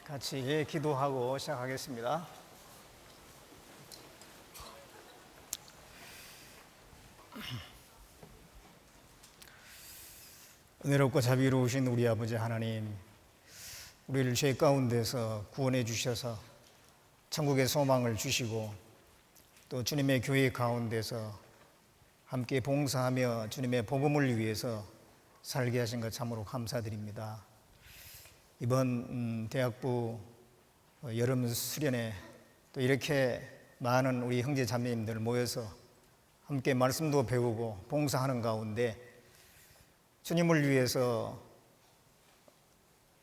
같이 기도하고 시작하겠습니다. 은혜롭고 자비로우신 우리 아버지 하나님, 우리를 죄 가운데서 구원해 주셔서 천국의 소망을 주시고 또 주님의 교회 가운데서 함께 봉사하며 주님의 복음을 위해서 살게 하신 것 참으로 감사드립니다. 이번 대학부 여름 수련회 또 이렇게 많은 우리 형제 자매님들 모여서 함께 말씀도 배우고 봉사하는 가운데 주님을 위해서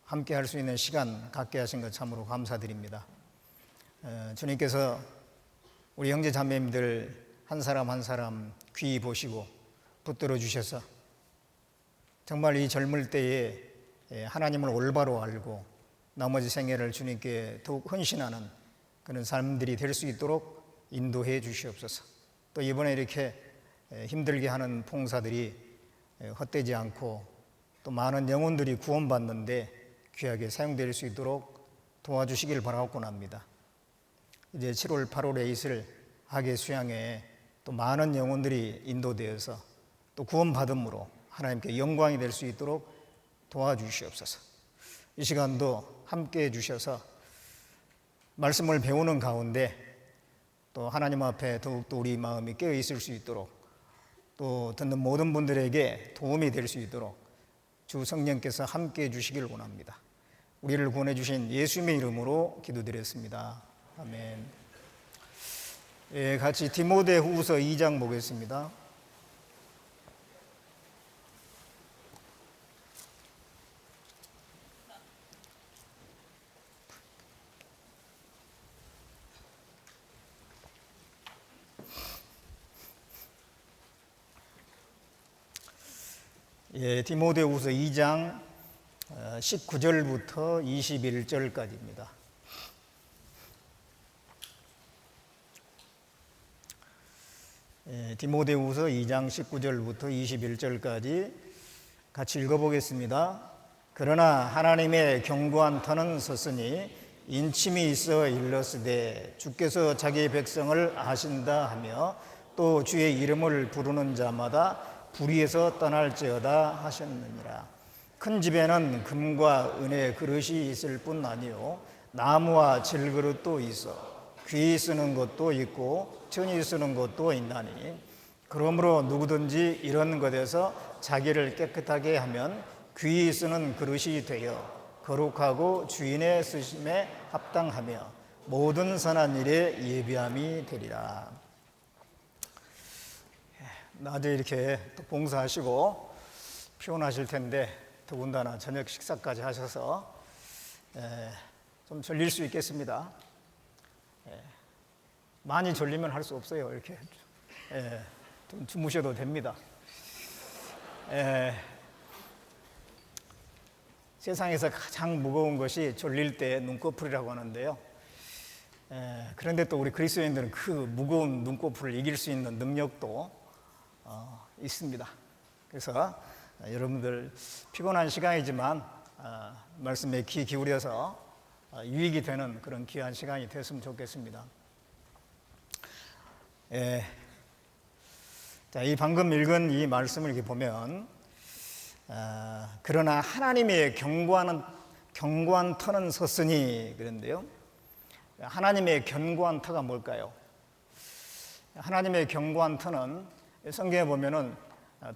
함께 할 수 있는 시간 갖게 하신 것 참으로 감사드립니다. 주님께서 우리 형제 자매님들 한 사람 한 사람 귀히 보시고 붙들어 주셔서 정말 이 젊을 때에 하나님을 올바로 알고 나머지 생애를 주님께 더욱 헌신하는 그런 삶들이 될 수 있도록 인도해 주시옵소서. 또 이번에 이렇게 힘들게 하는 봉사들이 헛되지 않고 또 많은 영혼들이 구원받는데 귀하게 사용될 수 있도록 도와주시길 바라옵곤 합니다. 이제 7월 8월에 있을 학예 수양회에 또 많은 영혼들이 인도되어서 또 구원받음으로 하나님께 영광이 될 수 있도록 도와주시옵소서. 이 시간도 함께 해주셔서 말씀을 배우는 가운데 또 하나님 앞에 더욱더 우리 마음이 깨어 있을 수 있도록 또 듣는 모든 분들에게 도움이 될 수 있도록 주 성령께서 함께 해주시길 원합니다. 우리를 구원해 주신 예수님의 이름으로 기도드렸습니다. 아멘. 같이 디모데후서 2장 보겠습니다. 디모데후서 2장 19절부터 21절까지입니다. 디모데후서 2장 19절부터 21절까지 같이 읽어보겠습니다. 그러나 하나님의 견고한 터는 섰으니 인침이 있어 일렀으되 주께서 자기 백성을 아신다 하며 또 주의 이름을 부르는 자마다 불의에서 떠날지어다 하셨느니라. 큰 집에는 금과 은의 그릇이 있을 뿐 아니요 나무와 질그릇도 있어 귀 쓰는 것도 있고 천이 쓰는 것도 있나니 그러므로 누구든지 이런 것에서 자기를 깨끗하게 하면 귀 쓰는 그릇이 되어 거룩하고 주인의 쓰심에 합당하며 모든 선한 일에 예비함이 되리라. 낮에 이렇게 또 봉사하시고 피곤하실 텐데 더군다나 저녁 식사까지 하셔서 좀 졸릴 수 있겠습니다. 많이 졸리면 할 수 없어요. 이렇게 좀 주무셔도 됩니다. 세상에서 가장 무거운 것이 졸릴 때 눈꺼풀이라고 하는데요. 그런데 또 우리 그리스도인들은 그 무거운 눈꺼풀을 이길 수 있는 능력도 있습니다. 그래서 여러분들 피곤한 시간이지만 말씀에 귀 기울여서 유익이 되는 그런 귀한 시간이 됐으면 좋겠습니다. 자, 이 방금 읽은 이 말씀을 이렇게 보면 그러나 하나님의 견고한 터는 섰으니 그런데요. 하나님의 견고한 터가 뭘까요? 하나님의 견고한 터는 성경에 보면은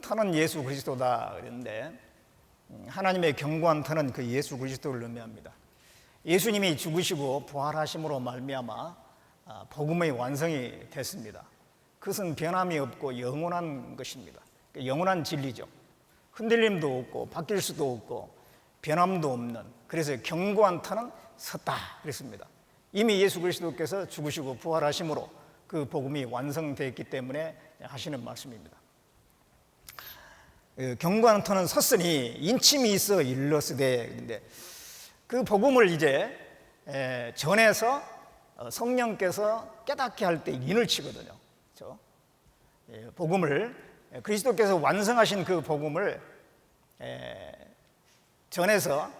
터는 예수 그리스도다 그랬는데 하나님의 견고한 터는 그 예수 그리스도를 의미합니다. 예수님이 죽으시고 부활하심으로 말미암아 복음의 완성이 됐습니다. 그것은 변함이 없고 영원한 것입니다. 영원한 진리죠. 흔들림도 없고 바뀔 수도 없고 변함도 없는, 그래서 견고한 터는 섰다 그랬습니다. 이미 예수 그리스도께서 죽으시고 부활하심으로 그 복음이 완성되었기 때문에 하시는 말씀입니다. 견고한 터는 섰으니 인침이 있어 일렀으되, 근데 그 복음을 이제 전해서 성령께서 깨닫게 할 때 인을 치거든요. 그렇죠? 복음을 그리스도께서 완성하신 그 복음을 전해서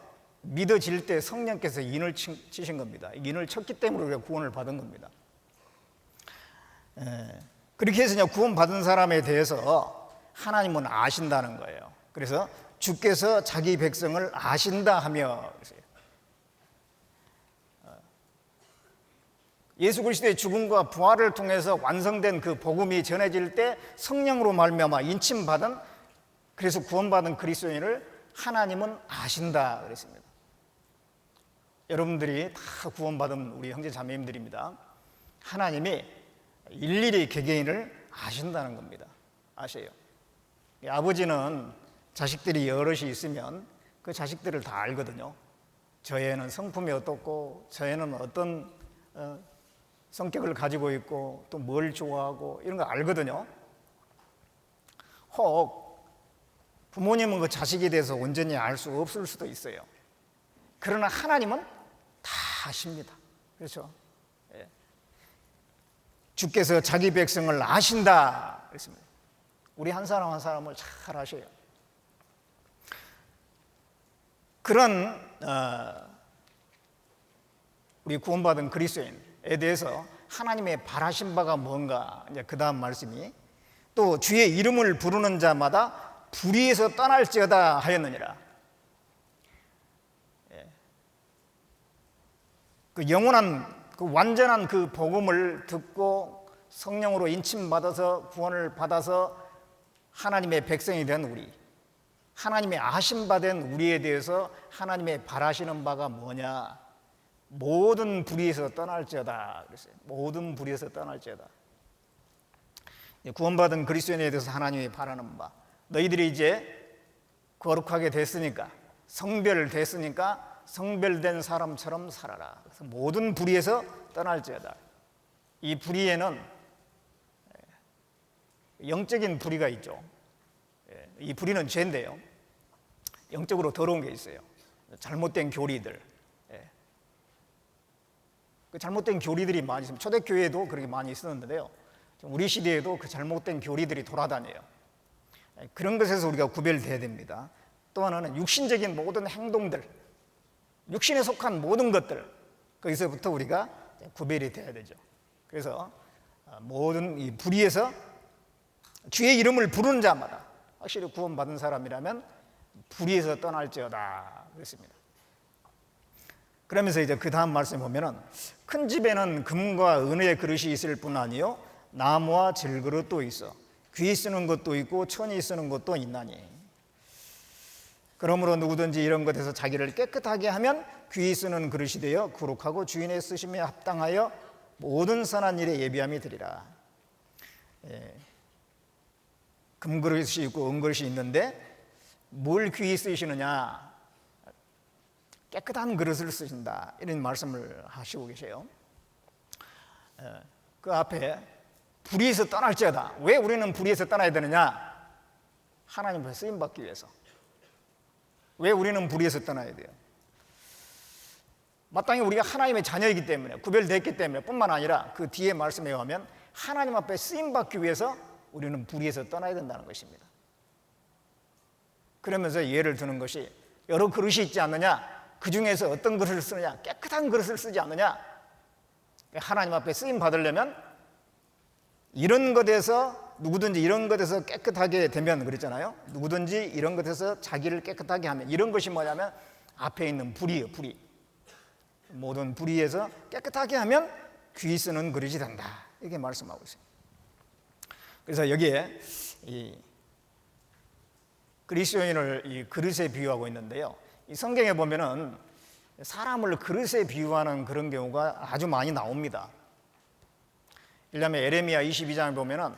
믿어질 때 성령께서 인을 치신 겁니다. 인을 쳤기 때문에 우리가 구원을 받은 겁니다. 그렇게 해서 구원받은 사람에 대해서 하나님은 아신다는 거예요. 그래서 주께서 자기 백성을 아신다 하며, 예수 그리스도의 죽음과 부활을 통해서 완성된 그 복음이 전해질 때 성령으로 말미암아 인침받은, 그래서 구원받은 그리스도인을 하나님은 아신다 그랬습니다. 여러분들이 다 구원받은 우리 형제 자매님들입니다. 하나님이 일일이 개개인을 아신다는 겁니다. 아셔요. 아버지는 자식들이 여럿이 있으면 그 자식들을 다 알거든요. 저 애는 성품이 어떻고, 저 애는 어떤 성격을 가지고 있고, 또 뭘 좋아하고, 이런 거 알거든요. 혹 부모님은 그 자식에 대해서 온전히 알 수 없을 수도 있어요. 그러나 하나님은 다 아십니다. 그렇죠? 주께서 자기 백성을 아신다 그랬습니다. 우리 한 사람 한 사람을 잘 아셔요. 그런 우리 구원받은 그리스도인에 대해서 하나님의 바라신 바가 뭔가, 이제 그 다음 말씀이 또 주의 이름을 부르는 자마다 불의에서 떠날지어다 하였느니라. 그 영원한, 그 완전한 그 복음을 듣고 성령으로 인침받아서 구원을 받아서 하나님의 백성이 된 우리, 하나님의 아신 바 된 우리에 대해서 하나님의 바라시는 바가 뭐냐? 모든 불의에서 떠날지어다 그랬어요. 모든 불의에서 떠날지어다. 구원받은 그리스도인에 대해서 하나님이 바라는 바, 너희들이 이제 거룩하게 됐으니까, 성별됐으니까 성별된 사람처럼 살아라. 그래서 모든 불의에서 떠날지어다. 이 불의에는 영적인 불의가 있죠. 이 불의는 죄인데요, 영적으로 더러운 게 있어요. 잘못된 교리들, 그 잘못된 교리들이 많이 있습니다. 초대교회에도 그렇게 많이 있었는데요, 우리 시대에도 그 잘못된 교리들이 돌아다녀요. 그런 것에서 우리가 구별돼야 됩니다. 또 하나는 육신적인 모든 행동들, 육신에 속한 모든 것들, 거기서부터 우리가 구별이 돼야 되죠. 그래서 모든 이 불의에서 주의 이름을 부르는 자마다, 확실히 구원받은 사람이라면 불의에서 떠날지어다 그랬습니다. 그러면서 이제 그 다음 말씀에 보면은 큰 집에는 금과 은의 그릇이 있을 뿐 아니요 나무와 질그릇도 있어 귀 쓰는 것도 있고 천이 쓰는 것도 있나니, 그러므로 누구든지 이런 것에서 자기를 깨끗하게 하면 귀 쓰는 그릇이 되어 거룩하고 주인의 쓰심에 합당하여 모든 선한 일에 예비함이 되리라. 금그릇이 있고 은그릇이 있는데 뭘 귀히 쓰시느냐? 깨끗한 그릇을 쓰신다, 이런 말씀을 하시고 계세요. 그 앞에 불의에서 떠날지어다. 왜 우리는 불의에서 떠나야 되느냐? 하나님 앞에 쓰임받기 위해서. 왜 우리는 불의에서 떠나야 돼요? 마땅히 우리가 하나님의 자녀이기 때문에, 구별됐기 때문에 뿐만 아니라 그 뒤에 말씀에 의하면 하나님 앞에 쓰임받기 위해서 우리는 불의에서 떠나야 된다는 것입니다. 그러면서 예를 드는 것이, 여러 그릇이 있지 않느냐? 그 중에서 어떤 그릇을 쓰느냐? 깨끗한 그릇을 쓰지 않느냐? 하나님 앞에 쓰임 받으려면 이런 것에서, 누구든지 이런 것에서 깨끗하게 되면, 그랬잖아요. 누구든지 이런 것에서 자기를 깨끗하게 하면, 이런 것이 뭐냐면 앞에 있는 불의예요. 불의. 모든 불의에서 깨끗하게 하면 귀 쓰는 그릇이 된다, 이렇게 말씀하고 있어요. 그래서 여기에 이 그리스도인을 이 그릇에 비유하고 있는데요, 이 성경에 보면은 사람을 그릇에 비유하는 그런 경우가 아주 많이 나옵니다. 왜냐하면 에레미야 22장에 보면은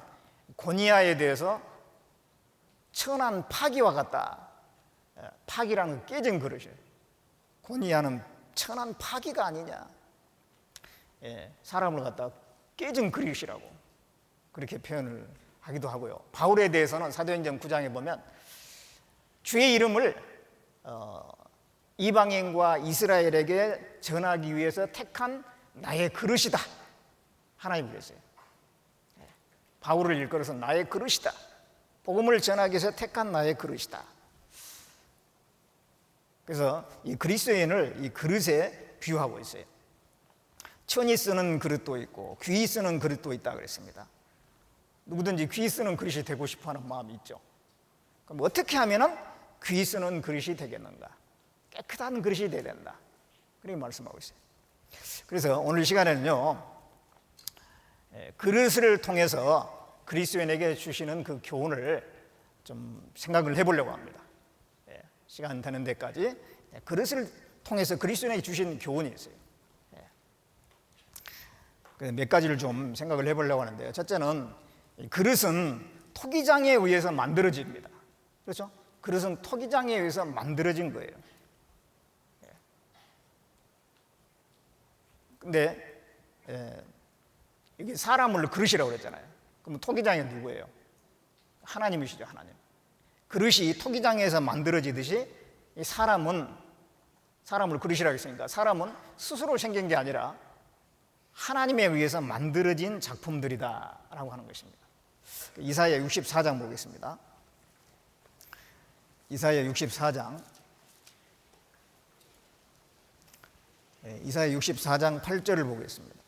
고니아에 대해서 천한 파기와 같다. 파기라는 깨진 그릇이에요. 고니아는 천한 파기가 아니냐. 사람을 갖다 깨진 그릇이라고 그렇게 표현을 하기도 하고요. 바울에 대해서는 사도행전 9장에 보면 주의 이름을 이방인과 이스라엘에게 전하기 위해서 택한 나의 그릇이다, 하나님 그랬어요. 바울을 일컬어서 나의 그릇이다, 복음을 전하기 위해서 택한 나의 그릇이다. 그래서 이 그리스도인을 이 그릇에 비유하고 있어요. 천이 쓰는 그릇도 있고 귀히 쓰는 그릇도 있다 그랬습니다. 누구든지 귀히 쓰는 그릇이 되고 싶어하는 마음이 있죠. 그럼 어떻게 하면은 귀히 쓰는 그릇이 되겠는가? 깨끗한 그릇이 되어야 된다. 그렇게 말씀하고 있어요. 그래서 오늘 시간에는요, 그릇을 통해서 그리스도인에게 주시는 그 교훈을 좀 생각을 해보려고 합니다. 시간 되는 데까지 그릇을 통해서 그리스도인에게 주신 교훈이 있어요. 몇 가지를 좀 생각을 해보려고 하는데요. 첫째는 그릇은 토기장에 의해서 만들어집니다. 그렇죠? 그릇은 토기장에 의해서 만들어진 거예요. 근데 이게 사람을 그릇이라고 그랬잖아요. 그럼 토기장이 누구예요? 하나님이시죠, 하나님. 그릇이 토기장에서 만들어지듯이 이 사람을 그릇이라고 했으니까 사람은 스스로 생긴 게 아니라 하나님에 의해서 만들어진 작품들이다라고 하는 것입니다. 이사야 64장 보겠습니다. 이사야 64장 이사야 64장 8절을 보겠습니다.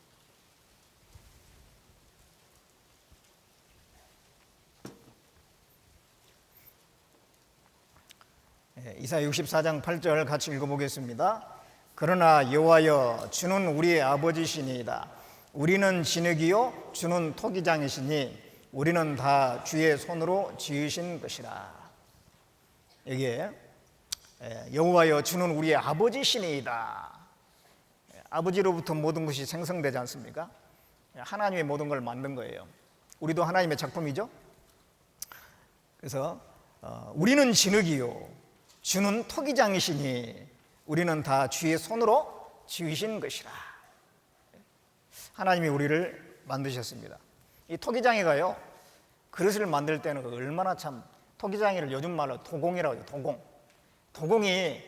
이사야 64장 8절 같이 읽어보겠습니다. 그러나 여호와여 주는 우리의 아버지시니이다. 우리는 진흙이요 주는 토기장이시니 우리는 다 주의 손으로 지으신 것이라. 여기에 여호와여 주는 우리의 아버지시니이다. 아버지로부터 모든 것이 생성되지 않습니까? 하나님의 모든 걸 만든 거예요. 우리도 하나님의 작품이죠. 그래서 우리는 진흙이요 주는 토기장이시니 우리는 다 주의 손으로 지으신 것이라. 하나님이 우리를 만드셨습니다. 이 토기장이가요, 그릇을 만들 때는 얼마나 참, 토기장이를 요즘 말로 도공이라고 하죠. 도공이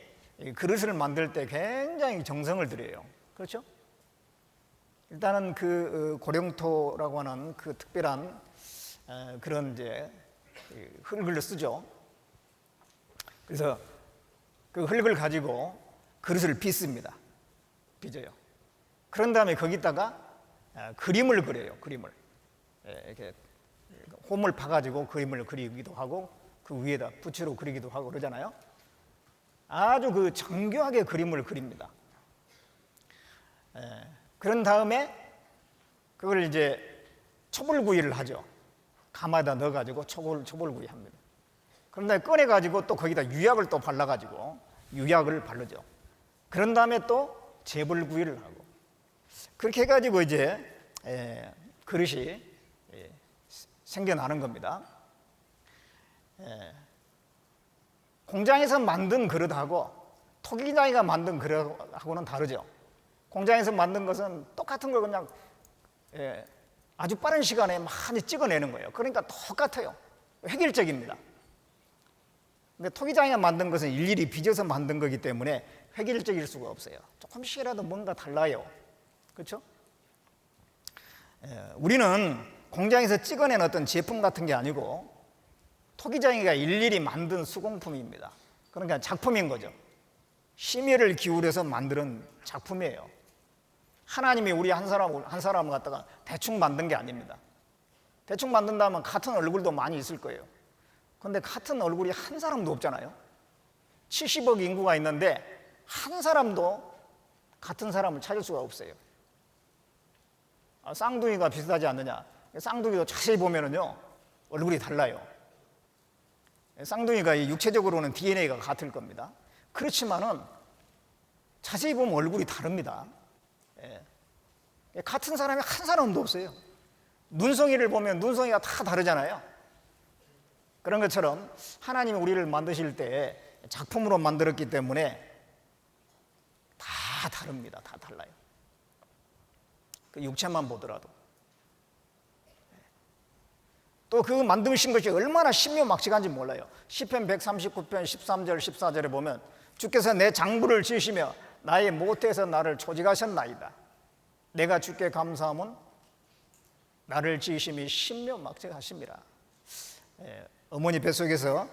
그릇을 만들 때 굉장히 정성을 들여요. 그렇죠? 일단은 그 고령토라고 하는 그 특별한 그런 이제 흙을 쓰죠. 그래서 그 흙을 가지고 그릇을 빚습니다. 빚어요. 그런 다음에 거기다가 그림을 그려요. 그림을 이렇게 홈을 파가지고 그림을 그리기도 하고 그 위에다 붓으로 그리기도 하고 그러잖아요. 아주 그 정교하게 그림을 그립니다. 그런 다음에 그걸 이제 초벌구이를 하죠. 가마에다 넣어가지고 초벌구이 합니다. 그런 다음에 꺼내가지고 또 거기다 유약을 또 발라가지고 유약을 바르죠. 그런 다음에 또 재벌구이를 하고 그렇게 해가지고 이제 그릇이 생겨나는 겁니다. 공장에서 만든 그릇하고 토기장이가 만든 그릇하고는 다르죠. 공장에서 만든 것은 똑같은 걸 그냥 아주 빠른 시간에 많이 찍어내는 거예요. 그러니까 똑같아요. 획일적입니다. 근데 토기장이가 만든 것은 일일이 빚어서 만든 거기 때문에 획일적일 수가 없어요. 조금씩이라도 뭔가 달라요. 그렇죠? 우리는 공장에서 찍어낸 어떤 제품 같은 게 아니고 토기장이가 일일이 만든 수공품입니다. 그러니까 작품인 거죠. 심혈을 기울여서 만드는 작품이에요. 하나님이 우리 한 사람을 갖다가 대충 만든 게 아닙니다. 대충 만든다면 같은 얼굴도 많이 있을 거예요. 그런데 같은 얼굴이 한 사람도 없잖아요. 70억 인구가 있는데 한 사람도 같은 사람을 찾을 수가 없어요. 쌍둥이가 비슷하지 않느냐? 쌍둥이도 자세히 보면은요 얼굴이 달라요. 쌍둥이가 육체적으로는 DNA가 같을 겁니다. 그렇지만은 자세히 보면 얼굴이 다릅니다. 같은 사람이 한 사람도 없어요. 눈송이를 보면 눈송이가 다 다르잖아요. 그런 것처럼 하나님이 우리를 만드실 때 작품으로 만들었기 때문에 다 다릅니다. 다 달라요. 그 육체만 보더라도. 또 그 만드신 것이 얼마나 신묘막측한지 몰라요. 시편 139편 13절 14절에 보면 주께서 내 장부를 지으시며 나의 모태에서 나를 조직하셨나이다. 내가 주께 감사함은 나를 지으심이 신묘막측하심이라. 어머니 뱃속에서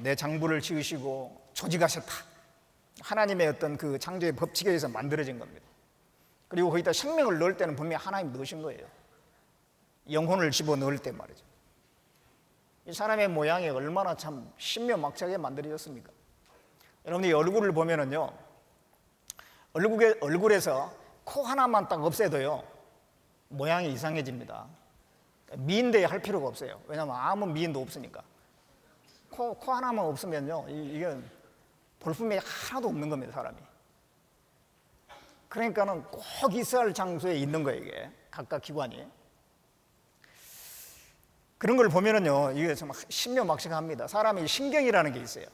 내 장부를 지으시고 조직하셨다. 하나님의 어떤 그 창조의 법칙에 의해서 만들어진 겁니다. 그리고 거기다 생명을 넣을 때는 분명히 하나님 넣으신 거예요. 영혼을 집어넣을 때 말이죠. 이 사람의 모양이 얼마나 참 신묘막측하게 만들어졌습니까? 여러분이 얼굴을 보면은요, 얼굴에서 코 하나만 딱 없애도요 모양이 이상해집니다. 미인대에 할 필요가 없어요. 왜냐하면 아무 미인도 없으니까. 코 하나만 없으면요 이게 볼품이 하나도 없는 겁니다, 사람이. 그러니까는 꼭 있어야 할 장소에 있는 거예요, 이게 각각 기관이. 그런 걸 보면은요 이게 정말 신묘막측합니다. 사람이 신경이라는 게 있어요.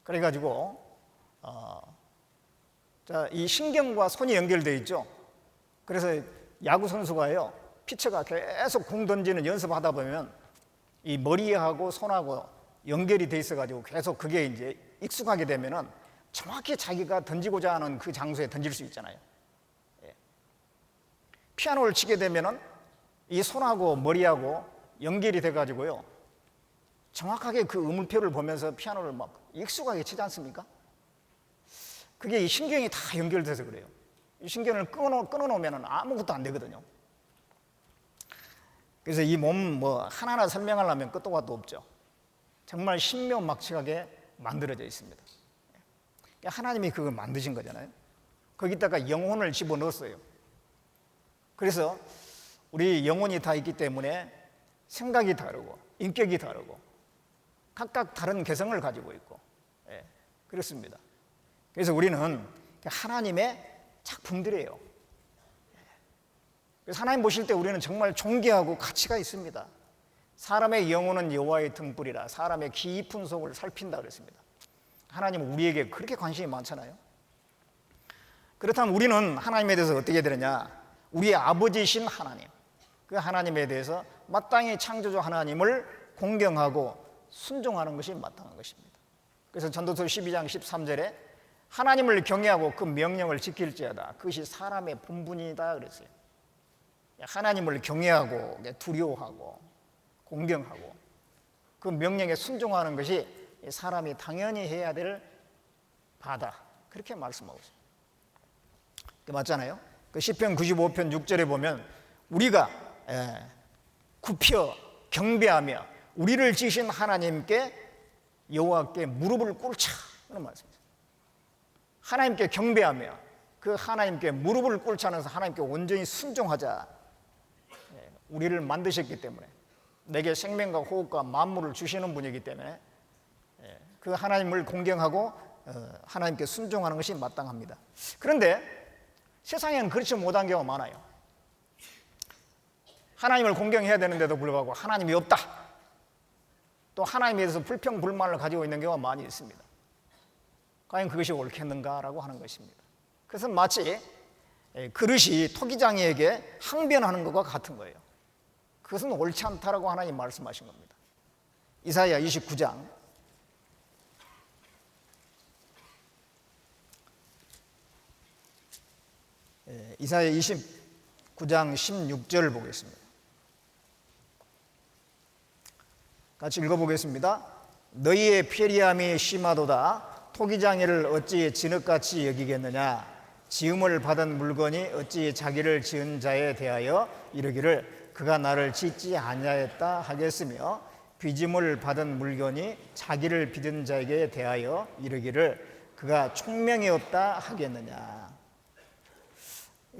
그래가지고 이 신경과 손이 연결되어 있죠. 그래서 야구 선수가요 피처가 계속 공 던지는 연습하다 보면 이 머리하고 손하고 연결이 돼 있어가지고 계속 그게 이제 익숙하게 되면은 정확히 자기가 던지고자 하는 그 장소에 던질 수 있잖아요. 피아노를 치게 되면은 이 손하고 머리하고 연결이 돼가지고요 정확하게 그 음울표를 보면서 피아노를 막 익숙하게 치지 않습니까? 그게 이 신경이 다 연결돼서 그래요. 이 신경을 끊어놓으면 아무것도 안 되거든요. 그래서 이 몸 뭐 하나하나 설명하려면 끝도 gat도 없죠. 정말 신묘막측하게 만들어져 있습니다. 하나님이 그걸 만드신 거잖아요. 거기다가 영혼을 집어넣었어요. 그래서 우리 영혼이 다 있기 때문에 생각이 다르고 인격이 다르고 각각 다른 개성을 가지고 있고 그렇습니다. 그래서 우리는 하나님의 작품들이에요. 그래서 하나님 보실 때 우리는 정말 존귀하고 가치가 있습니다. 사람의 영혼은 여호와의 등불이라 사람의 깊은 속을 살핀다 그랬습니다. 하나님은 우리에게 그렇게 관심이 많잖아요. 그렇다면 우리는 하나님에 대해서 어떻게 되느냐? 우리의 아버지이신 하나님, 그 하나님에 대해서 마땅히 창조주 하나님을 공경하고 순종하는 것이 마땅한 것입니다. 그래서 전도서 12장 13절에 하나님을 경외하고 그 명령을 지킬지어다 그것이 사람의 본분이다 그랬어요. 하나님을 경외하고 두려워하고 공경하고 그 명령에 순종하는 것이 사람이 당연히 해야 될 바다, 그렇게 말씀하고 있어요. 맞잖아요. 그 시편 95편 6절에 보면 우리가 굽혀 경배하며 우리를 지으신 하나님께 여호와께 무릎을 꿇자 그런 말씀이죠. 하나님께 경배하며 그 하나님께 무릎을 꿇자면서 하나님께 온전히 순종하자. 우리를 만드셨기 때문에 내게 생명과 호흡과 만물을 주시는 분이기 때문에 그 하나님을 공경하고 하나님께 순종하는 것이 마땅합니다. 그런데 세상에는 그렇지 못한 경우가 많아요. 하나님을 공경해야 되는데도 불구하고 하나님이 없다. 또 하나님에 대해서 불평불만을 가지고 있는 경우가 많이 있습니다. 과연 그것이 옳겠는가라고 하는 것입니다. 그래서 마치 그릇이 토기장이에게 항변하는 것과 같은 거예요. 그것은 옳지 않다라고 하나님 말씀하신 겁니다. 이사야 29장 이사야 29장 16절을 보겠습니다. 같이 읽어보겠습니다. 너희의 편리함이 심하도다. 토기장이를 어찌 진흙같이 여기겠느냐. 지음을 받은 물건이 어찌 자기를 지은 자에 대하여 이르기를 그가 나를 짓지 아니하였다 하겠으며 빚음을 받은 물건이 자기를 빚은 자에게 대하여 이르기를 그가 총명이 없다 하겠느냐.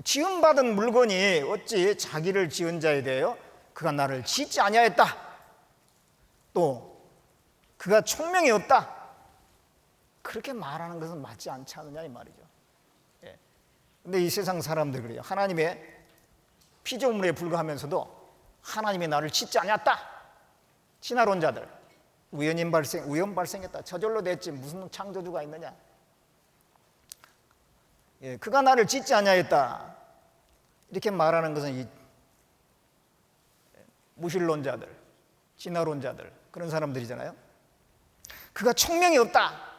지음받은 물건이 어찌 자기를 지은 자에 대하여 그가 나를 짓지 아니하였다. 또 그가 총명이 없다. 그렇게 말하는 것은 맞지 않지 않느냐 이 말이죠. 그런데 이 세상 사람들 그래요. 하나님의 피조물에 불과하면서도 하나님이 나를 짓지 아니했다. 진화론자들 우연 발생했다. 저절로 됐지 무슨 창조주가 있느냐. 그가 나를 짓지 아니하였다. 이렇게 말하는 것은 이 무신론자들, 진화론자들 그런 사람들이잖아요. 그가 총명이 없다.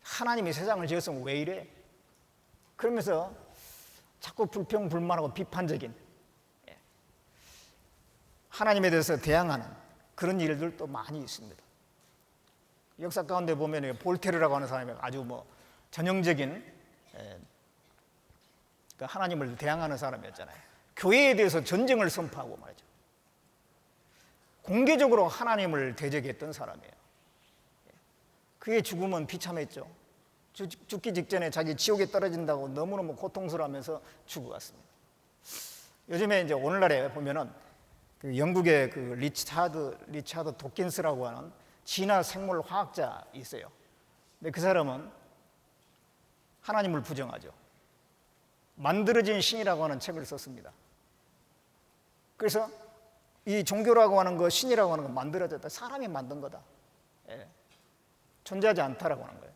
하나님이 세상을 지었으면 왜 이래? 그러면서 자꾸 불평불만하고 비판적인 하나님에 대해서 대항하는 그런 일들도 많이 있습니다. 역사 가운데 보면 볼테르라고 하는 사람이 아주 전형적인 그러니까 하나님을 대항하는 사람이었잖아요. 교회에 대해서 전쟁을 선포하고 말이죠. 공개적으로 하나님을 대적했던 사람이에요. 그의 죽음은 비참했죠. 죽기 직전에 자기 지옥에 떨어진다고 너무너무 고통스러워하면서 죽어갔습니다. 요즘에 이제 오늘날에 보면은 그 영국의 그 리차드 도킨스라고 하는 진화 생물 화학자 있어요. 근데 그 사람은 하나님을 부정하죠. 만들어진 신이라고 하는 책을 썼습니다. 그래서 이 종교라고 하는 거, 신이라고 하는 거 만들어졌다. 사람이 만든 거다. 존재하지 않다라고 하는 거예요.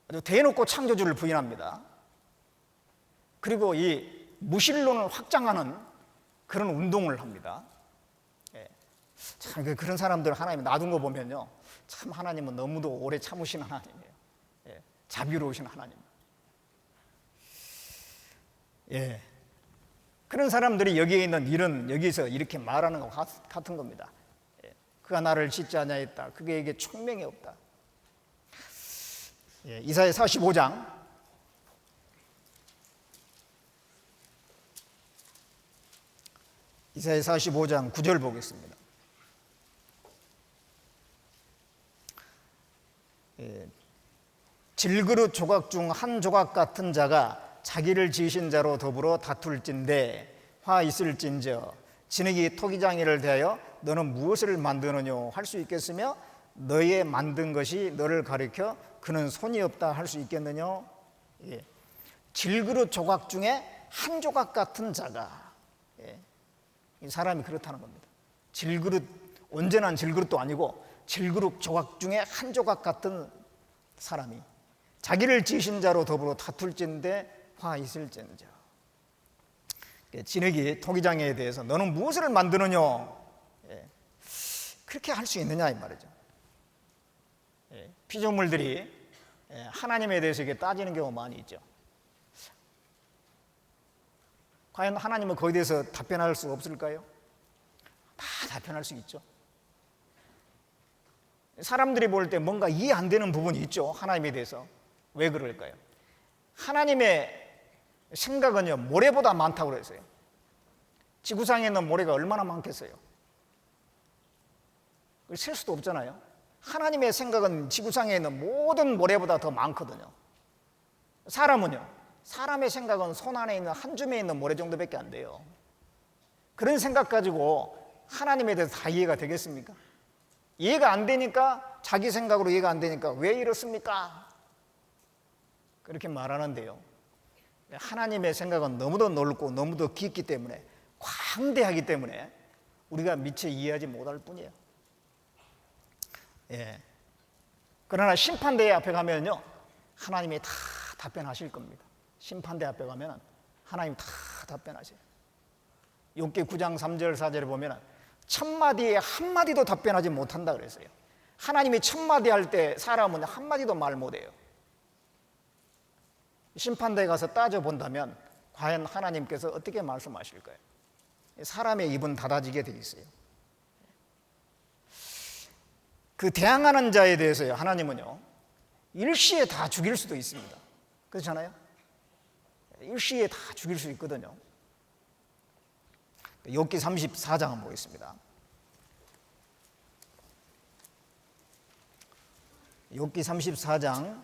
아주 대놓고 창조주를 부인합니다. 그리고 이 무신론을 확장하는 그런 운동을 합니다. 참 그런 사람들 하나님 놔둔 거 보면요, 참 하나님은 너무도 오래 참으시는 하나님이에요. 자비로우신 하나님. 그런 사람들이 여기에 있는 여기서 이렇게 말하는 것 같은 겁니다. 그가 나를 짓지 아니하였다. 그에게 총명이 없다. 이사야 45장 9절 보겠습니다. 질그릇 조각 중 한 조각 같은 자가 자기를 지으신 자로 더불어 다툴진대 화 있을진저 진흙이 토기장이를 대하여 너는 무엇을 만드느뇨 할 수 있겠으며 너의 만든 것이 너를 가리켜 그는 손이 없다 할 수 있겠느뇨. 질그릇 조각 중에 한 조각 같은 자가, 이 사람이 그렇다는 겁니다. 질그릇, 온전한 질그릇도 아니고 질그릇 조각 중에 한 조각 같은 사람이 자기를 지으신 자로 더불어 다툴진대 화 있을진저. 진흙이 토기장에 대해서 너는 무엇을 만드느냐, 그렇게 할 수 있느냐 이 말이죠. 피조물들이 하나님에 대해서 이렇게 따지는 경우가 많이 있죠. 과연 하나님은 거기에 대해서 답변할 수 없을까요? 다 답변할 수 있죠. 사람들이 볼 때 뭔가 이해 안 되는 부분이 있죠. 하나님에 대해서. 왜 그럴까요? 하나님의 생각은요, 모래보다 많다고 그랬어요. 지구상에 있는 모래가 얼마나 많겠어요? 셀 수도 없잖아요. 하나님의 생각은 지구상에 있는 모든 모래보다 더 많거든요. 사람은요, 사람의 생각은 손 안에 있는 한 줌에 있는 모래 정도밖에 안 돼요. 그런 생각 가지고 하나님에 대해서 다 이해가 되겠습니까? 이해가 안 되니까, 자기 생각으로 이해가 안 되니까 왜 이렇습니까? 그렇게 말하는데요, 하나님의 생각은 너무도 넓고 너무도 깊기 때문에, 광대하기 때문에 우리가 미처 이해하지 못할 뿐이에요. 그러나 심판대에 앞에 가면요, 하나님이 다 답변하실 겁니다. 심판대 앞에 가면 하나님 다 답변하세요. 욥기 9장 3절 4절에 보면 1000마디에 한마디도 답변하지 못한다 그랬어요. 하나님이 1000마디 할 때 사람은 한마디도 말 못해요. 심판대에 가서 따져본다면 과연 하나님께서 어떻게 말씀하실까요? 사람의 입은 닫아지게 돼 있어요. 그 대항하는 자에 대해서요, 하나님은요, 일시에 다 죽일 수도 있습니다. 그렇잖아요? 일시에 다 죽일 수 있거든요. 욥기 34장 한번 보겠습니다. 욥기 34장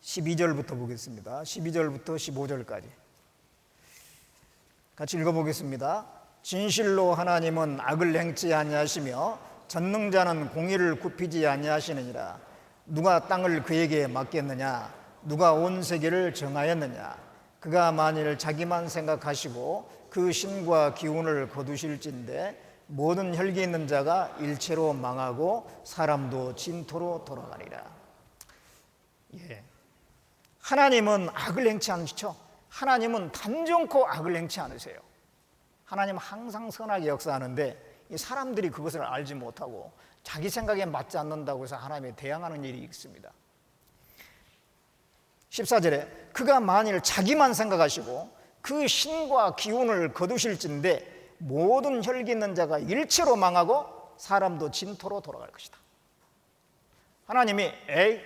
12절부터 보겠습니다. 12절부터 15절까지 같이 읽어보겠습니다. 진실로 하나님은 악을 행치 아니하시며 전능자는 공의를 굽히지 아니하시느니라. 누가 땅을 그에게 맡겼느냐? 누가 온 세계를 정하였느냐? 그가 만일 자기만 생각하시고 그 신과 기운을 거두실진데 모든 혈기 있는 자가 일체로 망하고 사람도 진토로 돌아가리라. 하나님은 악을 행치 않으시죠. 하나님은 단정코 악을 행치 않으세요. 하나님은 항상 선하게 역사하는데 이 사람들이 그것을 알지 못하고 자기 생각에 맞지 않는다고 해서 하나님에 대항하는 일이 있습니다. 14절에 그가 만일 자기만 생각하시고 그 신과 기운을 거두실진데 모든 혈기 있는 자가 일체로 망하고 사람도 진토로 돌아갈 것이다. 하나님이 에이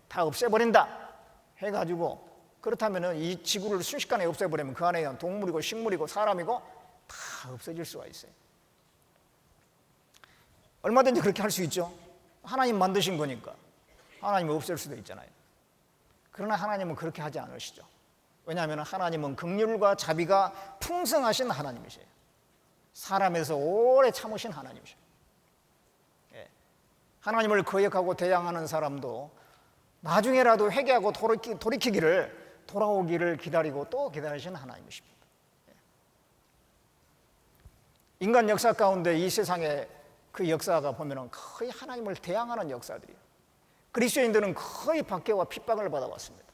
다 없애버린다 해가지고, 그렇다면 이 지구를 순식간에 없애버리면 그 안에 있는 동물이고 식물이고 사람이고 다 없어질 수가 있어요. 얼마든지 그렇게 할 수 있죠. 하나님 만드신 거니까 하나님이 없앨 수도 있잖아요. 그러나 하나님은 그렇게 하지 않으시죠. 왜냐하면 하나님은 긍휼과 자비가 풍성하신 하나님이세요. 사람에서 오래 참으신 하나님이세요. 하나님을 거역하고 대항하는 사람도 나중에라도 회개하고 돌이키기를, 돌아오기를 기다리고 또 기다리시는 하나님이십니다. 인간 역사 가운데 이 세상의 그 역사가 보면 거의 하나님을 대항하는 역사들이에요. 그리스도인들은 거의 박해와 핍박을 받아왔습니다.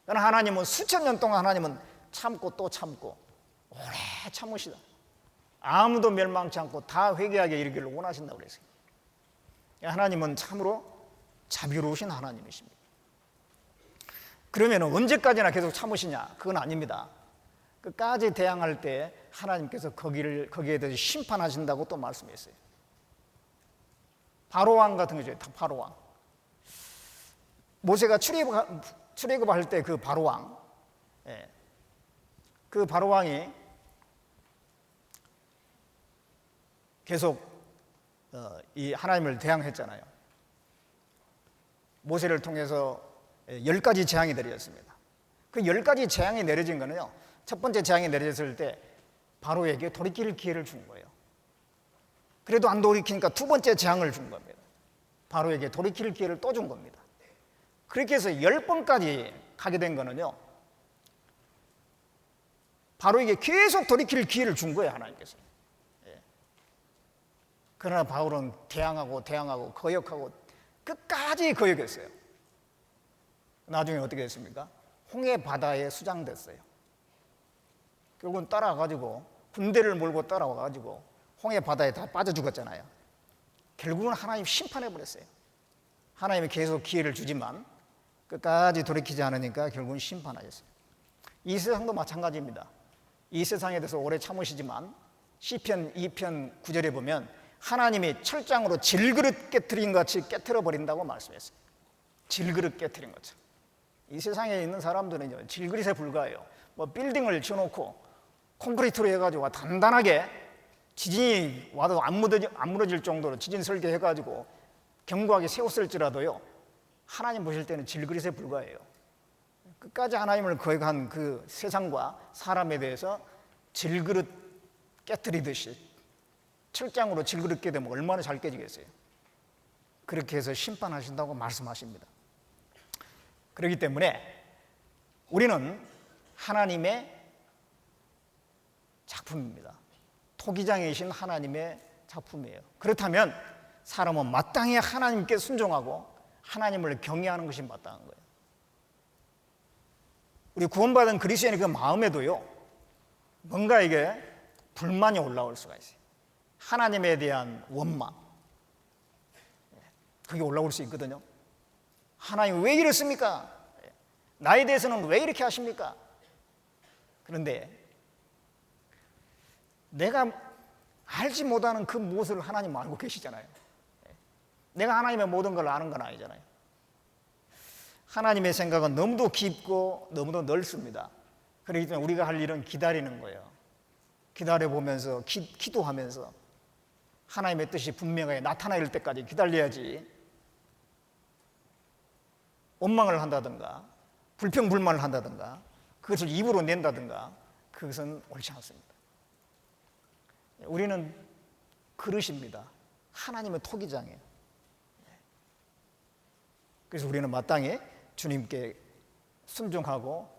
그러나 하나님은 수천 년 동안 하나님은 참고 또 참고 오래 참으시다. 아무도 멸망치 않고 다 회개하게 이르기를 원하신다고 그랬어요. 하나님은 참으로 자비로우신 하나님이십니다. 그러면 언제까지나 계속 참으시냐? 그건 아닙니다. 끝까지 대항할 때 하나님께서 거기에 대해서 심판하신다고 또 말씀했어요. 바로왕 같은 거죠. 바로왕. 모세가 출애굽할 때 그 바로왕, 그 바로왕이 계속 이 하나님을 대항했잖아요. 모세를 통해서 10가지 재앙이 내려졌습니다. 그 10가지 재앙이 내려진 거는요, 첫 번째 재앙이 내려졌을 때 바로에게 돌이킬 기회를 준 거예요. 그래도 안 돌이키니까 두 번째 재앙을 준 겁니다. 바로에게 돌이킬 기회를 또 준 겁니다. 그렇게 해서 10번까지 가게 된 거는요, 바로에게 계속 돌이킬 기회를 준 거예요, 하나님께서. 그러나 바울은 대항하고 거역하고 끝까지 거역했어요. 나중에 어떻게 됐습니까? 홍해 바다에 수장됐어요. 결국은 따라와가지고 군대를 몰고 따라와가지고 홍해 바다에 다 빠져 죽었잖아요. 결국은 하나님 심판해버렸어요. 하나님이 계속 기회를 주지만 끝까지 돌이키지 않으니까 결국은 심판하셨어요. 이 세상도 마찬가지입니다. 이 세상에 대해서 오래 참으시지만 시편 2편 9절에 보면 하나님이 철장으로 질그릇 깨트린 같이 깨트려 버린다고 말씀했어요. 질그릇 깨트린 것처럼. 이 세상에 있는 사람들은요, 질그릇에 불과해요. 뭐 빌딩을 지어놓고 콘크리트로 해가지고 단단하게 지진이 와도 안 무너질 정도로 지진 설계해가지고 견고하게 세웠을지라도요, 하나님 보실 때는 질그릇에 불과해요. 끝까지 하나님을 거역한 그 세상과 사람에 대해서 질그릇 깨트리듯이 철장으로 질그릇 깨되면 얼마나 잘 깨지겠어요. 그렇게 해서 심판하신다고 말씀하십니다. 그렇기 때문에 우리는 하나님의 작품입니다. 토기장이신 하나님의 작품이에요. 그렇다면 사람은 마땅히 하나님께 순종하고 하나님을 경외하는 것이 마땅한 거예요. 우리 구원받은 그리스도인의 그 마음에도요, 뭔가 이게 불만이 올라올 수가 있어요. 하나님에 대한 원망, 그게 올라올 수 있거든요. 하나님 왜 이렇습니까? 나에 대해서는 왜 이렇게 하십니까? 그런데 내가 알지 못하는 그 무엇을 하나님 알고 계시잖아요. 내가 하나님의 모든 걸 아는 건 아니잖아요. 하나님의 생각은 너무도 깊고 너무도 넓습니다. 그렇기 때문에 우리가 할 일은 기다리는 거예요. 기다려보면서 기도하면서 하나님의 뜻이 분명하게 나타날 때까지 기다려야지, 원망을 한다든가 불평불만을 한다든가 그것을 입으로 낸다든가 그것은 옳지 않습니다. 우리는 그릇입니다. 하나님의 토기장이에요. 그래서 우리는 마땅히 주님께 순종하고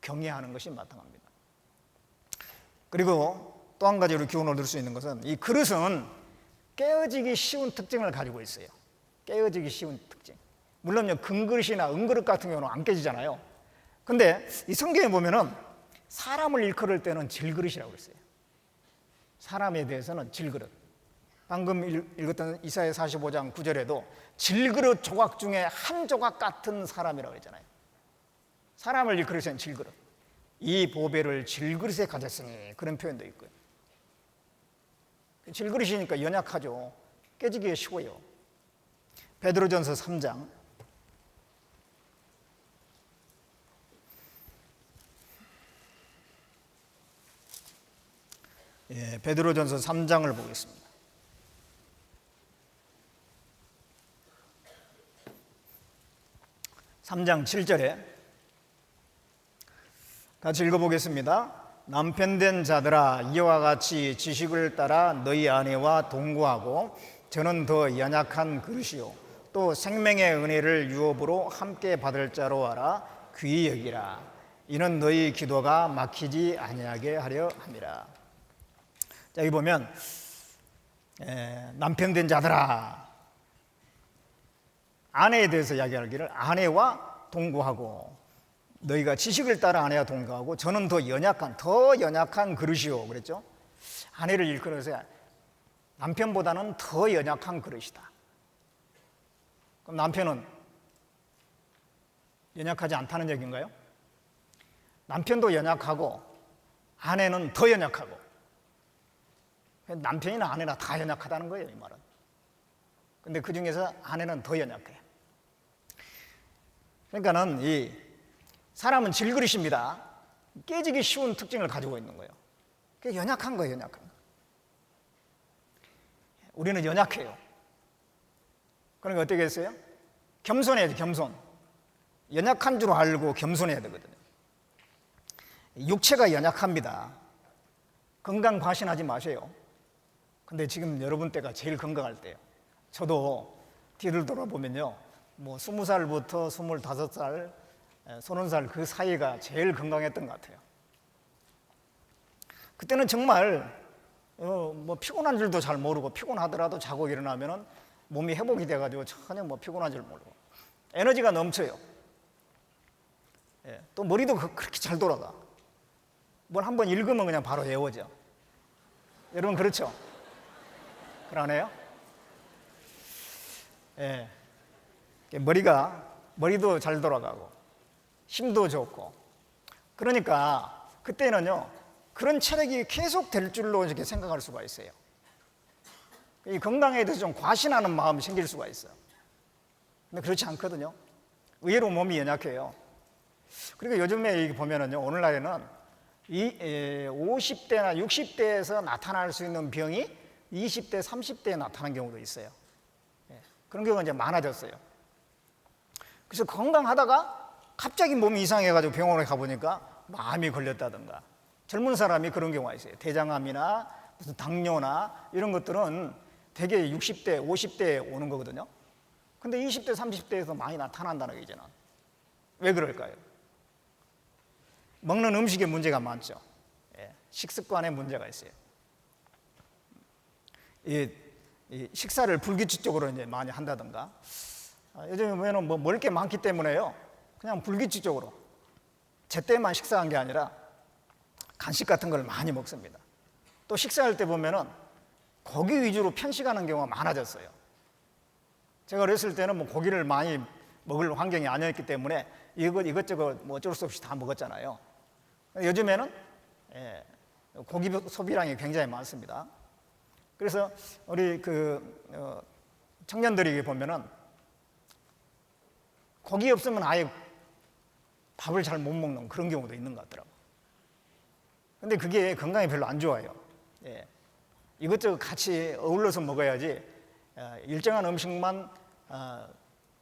경외하는 것이 마땅합니다. 그리고 또 한 가지로 교훈을 얻을 수 있는 것은 이 그릇은 깨어지기 쉬운 특징을 가지고 있어요. 깨어지기 쉬운 특징. 물론요, 금그릇이나 은그릇 같은 경우는 안 깨지잖아요. 근데 이 성경에 보면은 사람을 일컬을 때는 질그릇이라고 했어요. 사람에 대해서는 질그릇. 방금 읽었던 이사야 45장 9절에도 질그릇 조각 중에 한 조각 같은 사람이라고 했잖아요. 사람을 일그릇은 질그릇. 이 보배를 질그릇에 가졌으니 그런 표현도 있고요. 질그릇이니까 연약하죠. 깨지기가 쉬워요. 베드로전서 3장 베드로전서 3장을 보겠습니다. 3장 7절에 같이 읽어보겠습니다. 남편된 자들아 이와 같이 지식을 따라 너희 아내와 동거하고 저는 더 연약한 그릇이요 또 생명의 은혜를 유업으로 함께 받을 자로 알아 귀히 여기라. 이는 너희 기도가 막히지 아니하게 하려 함이라. 자, 여기 보면 남편된 자들아, 아내에 대해서 이야기하기를 아내와 동거하고 너희가 지식을 따라 아내와 동거하고 저는 더 연약한 그릇이요 그랬죠. 아내를 일컬어서 남편보다는 더 연약한 그릇이다. 그럼 남편은 연약하지 않다는 얘기인가요? 남편도 연약하고 아내는 더 연약하고 남편이나 아내나 다 연약하다는 거예요, 이 말은. 근데 그 중에서 아내는 더 연약해. 그러니까는 이 사람은 질그릇입니다. 깨지기 쉬운 특징을 가지고 있는 거예요. 그게 연약한 거예요, 연약한 거. 우리는 연약해요. 그러니까 어떻게 했어요? 겸손해야지, 겸손. 연약한 줄 알고 겸손해야 되거든요. 육체가 연약합니다. 건강 과신하지 마세요. 근데 지금 여러분 때가 제일 건강할 때예요. 저도 뒤를 돌아보면요, 뭐 20살부터 25살, 30살 그 사이가 제일 건강했던 것 같아요. 그때는 정말 뭐 피곤한 줄도 잘 모르고 피곤하더라도 자고 일어나면은 몸이 회복이 돼가지고 전혀 뭐 피곤한 줄 모르고 에너지가 넘쳐요. 또 머리도 그렇게 잘 돌아가. 뭘 한번 읽으면 그냥 바로 외워져. 여러분 그렇죠? 그러네요. 머리도 잘 돌아가고 힘도 좋고 그러니까 그때는요 그런 체력이 계속 될 줄로 이렇게 생각할 수가 있어요. 이 건강에 대해서 좀 과신하는 마음이 생길 수가 있어요. 근데 그렇지 않거든요. 의외로 몸이 연약해요. 그리고 요즘에 보면은요 오늘날에는 이 50대나 60대에서 나타날 수 있는 병이 20대, 30대에 나타나는 경우도 있어요. 그런 경우가 이제 많아졌어요. 그래서 건강하다가 갑자기 몸이 이상해가지고 병원에 가보니까 암이 걸렸다든가 젊은 사람이 그런 경우가 있어요. 대장암이나 무슨 당뇨나 이런 것들은 대개 60대, 50대에 오는 거거든요. 근데 20대, 30대에서 많이 나타난다는 얘기잖아. 왜 그럴까요? 먹는 음식에 문제가 많죠. 식습관에 문제가 있어요. 이 식사를 불규칙적으로 이제 많이 한다든가 요즘에 보면 뭐 먹을 게 많기 때문에요. 그냥 불규칙적으로 제때만 식사한 게 아니라 간식 같은 걸 많이 먹습니다. 또 식사할 때 보면은 고기 위주로 편식하는 경우가 많아졌어요. 제가 어렸을 때는 뭐 고기를 많이 먹을 환경이 아니었기 때문에 이것저것 뭐 어쩔 수 없이 다 먹었잖아요. 요즘에는 고기 소비량이 굉장히 많습니다. 그래서 우리 청년들이 보면은 고기 없으면 아예 밥을 잘 못 먹는 그런 경우도 있는 것 같더라고요. 근데 그게 건강에 별로 안 좋아요. 이것저것 같이 어울러서 먹어야지 일정한 음식만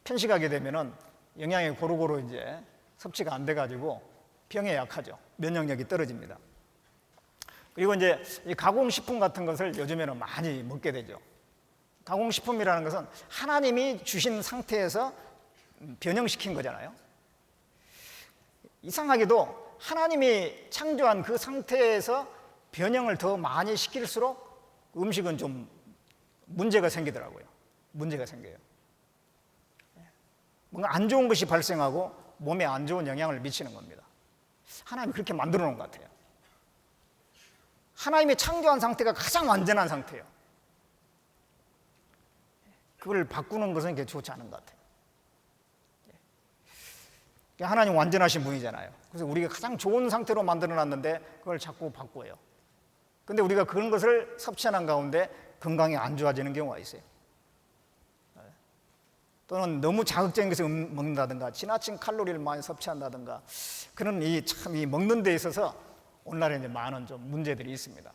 편식하게 되면은 영양이 고루고루 이제 섭취가 안 돼가지고 병에 약하죠. 면역력이 떨어집니다. 그리고 이제 이 가공식품 같은 것을 요즘에는 많이 먹게 되죠. 가공식품이라는 것은 하나님이 주신 상태에서 변형시킨 거잖아요. 이상하게도 하나님이 창조한 그 상태에서 변형을 더 많이 시킬수록 음식은 좀 문제가 생기더라고요. 문제가 생겨요. 뭔가 안 좋은 것이 발생하고 몸에 안 좋은 영향을 미치는 겁니다. 하나님이 그렇게 만들어 놓은 것 같아요. 하나님이 창조한 상태가 가장 완전한 상태예요. 그걸 바꾸는 것은 좋지 않은 것 같아요. 하나님 완전하신 분이잖아요. 그래서 우리가 가장 좋은 상태로 만들어 놨는데 그걸 자꾸 바꿔요. 근데 우리가 그런 것을 섭취하는 가운데 건강이 안 좋아지는 경우가 있어요. 또는 너무 자극적인 것을 먹는다든가 지나친 칼로리를 많이 섭취한다든가 그런 이 먹는 데 있어서 오늘날에 이제 많은 좀 문제들이 있습니다.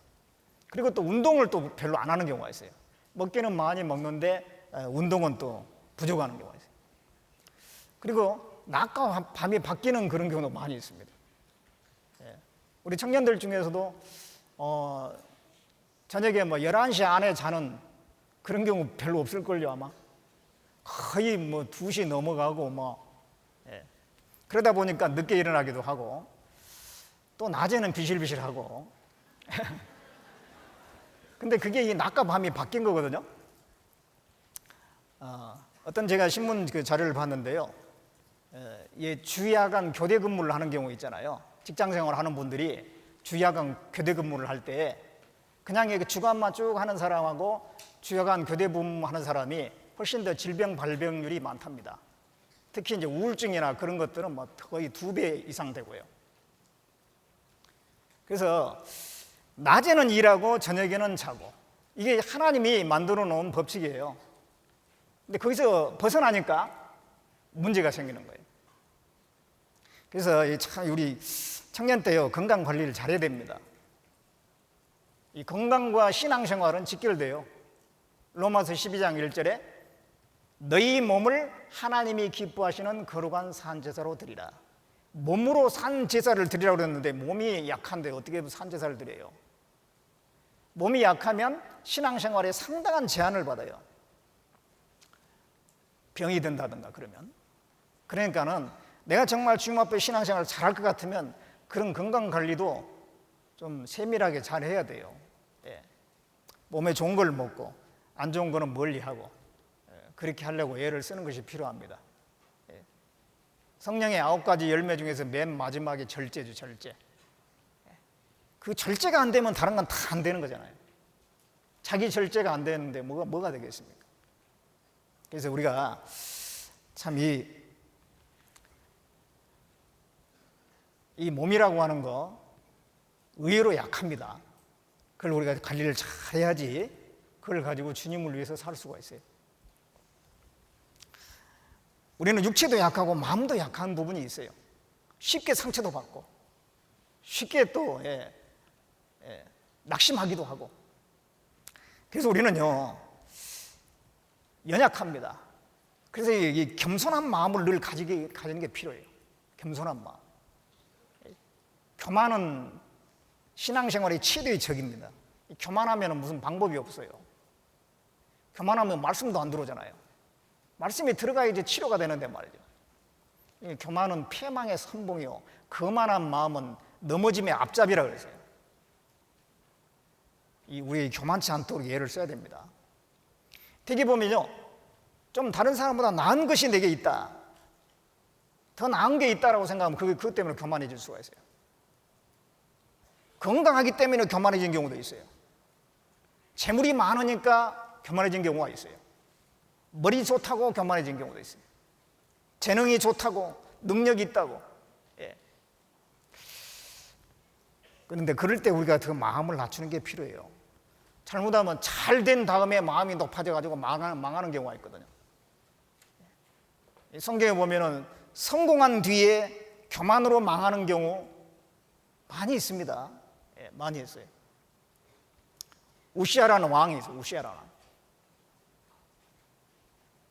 그리고 또 운동을 또 별로 안 하는 경우가 있어요. 먹기는 많이 먹는데 운동은 또 부족하는 경우가 있어요. 그리고 낮과 밤이 바뀌는 그런 경우도 많이 있습니다. 우리 청년들 중에서도 저녁에 뭐 11시 안에 자는 그런 경우 별로 없을걸요, 아마. 거의 뭐 2시 넘어가고 그러다 보니까 늦게 일어나기도 하고 또 낮에는 비실비실하고 근데 그게 이 낮과 밤이 바뀐 거거든요. 어떤 제가 신문 그 자료를 봤는데요. 주야간 교대 근무를 하는 경우 있잖아요. 직장 생활 하는 분들이 주야간 교대 근무를 할 때 그냥 주간만 쭉 하는 사람하고 주야간 교대 근무하는 사람이 훨씬 더 질병 발병률이 많답니다. 특히 이제 우울증이나 그런 것들은 뭐 거의 2배 이상 되고요. 그래서 낮에는 일하고 저녁에는 자고 이게 하나님이 만들어 놓은 법칙이에요. 근데 거기서 벗어나니까 문제가 생기는 거예요. 그래서 참 우리 청년 때요 건강 관리를 잘해야 됩니다. 이 건강과 신앙생활은 직결돼요. 로마서 12장 1절에 너희 몸을 하나님이 기뻐하시는 거룩한 산제사로 드리라. 몸으로 산제사를 드리라고 그랬는데 몸이 약한데 어떻게 산제사를 드려요? 몸이 약하면 신앙생활에 상당한 제한을 받아요. 병이 든다든가 그러면. 그러니까는 내가 정말 주님 앞에 신앙생활을 잘할 것 같으면 그런 건강관리도 좀 세밀하게 잘 해야 돼요. 몸에 좋은 걸 먹고 안 좋은 거는 멀리하고 그렇게 하려고 애를 쓰는 것이 필요합니다. 성령의 9가지 열매 중에서 맨 마지막에 절제죠, 절제. 그 절제가 안 되면 다른 건 다 안 되는 거잖아요. 자기 절제가 안 되는데 뭐가 되겠습니까? 그래서 우리가 참 이 몸이라고 하는 거 의외로 약합니다. 그걸 우리가 관리를 잘 해야지 그걸 가지고 주님을 위해서 살 수가 있어요. 우리는 육체도 약하고 마음도 약한 부분이 있어요. 쉽게 상처도 받고 쉽게 또 낙심하기도 하고. 그래서 우리는요 연약합니다. 그래서 이 겸손한 마음을 늘 가지는 게 필요해요. 겸손한 마음. 교만은 신앙생활의 최대의 적입니다. 교만하면 무슨 방법이 없어요. 교만하면 말씀도 안 들어오잖아요. 말씀이 들어가야지 치료가 되는데 말이죠. 이 교만은 패망의 선봉이요 거만한 마음은 넘어짐의 앞잡이라 그랬어요. 우리 교만치 않도록 예를 써야 됩니다. 되게 보면요 좀 다른 사람보다 나은 것이 내게 있다, 더 나은 게 있다라고 생각하면 그것 때문에 교만해질 수가 있어요. 건강하기 때문에 교만해진 경우도 있어요. 재물이 많으니까 교만해진 경우가 있어요. 머리 좋다고 교만해진 경우도 있어요. 재능이 좋다고, 능력이 있다고. 그런데 그럴 때 우리가 그 마음을 낮추는 게 필요해요. 잘못하면 잘 된 다음에 마음이 높아져가지고 망하는 경우가 있거든요. 성경에 보면은 성공한 뒤에 교만으로 망하는 경우 많이 있습니다. 많이 있어요. 우시아라는 왕이 있어요. 우시아라는 왕.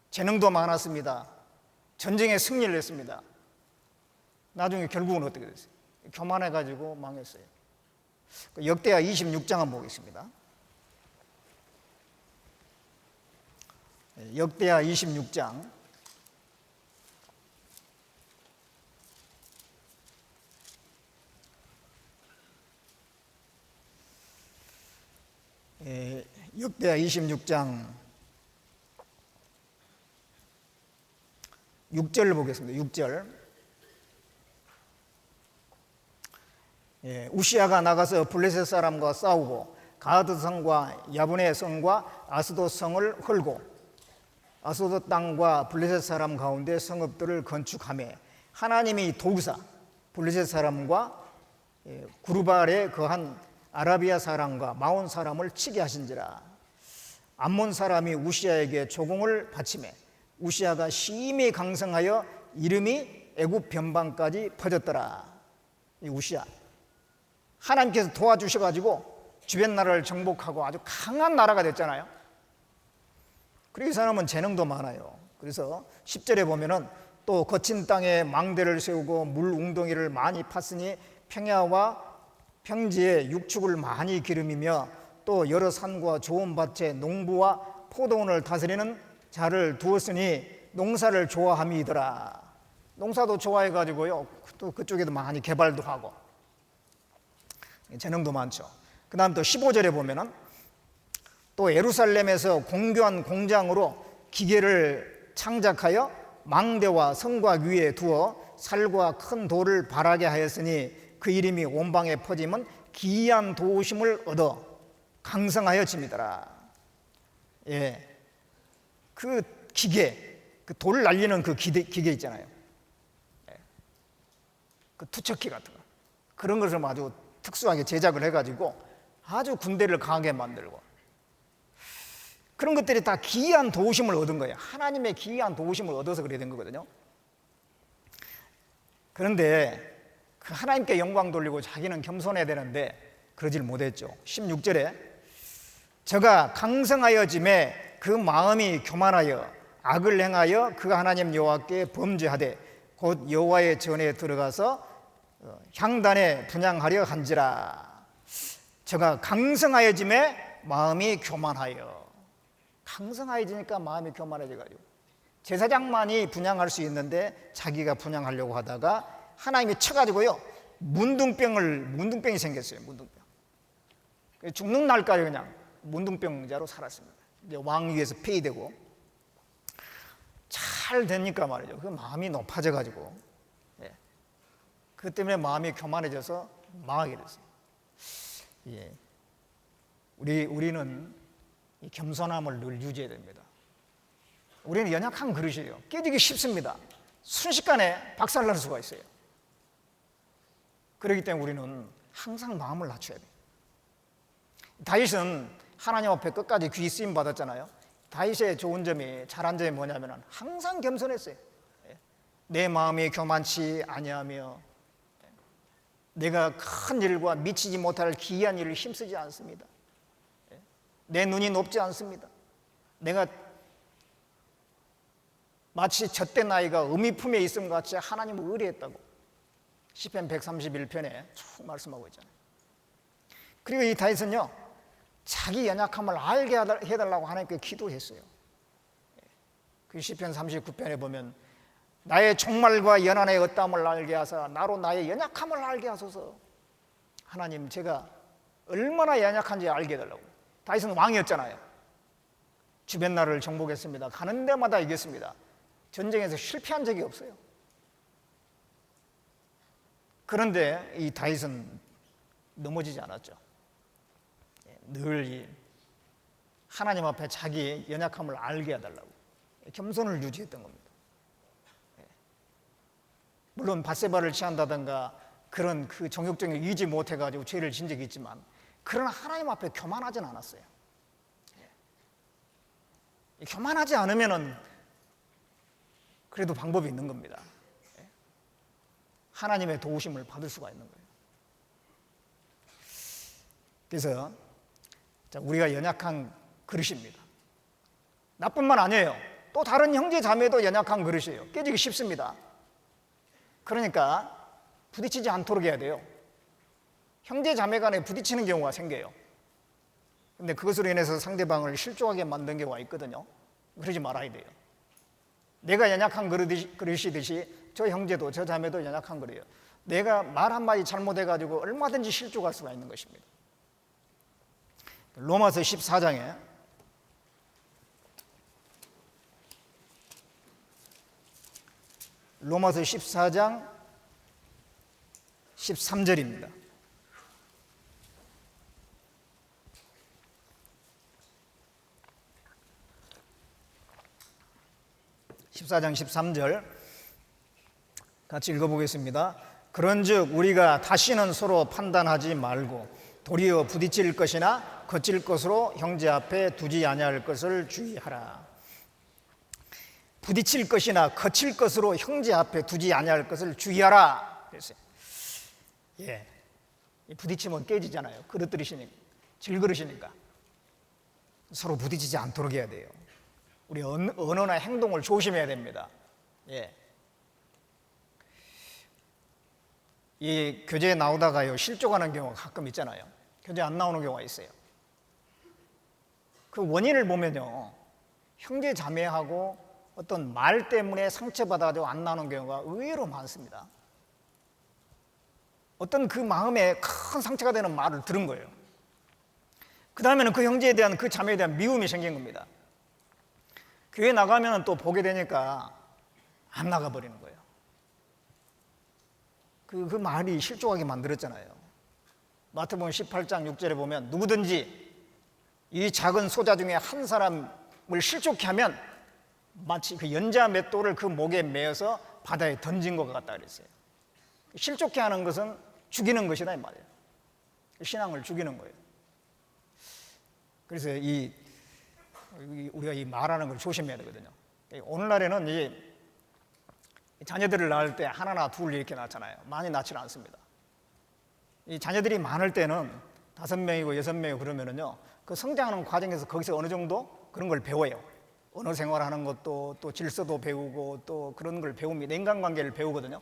재능도 많았습니다. 전쟁에 승리를 했습니다. 나중에 결국은 어떻게 됐어요? 교만해가지고 망했어요. 역대하 26장 한번 보겠습니다. 역대하 26장 6절 보겠습니다. 6절. 우시아가 나가서 블레셋 사람과 싸우고 가드 성과 야브네 성과 아스돗 성을 헐고 아스돗 땅과 블레셋 사람 가운데 성읍들을 건축하며 하나님이 도구사 블레셋 사람과 구르발의 그한 아라비아 사람과 마온 사람을 치게 하신지라. 암몬 사람이 우시아에게 조공을 바치매 우시아가 심히 강성하여 이름이 애굽 변방까지 퍼졌더라. 이 우시아 하나님께서 도와주셔가지고 주변 나라를 정복하고 아주 강한 나라가 됐잖아요. 그리고 이 사람은 재능도 많아요. 그래서 10절에 보면은 또 거친 땅에 망대를 세우고 물 웅덩이를 많이 팠으니 평야와 평지에 육축을 많이 기름이며 또 여러 산과 좋은 밭에 농부와 포도원을 다스리는 자를 두었으니 농사를 좋아함이더라. 농사도 좋아해가지고요 또 그쪽에도 많이 개발도 하고 재능도 많죠. 그 다음 또 15절에 보면은 또 예루살렘에서 공교한 공장으로 기계를 창작하여 망대와 성곽 위에 두어 살과 큰 돌을 발하게 하였으니 그 이름이 온 방에 퍼지면 기이한 도우심을 얻어 강성하여 짐이더라. 예, 그 기계, 그 돌 날리는 그 기계 있잖아요. 예, 그 투척기 같은 거 그런 것을 아주 특수하게 제작을 해가지고 아주 군대를 강하게 만들고 그런 것들이 다 기이한 도우심을 얻은 거예요. 하나님의 기이한 도우심을 얻어서 그래야 된 거거든요. 그런데 그 하나님께 영광 돌리고 자기는 겸손해야 되는데 그러질 못했죠. 16절에 저가 강성하여짐에 그 마음이 교만하여 악을 행하여 그 하나님 여호와께 범죄하되 곧 여호와의 전에 들어가서 향단에 분향하려 한지라. 저가 강성하여짐에 마음이 교만하여. 강성하여지니까 마음이 교만해져가지고 제사장만이 분향할 수 있는데 자기가 분향하려고 하다가 하나님이 쳐가지고요 문둥병이 생겼어요. 문둥병. 죽는 날까지 그냥 문둥병자로 살았습니다. 이제 왕 위에서 폐위되고 잘 되니까 말이죠. 그 마음이 높아져가지고 그 때문에 마음이 교만해져서 망하게 됐어요. 예. 우리는 이 겸손함을 늘 유지해야 됩니다. 우리는 연약한 그릇이에요. 깨지기 쉽습니다. 순식간에 박살날 수가 있어요. 그렇기 때문에 우리는 항상 마음을 낮춰야 돼요. 다윗은 하나님 앞에 끝까지 귀 쓰임 받았잖아요. 다윗의 좋은 점이 잘한 점이 뭐냐면 항상 겸손했어요. 내 마음이 교만치 아니하며 내가 큰 일과 미치지 못할 기이한 일을 힘쓰지 않습니다. 내 눈이 높지 않습니다. 내가 마치 젖된 아이가 어미 품에 있음 같이 하나님을 의뢰했다고 시편 131편에 쭉 말씀하고 있잖아요. 그리고 이 다윗은요 자기 연약함을 알게 해달라고 하나님께 기도했어요. 그 시편 39편에 보면 나의 종말과 연한의 어떠함을 알게 하사 나로 나의 연약함을 알게 하소서. 하나님 제가 얼마나 연약한지 알게 해달라고. 다윗은 왕이었잖아요. 주변 나라를 정복했습니다. 가는 데마다 이겼습니다. 전쟁에서 실패한 적이 없어요. 그런데 이 다윗은 넘어지지 않았죠. 늘 하나님 앞에 자기 연약함을 알게 해달라고 겸손을 유지했던 겁니다. 물론 밧세바를 취한다든가 그런 그 정욕적인 의지 못해가지고 죄를 진 적이 있지만 그러나 하나님 앞에 교만하진 않았어요. 교만하지 않으면은 그래도 방법이 있는 겁니다. 하나님의 도우심을 받을 수가 있는 거예요. 그래서 우리가 연약한 그릇입니다. 나뿐만 아니에요. 또 다른 형제 자매도 연약한 그릇이에요. 깨지기 쉽습니다. 그러니까 부딪히지 않도록 해야 돼요. 형제 자매 간에 부딪히는 경우가 생겨요. 근데 그것으로 인해서 상대방을 실족하게 만든 경우가 있거든요. 그러지 말아야 돼요. 내가 연약한 그릇이듯이 저 형제도 저 자매도 연약한 그릇이에요. 내가 말 한마디 잘못해가지고 얼마든지 실족할 수가 있는 것입니다. 로마서 14장에 로마서 14장 13절입니다. (14장 13절) 같이 읽어보겠습니다. 그런즉 우리가 다시는 서로 판단하지 말고 도리어 부딪힐 것이나 거칠 것으로 형제 앞에 두지 아니할 것을 주의하라. 부딪힐 것이나 거칠 것으로 형제 앞에 두지 아니할 것을 주의하라 그랬어요. 부딪히면 깨지잖아요. 그릇들이시니까, 질그릇이니까. 서로 부딪히지 않도록 해야 돼요. 우리 언어나 행동을 조심해야 됩니다. 이 교재에 나오다가요 실족하는 경우가 가끔 있잖아요. 교재 안 나오는 경우가 있어요. 그 원인을 보면요, 형제 자매하고 어떤 말 때문에 상처받아도 안 나오는 경우가 의외로 많습니다. 어떤 그 마음에 큰 상처가 되는 말을 들은 거예요. 그 다음에는 그 형제에 대한, 그 자매에 대한 미움이 생긴 겁니다. 교회 나가면 또 보게 되니까 안 나가버리는 거예요. 그 말이 실족하게 만들었잖아요. 마태복음 18장 6절에 보면 누구든지 이 작은 소자 중에 한 사람을 실족케 하면 마치 그 연자 맷돌을 그 목에 매어서 바다에 던진 것 같다 그랬어요. 실족케 하는 것은 죽이는 것이다 이 말이에요. 신앙을 죽이는 거예요. 그래서 우리가 이 말하는 걸 조심해야 되거든요. 오늘날에는 이 자녀들을 낳을 때 하나나 둘 이렇게 낳잖아요. 많이 낳지는 않습니다. 이 자녀들이 많을 때는 5명이고 6명이고 그러면은요, 그 성장하는 과정에서 거기서 어느 정도 그런 걸 배워요. 언어 생활하는 것도, 또 질서도 배우고, 또 그런 걸 배웁니다. 인간관계를 배우거든요.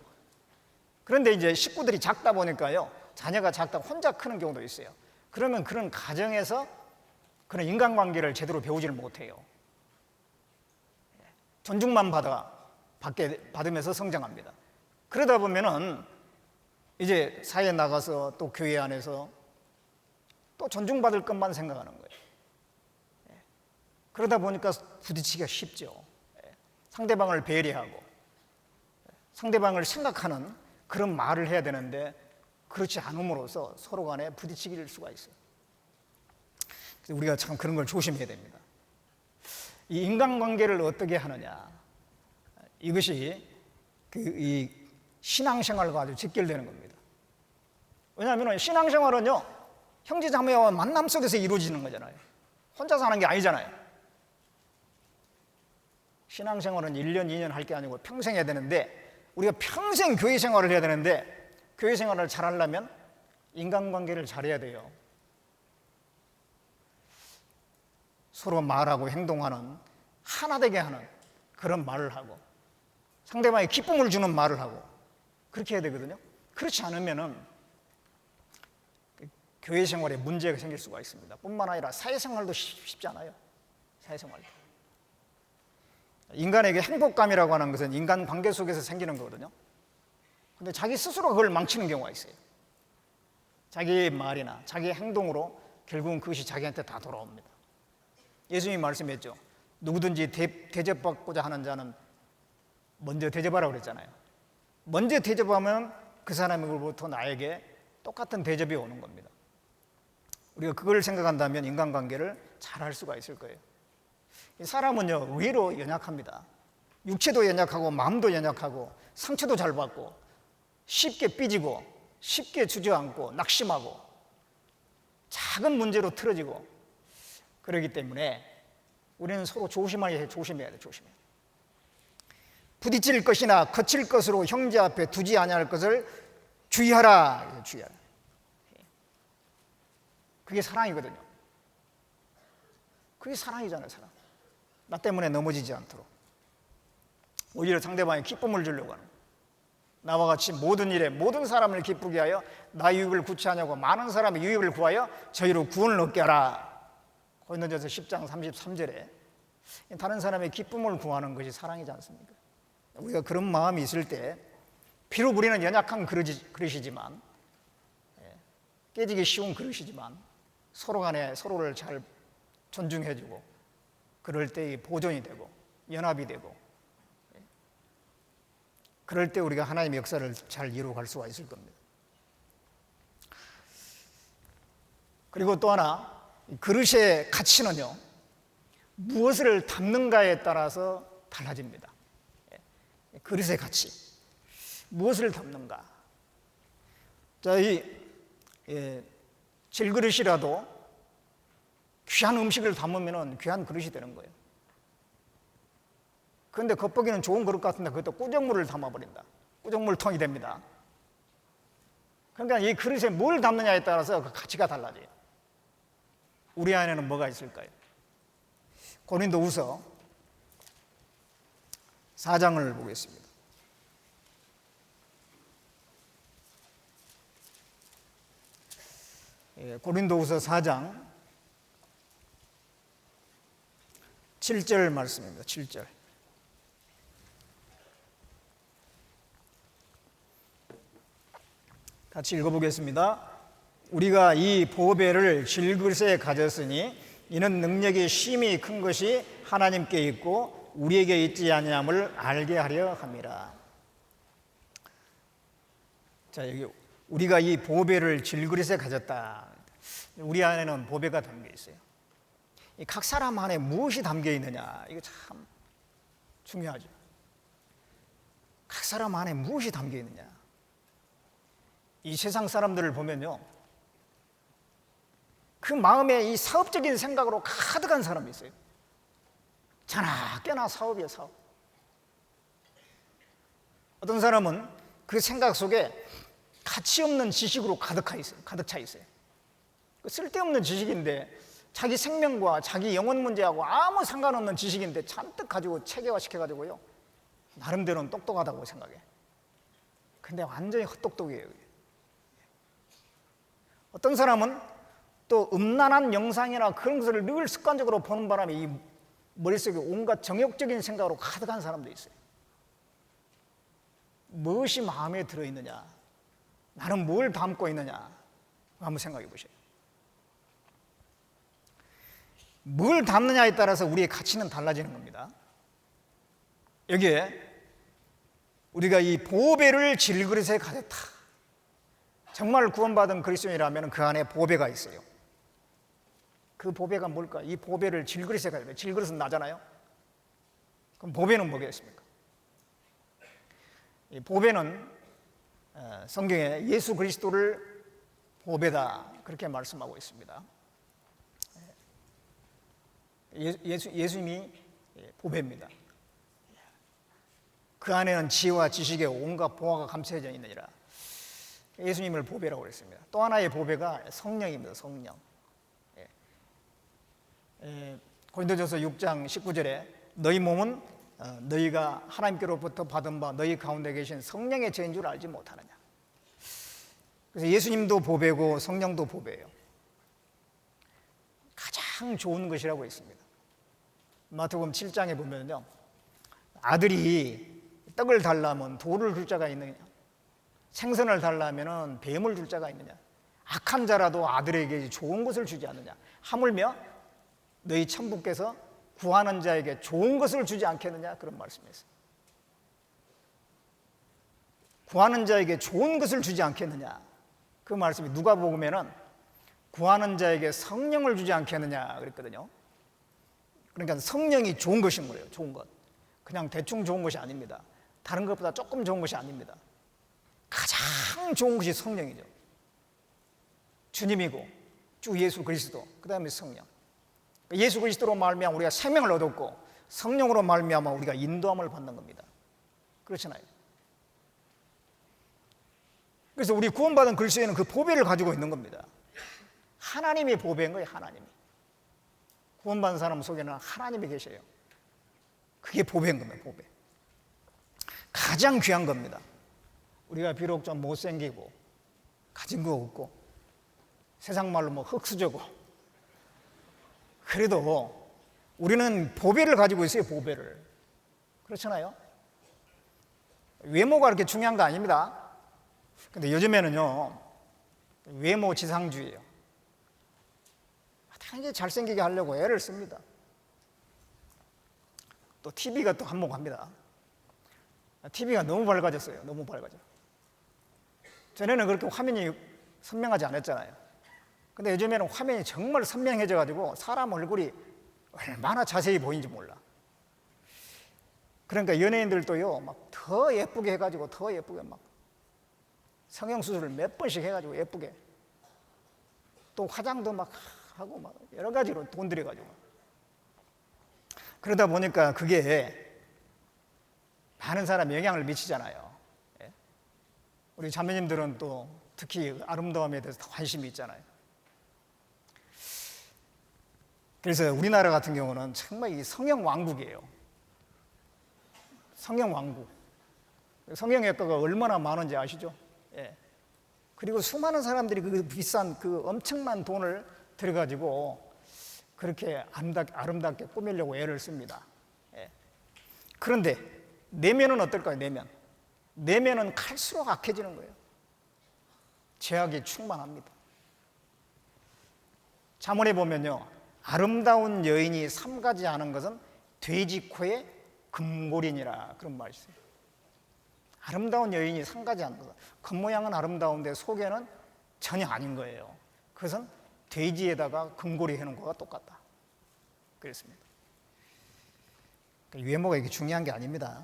그런데 이제 식구들이 작다 보니까요, 자녀가 작다 혼자 크는 경우도 있어요. 그러면 그런 가정에서 그런 인간관계를 제대로 배우지를 못해요. 존중만 받으면서 성장합니다. 그러다 보면은 이제 사회에 나가서 또 교회 안에서 또 존중받을 것만 생각하는 거예요. 그러다 보니까 부딪히기가 쉽죠. 상대방을 배려하고 상대방을 생각하는 그런 말을 해야 되는데 그렇지 않음으로써 서로 간에 부딪히길 수가 있어요. 그래서 우리가 참 그런 걸 조심해야 됩니다. 이 인간관계를 어떻게 하느냐, 이것이 이 신앙생활과 아주 직결되는 겁니다. 왜냐하면 신앙생활은요, 형제자매와 만남 속에서 이루어지는 거잖아요. 혼자 사는 게 아니잖아요. 신앙생활은 1년, 2년 할 게 아니고 평생 해야 되는데, 우리가 평생 교회 생활을 해야 되는데, 교회 생활을 잘하려면 인간관계를 잘해야 돼요. 서로 말하고 행동하는, 하나 되게 하는 그런 말을 하고, 상대방에 기쁨을 주는 말을 하고, 그렇게 해야 되거든요. 그렇지 않으면은 교회 생활에 문제가 생길 수가 있습니다. 뿐만 아니라 사회생활도 쉽지 않아요. 사회생활도. 인간에게 행복감이라고 하는 것은 인간관계 속에서 생기는 거거든요. 근데 자기 스스로 그걸 망치는 경우가 있어요. 자기의 말이나 자기의 행동으로 결국은 그것이 자기한테 다 돌아옵니다. 예수님이 말씀했죠. 누구든지 대접받고자 하는 자는 먼저 대접하라고 그랬잖아요. 먼저 대접하면 그 사람으로부터 나에게 똑같은 대접이 오는 겁니다. 우리가 그걸 생각한다면 인간관계를 잘 할 수가 있을 거예요. 사람은요, 의외로 연약합니다. 육체도 연약하고 마음도 연약하고 상처도 잘 받고 쉽게 삐지고 쉽게 주저앉고 낙심하고 작은 문제로 틀어지고 그러기 때문에 우리는 서로 조심해야 돼. 조심해야 돼. 부딪힐 것이나 거칠 것으로 형제 앞에 두지 아니할 것을 주의하라. 주의하라. 그게 사랑이거든요. 그게 사랑이잖아요. 사랑. 나 때문에 넘어지지 않도록 오히려 상대방에 기쁨을 주려고 하는, 나와 같이 모든 일에 모든 사람을 기쁘게 하여 나 유익을 구취하냐고 많은 사람의 유익을 구하여 저희로 구원을 얻게 하라. 고린도전서 10장 33절에 다른 사람의 기쁨을 구하는 것이 사랑이지 않습니까? 우리가 그런 마음이 있을 때 비록 우리는 연약한 그릇이지만, 깨지기 쉬운 그릇이지만 서로 간에 서로를 잘 존중해주고 그럴 때 보존이 되고 연합이 되고, 그럴 때 우리가 하나님의 역사를 잘 이루어갈 수가 있을 겁니다. 그리고 또 하나, 그릇의 가치는요, 무엇을 담는가에 따라서 달라집니다. 그릇의 가치, 무엇을 담는가? 자, 이 질그릇이라도 귀한 음식을 담으면 귀한 그릇이 되는 거예요. 그런데 겉보기는 좋은 그릇 같은데 그것도 꾸정물을 담아버린다. 꾸정물통이 됩니다. 그러니까 이 그릇에 뭘 담느냐에 따라서 그 가치가 달라져요. 우리 안에는 뭐가 있을까요? 고린도후서 4장을 보겠습니다. 고린도후서 4장 7절 말씀입니다. 7절. 같이 읽어보겠습니다. 우리가 이 보배를 질그릇에 가졌으니 이는 능력이 심히 큰 것이 하나님께 있고 우리에게 있지 아니함을 알게 하려 함이라. 자, 여기 우리가 이 보배를 질그릇에 가졌다. 우리 안에는 보배가 담겨 있어요. 각 사람 안에 무엇이 담겨 있느냐, 이거 참 중요하죠. 각 사람 안에 무엇이 담겨 있느냐. 이 세상 사람들을 보면요, 그 마음에 이 사업적인 생각으로 가득한 사람이 있어요. 자나 깨나 사업이에요, 사업. 어떤 사람은 그 생각 속에 가치 없는 지식으로 가득 차 있어요. 쓸데없는 지식인데, 자기 생명과 자기 영혼 문제하고 아무 상관없는 지식인데 잔뜩 가지고 체계화 시켜가지고요, 나름대로는 똑똑하다고 생각해. 근데 완전히 헛똑똑이에요. 어떤 사람은 또 음란한 영상이나 그런 것을 늘 습관적으로 보는 바람에 이 머릿속에 온갖 정욕적인 생각으로 가득한 사람도 있어요. 무엇이 마음에 들어있느냐, 나는 뭘 담고 있느냐, 한번 생각해 보세요. 뭘 담느냐에 따라서 우리의 가치는 달라지는 겁니다. 여기에 우리가 이 보배를 질그릇에 가졌다. 정말 구원받은 그리스도인이라면 그 안에 보배가 있어요. 그 보배가 뭘까? 이 보배를 질그릇에 가져야 돼요. 질그릇은 나잖아요. 그럼 보배는 뭐겠습니까? 이 보배는 성경에 예수 그리스도를 보배다, 그렇게 말씀하고 있습니다. 예수님이 보배입니다. 그 안에는 지혜와 지식의 온갖 보화가 감춰져 있느니라. 예수님을 보배라고 그랬습니다. 또 하나의 보배가 성령입니다. 성령. 고린도전서 6장 19절에 너희 몸은 너희가 하나님께로부터 받은 바 너희 가운데 계신 성령의 죄인 줄 알지 못하느냐. 그래서 예수님도 보배고 성령도 보배예요. 가장 좋은 것이라고 했습니다. 마태복음 7장에 보면요, 아들이 떡을 달라면 돌을 줄 자가 있느냐, 생선을 달라면 뱀을 줄 자가 있느냐, 악한 자라도 아들에게 좋은 것을 주지 않느냐, 하물며 너희 천부께서 구하는 자에게 좋은 것을 주지 않겠느냐, 그런 말씀이었어요. 구하는 자에게 좋은 것을 주지 않겠느냐, 그 말씀이 누가복음에는 구하는 자에게 성령을 주지 않겠느냐 그랬거든요. 그러니까 성령이 좋은 것인 거예요. 좋은 것. 그냥 대충 좋은 것이 아닙니다. 다른 것보다 조금 좋은 것이 아닙니다. 가장 좋은 것이 성령이죠. 주님이고 주 예수 그리스도, 그 다음에 성령. 예수 그리스도로 말미암아 우리가 생명을 얻었고 성령으로 말미암아 우리가 인도함을 받는 겁니다. 그렇잖아요. 그래서 우리 구원받은 그리스도인은 그 보배를 가지고 있는 겁니다. 하나님이 보배인 거예요. 하나님이. 구원받은 사람 속에는 하나님이 계셔요. 그게 보배인 겁니다. 보배. 가장 귀한 겁니다. 우리가 비록 좀 못생기고 가진 거 없고 세상 말로 뭐 흙수저고, 그래도 우리는 보배를 가지고 있어요. 보배를. 그렇잖아요. 외모가 그렇게 중요한 거 아닙니다. 근데 요즘에는요, 외모 지상주의예요. 당연히 잘생기게 하려고 애를 씁니다. 또 TV가 또 한몫합니다. TV가 너무 밝아졌어요. 너무 밝아져. 전에는 그렇게 화면이 선명하지 않았잖아요. 근데 요즘에는 화면이 정말 선명해져 가지고 사람 얼굴이 얼마나 자세히 보이는지 몰라. 그러니까 연예인들도요, 막 더 예쁘게 해가지고 더 예쁘게 막 성형수술을 몇 번씩 해가지고 예쁘게. 또 화장도 막 하고 막 여러 가지로 돈 들여가지고. 그러다 보니까 그게 많은 사람에 영향을 미치잖아요. 예? 우리 자매님들은 또 특히 아름다움에 대해서 더 관심이 있잖아요. 그래서 우리나라 같은 경우는 정말 이 성형 왕국이에요. 성형 왕국. 성형외과가 얼마나 많은지 아시죠? 예. 그리고 수많은 사람들이 그 비싼 그 엄청난 돈을 들여가지고 그렇게 아름답게 꾸미려고 애를 씁니다. 예. 그런데 내면은 어떨까요? 내면은 갈수록 악해지는 거예요. 죄악이 충만합니다. 잠언에 보면요, 아름다운 여인이 삼가지 않은 것은 돼지 코에 금골이니라, 그런 말이 있어요. 아름다운 여인이 삼가지 않는 것은, 겉모양은 아름다운데 속에는 전혀 아닌 거예요. 그것은 돼지에다가 금골이 해놓은 거와 똑같다, 그랬습니다. 외모가 이게 중요한 게 아닙니다.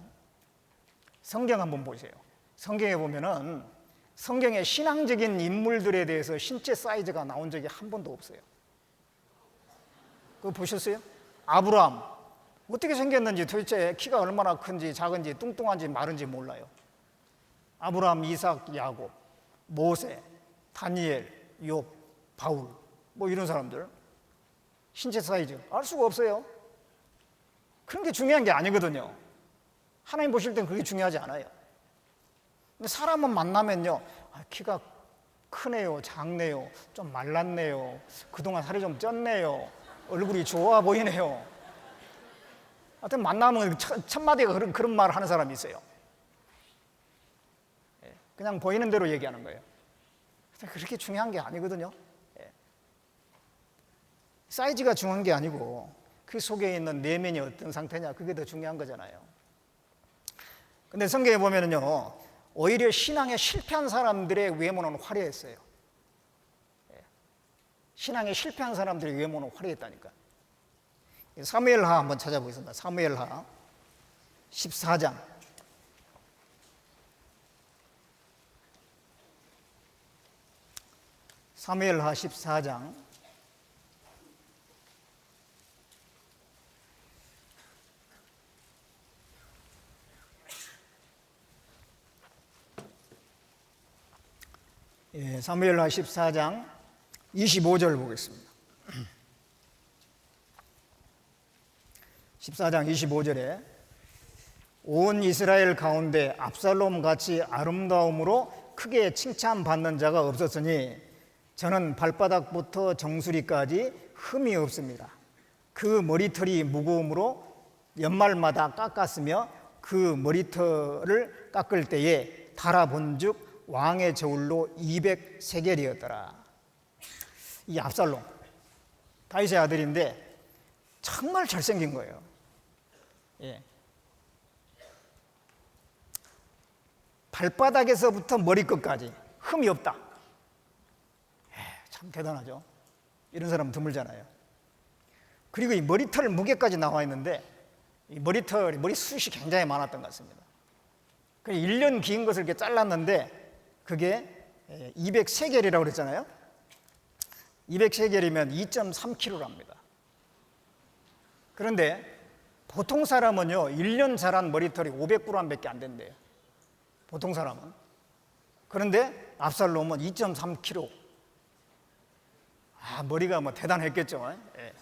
성경 한번 보세요. 성경에 보면은 성경의 신앙적인 인물들에 대해서 신체 사이즈가 나온 적이 한 번도 없어요. 그거 보셨어요? 아브라함 어떻게 생겼는지, 도대체 키가 얼마나 큰지 작은지 뚱뚱한지 마른지 몰라요. 아브라함, 이삭, 야곱, 모세, 다니엘, 욥, 바울, 뭐 이런 사람들 신체 사이즈 알 수가 없어요. 그런 게 중요한 게 아니거든요. 하나님 보실 땐 그게 중요하지 않아요. 근데 사람은 만나면요, 키가 크네요, 작네요, 좀 말랐네요, 그동안 살이 좀 쪘네요, 얼굴이 좋아 보이네요. 하여튼 만나면 첫 마디가 그런 말을 하는 사람이 있어요. 그냥 보이는 대로 얘기하는 거예요. 그렇게 중요한 게 아니거든요. 사이즈가 중요한 게 아니고 그 속에 있는 내면이 어떤 상태냐, 그게 더 중요한 거잖아요. 근데 성경에 보면은요, 오히려 신앙에 실패한 사람들의 외모는 화려했어요. 신앙에 실패한 사람들의 외모는 화려했다니까. 사무엘하 한번 찾아보겠습니다. 사무엘하 14장. 사무엘하 14장. 사무엘하 14장 25절 보겠습니다. 14장 25절에 온 이스라엘 가운데 압살롬 같이 아름다움으로 크게 칭찬받는 자가 없었으니 저는 발바닥부터 정수리까지 흠이 없습니다. 그 머리털이 무거움으로 연말마다 깎았으며 그 머리털을 깎을 때에 달아본즉 왕의 저울로 200세겔이었더라. 이 압살롬, 다윗의 아들인데 정말 잘생긴 거예요. 예. 발바닥에서부터 머리끝까지 흠이 없다. 참 대단하죠. 이런 사람 드물잖아요. 그리고 이 머리털 무게까지 나와 있는데 이 머리숱이 굉장히 많았던 것 같습니다. 1년 긴 것을 이렇게 잘랐는데 그게 200세겔이라고 그랬잖아요. 200세겔이면 2.3kg랍니다. 그런데 보통 사람은요, 1년 자란 머리털이 500g밖에 안 된대요. 보통 사람은. 그런데 압살롬은 2.3kg. 머리가 뭐 대단했겠죠. 예.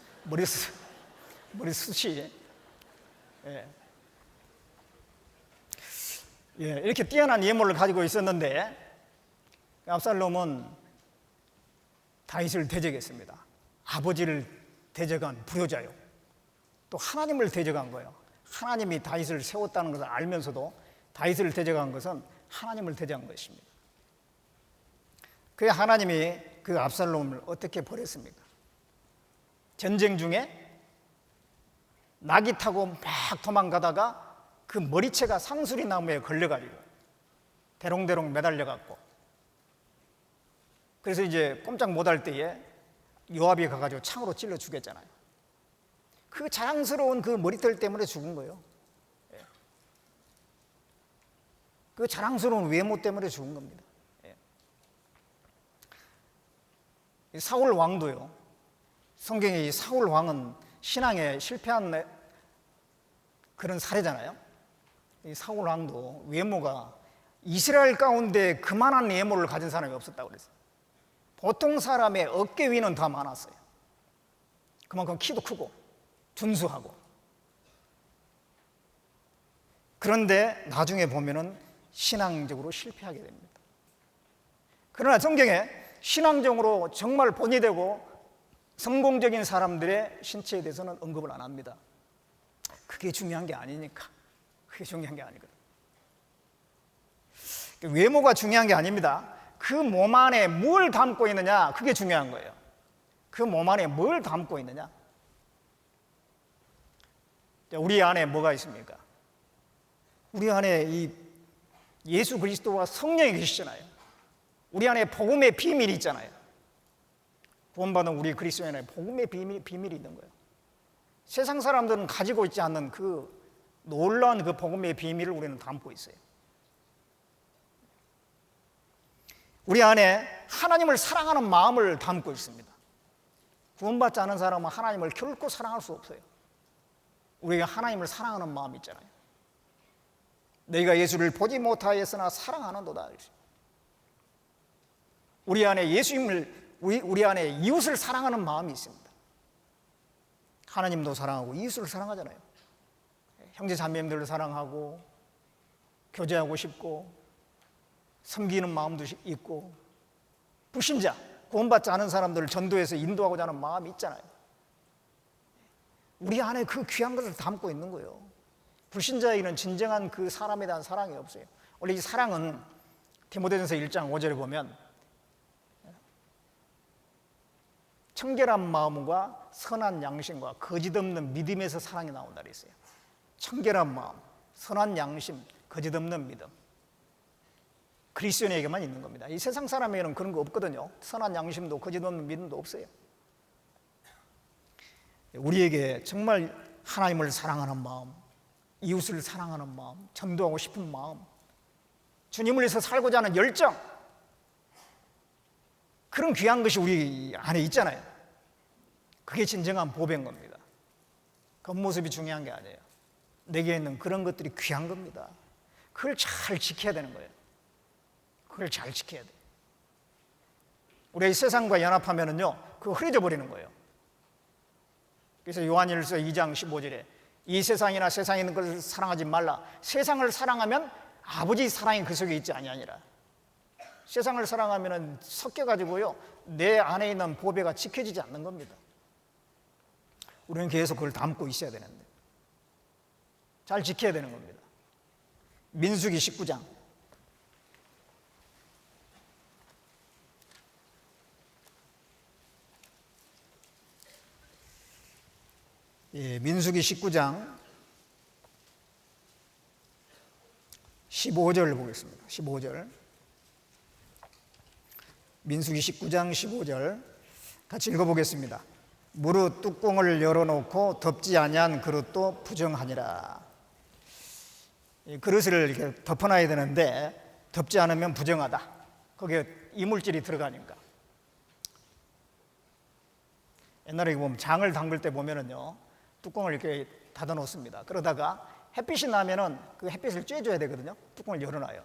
머리숱이. 예. 예, 이렇게 뛰어난 예물을 가지고 있었는데 압살롬은 다윗을 대적했습니다. 아버지를 대적한 부효자요. 또 하나님을 대적한 거예요. 하나님이 다윗을 세웠다는 것을 알면서도 다윗을 대적한 것은 하나님을 대적한 것입니다. 그 하나님이 그 압살롬을 어떻게 버렸습니까? 전쟁 중에 낙이 타고 막 도망가다가 그 머리채가 상수리 나무에 걸려가지고 대롱대롱 매달려갖고, 그래서 이제 꼼짝 못할 때에 요압이 가가지고 창으로 찔러 죽였잖아요. 그 자랑스러운 그 머리털 때문에 죽은 거예요. 그 자랑스러운 외모 때문에 죽은 겁니다. 이 사울 왕도요, 성경에 이 사울 왕은 신앙에 실패한 그런 사례잖아요. 이 사울 왕도 외모가 이스라엘 가운데 그만한 외모를 가진 사람이 없었다고 그랬어요. 보통 사람의 어깨 위는 다 많았어요. 그만큼 키도 크고 준수하고. 그런데 나중에 보면은 신앙적으로 실패하게 됩니다. 그러나 성경에 신앙적으로 정말 본이 되고 성공적인 사람들의 신체에 대해서는 언급을 안 합니다. 그게 중요한 게 아니니까. 그게 중요한 게 아니거든. 외모가 중요한 게 아닙니다. 그 몸 안에 뭘 담고 있느냐, 그게 중요한 거예요. 그 몸 안에 뭘 담고 있느냐. 우리 안에 뭐가 있습니까? 우리 안에 이 예수 그리스도와 성령이 계시잖아요. 우리 안에 복음의 비밀이 있잖아요. 구원받은 우리 그리스도인의 복음의 비밀이 있는 거예요. 세상 사람들은 가지고 있지 않는 그 놀라운 그 복음의 비밀을 우리는 담고 있어요. 우리 안에 하나님을 사랑하는 마음을 담고 있습니다. 구원받지 않은 사람은 하나님을 결코 사랑할 수 없어요. 우리가 하나님을 사랑하는 마음이 있잖아요. 너희가 예수를 보지 못하였으나 사랑하는도다. 우리 안에 우리 안에 이웃을 사랑하는 마음이 있습니다. 하나님도 사랑하고 이웃을 사랑하잖아요. 형제 자매님들을 사랑하고 교제하고 싶고 섬기는 마음도 있고, 불신자, 구원받지 않은 사람들을 전도해서 인도하고자 하는 마음이 있잖아요. 우리 안에 그 귀한 것을 담고 있는 거예요. 불신자에게는 진정한 그 사람에 대한 사랑이 없어요. 원래 이 사랑은 디모데전서 1장 5절에 보면 청결한 마음과 선한 양심과 거짓 없는 믿음에서 사랑이 나온다 그랬어요. 청결한 마음, 선한 양심, 거짓 없는 믿음. 그리스도인에게만 있는 겁니다. 이 세상 사람에게는 그런 거 없거든요. 선한 양심도 거짓 없는 믿음도 없어요. 우리에게 정말 하나님을 사랑하는 마음, 이웃을 사랑하는 마음, 전도하고 싶은 마음, 주님을 위해서 살고자 하는 열정, 그런 귀한 것이 우리 안에 있잖아요. 그게 진정한 보배인 겁니다. 겉모습이 중요한 게 아니에요. 내게 있는 그런 것들이 귀한 겁니다. 그걸 잘 지켜야 되는 거예요. 그걸 잘 지켜야 돼요. 우리가 이 세상과 연합하면은요, 그거 흐려져 버리는 거예요. 그래서 요한일서 2장 15절에 이 세상이나 세상에 있는 것을 사랑하지 말라. 세상을 사랑하면 아버지 사랑이 그 속에 있지 아니하니라. 세상을 사랑하면은 섞여가지고요, 내 안에 있는 보배가 지켜지지 않는 겁니다. 우리는 계속 그걸 담고 있어야 되는데, 잘 지켜야 되는 겁니다. 민수기 19장. 민수기 19장 15절을 보겠습니다. 15절. 민수기 19장 15절 같이 읽어보겠습니다. 무릇 뚜껑을 열어놓고 덮지 아니한 그릇도 부정하니라. 그릇을 이렇게 덮어놔야 되는데 덮지 않으면 부정하다. 거기에 이물질이 들어가니까. 옛날에 보면 장을 담글 때 보면은요, 뚜껑을 이렇게 닫아 놓습니다. 그러다가 햇빛이 나면은 그 햇빛을 쬐줘야 되거든요. 뚜껑을 열어놔요.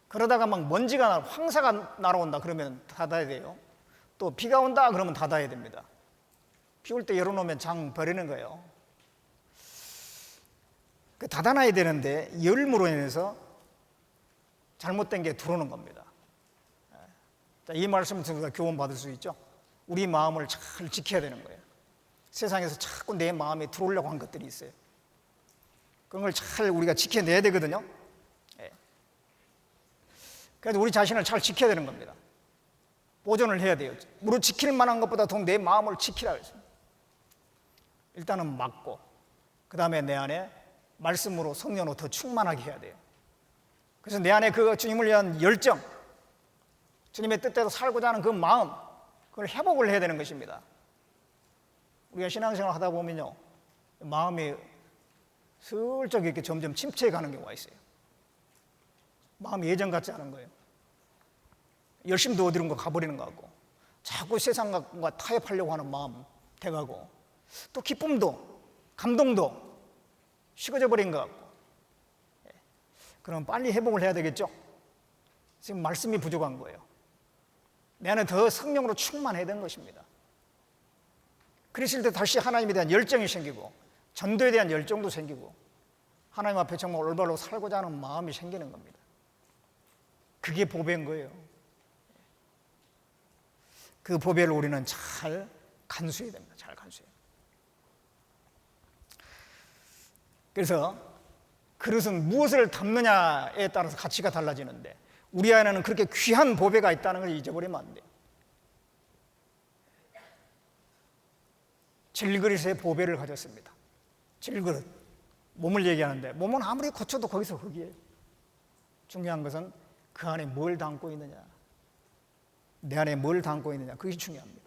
그러다가 막 먼지가 황사가 날아온다 그러면 닫아야 돼요. 또 비가 온다 그러면 닫아야 됩니다. 비 올 때 열어놓으면 장 버리는 거예요. 닫아놔야 되는데 열무로 인해서 잘못된 게 들어오는 겁니다. 이 말씀을 통해서 교훈 받을 수 있죠. 우리 마음을 잘 지켜야 되는 거예요. 세상에서 자꾸 내 마음에 들어오려고 한 것들이 있어요. 그런 걸 잘 우리가 지켜내야 되거든요. 그래서 우리 자신을 잘 지켜야 되는 겁니다. 보존을 해야 돼요. 무릇 지킬 만한 것보다 더 내 마음을 지키라 했습니다. 일단은 막고, 그 다음에 내 안에 말씀으로 성령으로 더 충만하게 해야 돼요. 그래서 내 안에 그 주님을 위한 열정, 주님의 뜻대로 살고자 하는 그 마음, 그걸 회복을 해야 되는 것입니다. 우리가 신앙생활 하다 보면요, 마음이 슬쩍 이렇게 점점 침체해 가는 경우가 있어요. 마음이 예전 같지 않은 거예요. 열심도 어디론가 가버리는 것 같고, 자꾸 세상과 타협하려고 하는 마음 돼가고, 또 기쁨도 감동도 식어져 버린 것 같고. 그럼 빨리 회복을 해야 되겠죠. 지금 말씀이 부족한 거예요. 내 안에 더 성령으로 충만해야 되는 것입니다. 그러실 때 다시 하나님에 대한 열정이 생기고, 전도에 대한 열정도 생기고, 하나님 앞에 정말 올바로 살고자 하는 마음이 생기는 겁니다. 그게 보배인 거예요. 그 보배를 우리는 잘 간수해야 됩니다. 잘 간수해야 됩니다. 그래서 그릇은 무엇을 담느냐에 따라서 가치가 달라지는데, 우리 안에는 그렇게 귀한 보배가 있다는 걸 잊어버리면 안 돼요. 질그릇의 보배를 가졌습니다. 질그릇, 몸을 얘기하는데 몸은 아무리 고쳐도 거기서 흙이에요. 중요한 것은 그 안에 뭘 담고 있느냐, 내 안에 뭘 담고 있느냐, 그것이 중요합니다.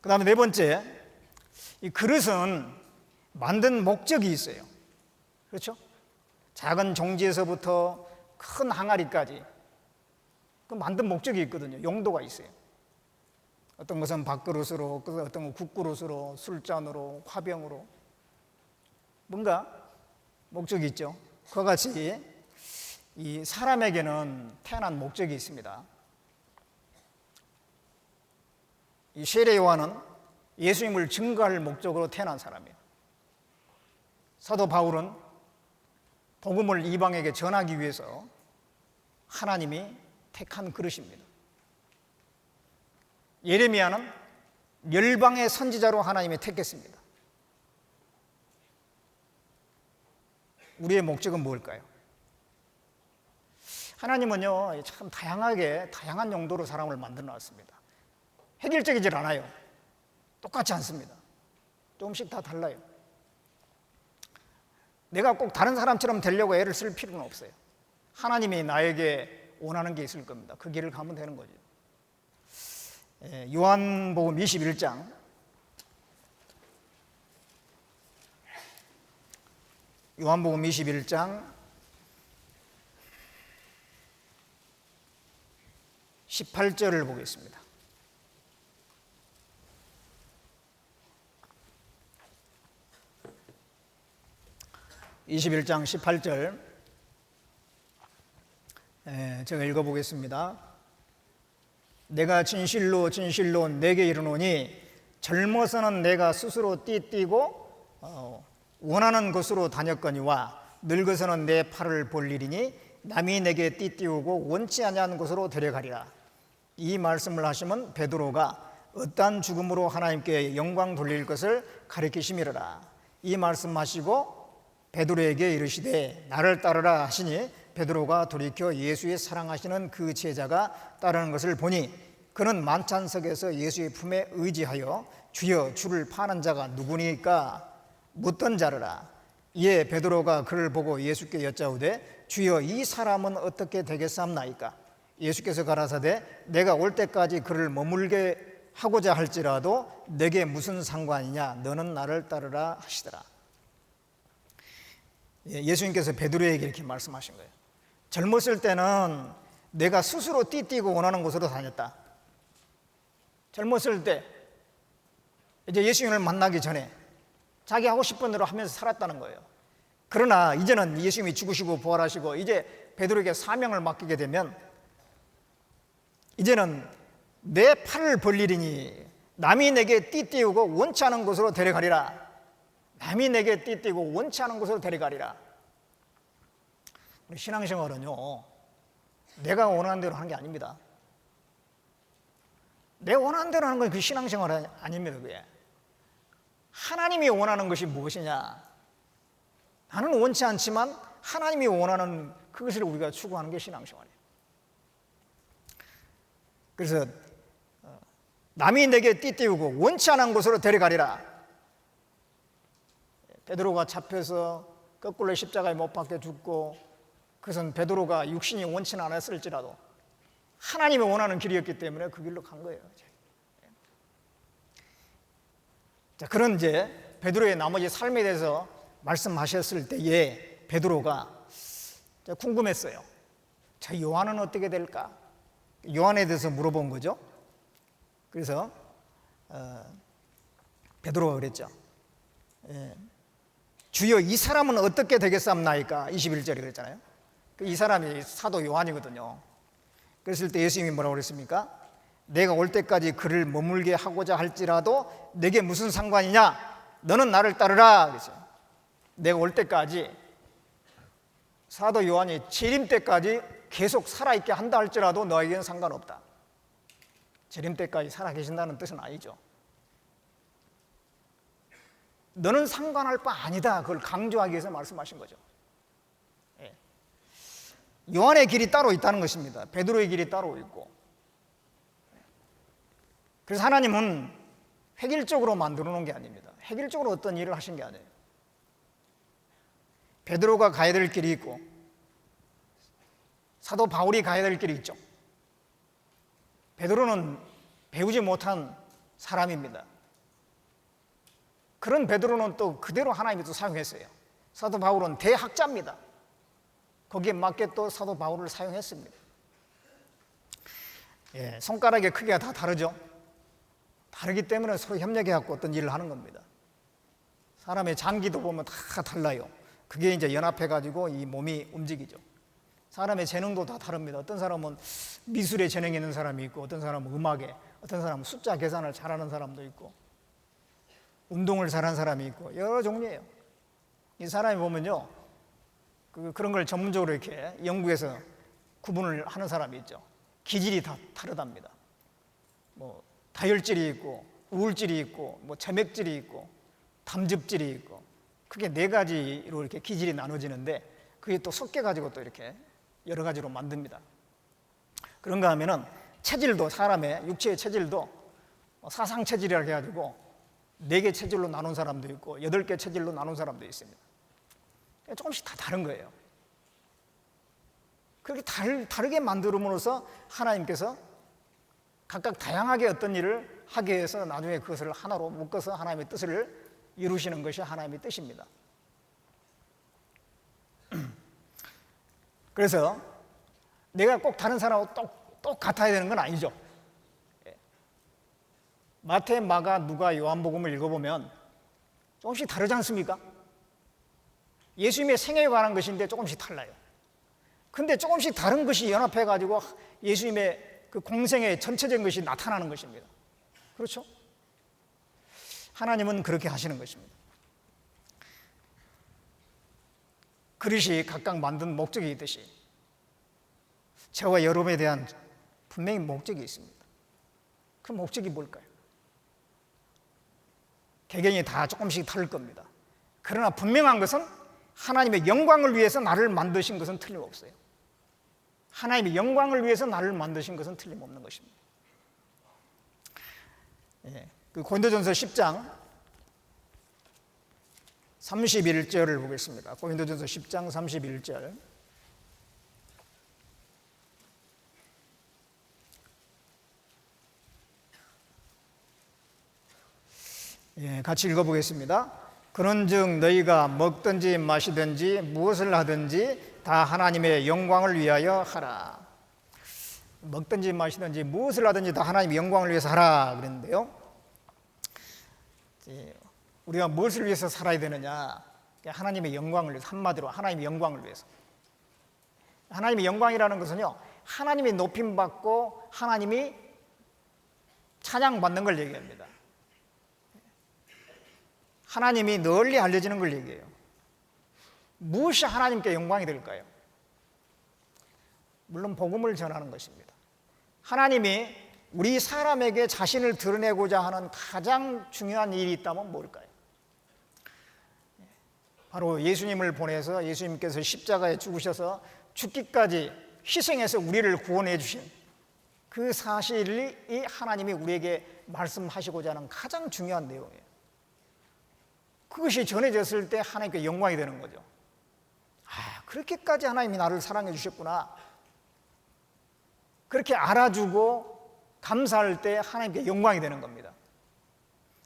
그 다음에 네 번째, 이 그릇은 만든 목적이 있어요. 그렇죠? 작은 종지에서부터 큰 항아리까지 그 만든 목적이 있거든요. 용도가 있어요. 어떤 것은 밥그릇으로, 어떤 건 국그릇으로, 술잔으로, 화병으로, 뭔가 목적이 있죠. 그와 같이 이 사람에게는 태어난 목적이 있습니다. 이 세례 요한은 예수님을 증거할 목적으로 태어난 사람이에요. 사도 바울은 복음을 이방에게 전하기 위해서 하나님이 택한 그릇입니다. 예레미야는 열방의 선지자로 하나님이 택했습니다. 우리의 목적은 뭘까요? 하나님은요, 참 다양한 용도로 사람을 만들어 놨습니다. 획일적이질 않아요. 똑같지 않습니다. 조금씩 다 달라요. 내가 꼭 다른 사람처럼 되려고 애를 쓸 필요는 없어요. 하나님이 나에게 원하는 게 있을 겁니다. 그 길을 가면 되는 거죠. 요한복음 21장 요한복음 21장 18절을 보겠습니다. (21장 18절) 제가 읽어보겠습니다. 내가 진실로 진실로 내게 이르노니 젊어서는 내가 스스로 띠띠고 원하는 곳으로 다녔거니와 늙어서는 내 팔을 벌리리니 남이 내게 띠띠우고 원치 아니하는 곳으로 데려가리라. 이 말씀을 하시면 베드로가 어떠한 죽음으로 하나님께 영광 돌릴 것을 가리키심이로라. 이 말씀하시고 베드로에게 이르시되 나를 따르라 하시니 베드로가 돌이켜 예수의 사랑하시는 그 제자가 따르는 것을 보니 그는 만찬석에서 예수의 품에 의지하여 주여 주를 파는 자가 누구니까 묻던 자르라. 이에 베드로가 그를 보고 예수께 여짜오되 주여 이 사람은 어떻게 되겠사옵나이까? 예수께서 가라사대 내가 올 때까지 그를 머물게 하고자 할지라도 내게 무슨 상관이냐? 너는 나를 따르라 하시더라. 예수님께서 베드로에게 이렇게 말씀하신 거예요. 젊었을 때는 내가 스스로 띠띠고 원하는 곳으로 다녔다. 젊었을 때 이제 예수님을 만나기 전에 자기 하고 싶은 대로 하면서 살았다는 거예요. 그러나 이제는 예수님이 죽으시고 부활하시고 이제 베드로에게 사명을 맡기게 되면 이제는 내 팔을 벌리리니 남이 내게 띠띠우고 원치 않은 곳으로 데려가리라. 남이 내게 띠띠고 원치 않은 곳으로 데려가리라. 우리 신앙생활은요, 내가 원하는 대로 하는 게 아닙니다. 내 원하는 대로 하는 건 그 신앙생활 아닙니다. 그게 하나님이 원하는 것이 무엇이냐? 나는 원치 않지만 하나님이 원하는 그것을 우리가 추구하는 게 신앙생활이에요. 그래서 남이 내게 띠띠우고 원치 않은 곳으로 데려가리라. 베드로가 잡혀서 거꾸로 십자가에 못 박혀 죽고 그것은 베드로가 육신이 원치는 않았을지라도 하나님이 원하는 길이었기 때문에 그 길로 간 거예요. 자, 그런 이제 베드로의 나머지 삶에 대해서 말씀하셨을 때에 베드로가 궁금했어요. 저 요한은 어떻게 될까? 요한에 대해서 물어본 거죠. 그래서 베드로가 그랬죠. 주여, 이 사람은 어떻게 되겠사옵나이까? 21절에 그랬잖아요. 이 사람이 사도 요한이거든요. 그랬을 때 예수님이 뭐라고 그랬습니까? 내가 올 때까지 그를 머물게 하고자 할지라도 내게 무슨 상관이냐? 너는 나를 따르라 그랬어요. 내가 올 때까지, 사도 요한이 재림 때까지 계속 살아있게 한다 할지라도 너에게는 상관없다. 재림 때까지 살아계신다는 뜻은 아니죠. 너는 상관할 바 아니다. 그걸 강조하기 위해서 말씀하신 거죠. 요한의 길이 따로 있다는 것입니다. 베드로의 길이 따로 있고. 그래서 하나님은 획일적으로 만들어 놓은 게 아닙니다. 획일적으로 어떤 일을 하신 게 아니에요. 베드로가 가야 될 길이 있고 사도 바울이 가야 될 길이 있죠. 베드로는 배우지 못한 사람입니다. 그런 베드로는 또 그대로 하나님이 또 사용했어요. 사도 바울은 대학자입니다. 거기에 맞게 또 사도 바울을 사용했습니다. 손가락의 크기가 다 다르죠. 다르기 때문에 서로 협력해갖고 어떤 일을 하는 겁니다. 사람의 장기도 보면 다 달라요. 그게 이제 연합해가지고 이 몸이 움직이죠. 사람의 재능도 다 다릅니다. 어떤 사람은 미술에 재능이 있는 사람이 있고, 어떤 사람은 음악에, 어떤 사람은 숫자 계산을 잘하는 사람도 있고, 운동을 잘하는 사람이 있고, 여러 종류예요. 이 사람이 보면요, 그런 걸 전문적으로 이렇게 연구해서 구분을 하는 사람이 있죠. 기질이 다 다르답니다. 뭐 다혈질이 있고, 우울질이 있고, 뭐 점액질이 있고, 담즙질이 있고, 크게 4가지로 이렇게 기질이 나눠지는데, 그게 또 섞여가지고 또 이렇게 여러 가지로 만듭니다. 그런가 하면은 체질도, 사람의 육체의 체질도 사상 체질이라고 해가지고 4개 체질로 나눈 사람도 있고 8개 체질로 나눈 사람도 있습니다. 조금씩 다 다른 거예요. 그렇게 다르게 만들음으로써 하나님께서 각각 다양하게 어떤 일을 하게 해서 나중에 그것을 하나로 묶어서 하나님의 뜻을 이루시는 것이 하나님의 뜻입니다. 그래서 내가 꼭 다른 사람하고 똑같아야 되는 건 아니죠. 마태, 마가, 누가, 요한복음을 읽어보면 조금씩 다르지 않습니까? 예수님의 생애에 관한 것인데 조금씩 달라요. 근데 조금씩 다른 것이 연합해가지고 예수님의 그 공생의 전체적인 것이 나타나는 것입니다. 그렇죠? 하나님은 그렇게 하시는 것입니다. 그릇이 각각 만든 목적이 있듯이 저와 여러분에 대한 분명히 목적이 있습니다. 그 목적이 뭘까요? 개개인이 다 조금씩 다를 겁니다. 그러나 분명한 것은 하나님의 영광을 위해서 나를 만드신 것은 틀림없어요. 하나님의 영광을 위해서 나를 만드신 것은 틀림없는 것입니다. 그 고린도전서 10장 31절을 보겠습니다. 고린도전서 10장 31절. 같이 읽어보겠습니다. 그런즉 너희가 먹든지 마시든지 무엇을 하든지 다 하나님의 영광을 위하여 하라. 먹든지 마시든지 무엇을 하든지 다 하나님의 영광을 위해서 하라 그랬는데요. 우리가 무엇을 위해서 살아야 되느냐? 하나님의 영광을 위해서, 한마디로 하나님의 영광을 위해서. 하나님의 영광이라는 것은요, 하나님이 높임받고 하나님이 찬양받는 걸 얘기합니다. 하나님이 널리 알려지는 걸 얘기해요. 무엇이 하나님께 영광이 될까요? 물론 복음을 전하는 것입니다. 하나님이 우리 사람에게 자신을 드러내고자 하는 가장 중요한 일이 있다면 뭘까요? 바로 예수님을 보내서 예수님께서 십자가에 죽으셔서 죽기까지 희생해서 우리를 구원해 주신 그 사실이 하나님이 우리에게 말씀하시고자 하는 가장 중요한 내용이에요. 그것이 전해졌을 때 하나님께 영광이 되는 거죠. 아, 그렇게까지 하나님이 나를 사랑해 주셨구나. 그렇게 알아주고 감사할 때 하나님께 영광이 되는 겁니다.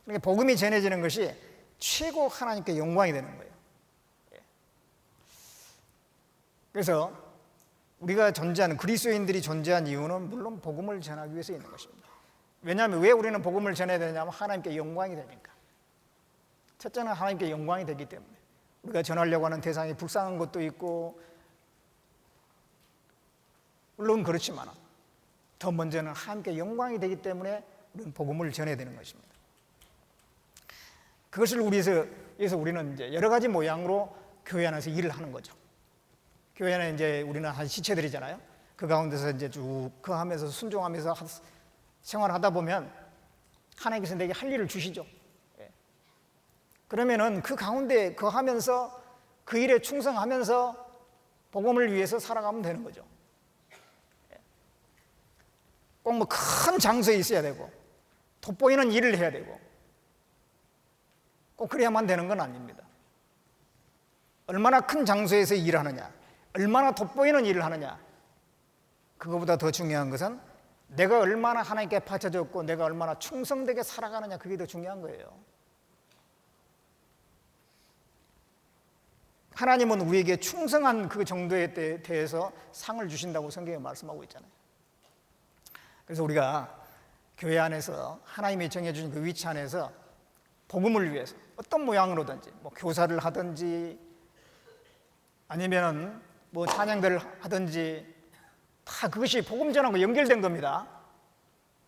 그러니까 복음이 전해지는 것이 최고 하나님께 영광이 되는 거예요. 그래서 우리가 존재하는 그리스도인들이 존재한 이유는 물론 복음을 전하기 위해서 있는 것입니다. 왜냐하면 왜 우리는 복음을 전해야 되냐면 하나님께 영광이 되니까. 첫째는 하나님께 영광이 되기 때문에 우리가 전하려고 하는 대상이 불쌍한 것도 있고 물론 그렇지만 더 먼저는 하나님께 영광이 되기 때문에 우리는 복음을 전해야 되는 것입니다. 그것을 위해서 우리는 이제 여러 가지 모양으로 교회 안에서 일을 하는 거죠. 교회 안에 이제 우리는 한 지체들이잖아요. 그 가운데서 이제 쭉 그 하면서 순종하면서 생활하다 보면 하나님께서 내게 할 일을 주시죠. 그러면은 그 가운데 그 하면서 그 일에 충성하면서 복음을 위해서 살아가면 되는 거죠. 꼭 뭐 큰 장소에 있어야 되고 돋보이는 일을 해야 되고 꼭 그래야만 되는 건 아닙니다. 얼마나 큰 장소에서 일하느냐, 얼마나 돋보이는 일을 하느냐, 그거보다 더 중요한 것은 내가 얼마나 하나님께 바쳐졌고 내가 얼마나 충성되게 살아가느냐, 그게 더 중요한 거예요. 하나님은 우리에게 충성한 그 정도에 대해서 상을 주신다고 성경에 말씀하고 있잖아요. 그래서 우리가 교회 안에서 하나님이 정해주신 그 위치 안에서 복음을 위해서 어떤 모양으로든지 뭐 교사를 하든지 아니면 뭐 찬양들을 하든지 다 그것이 복음 전하고 연결된 겁니다.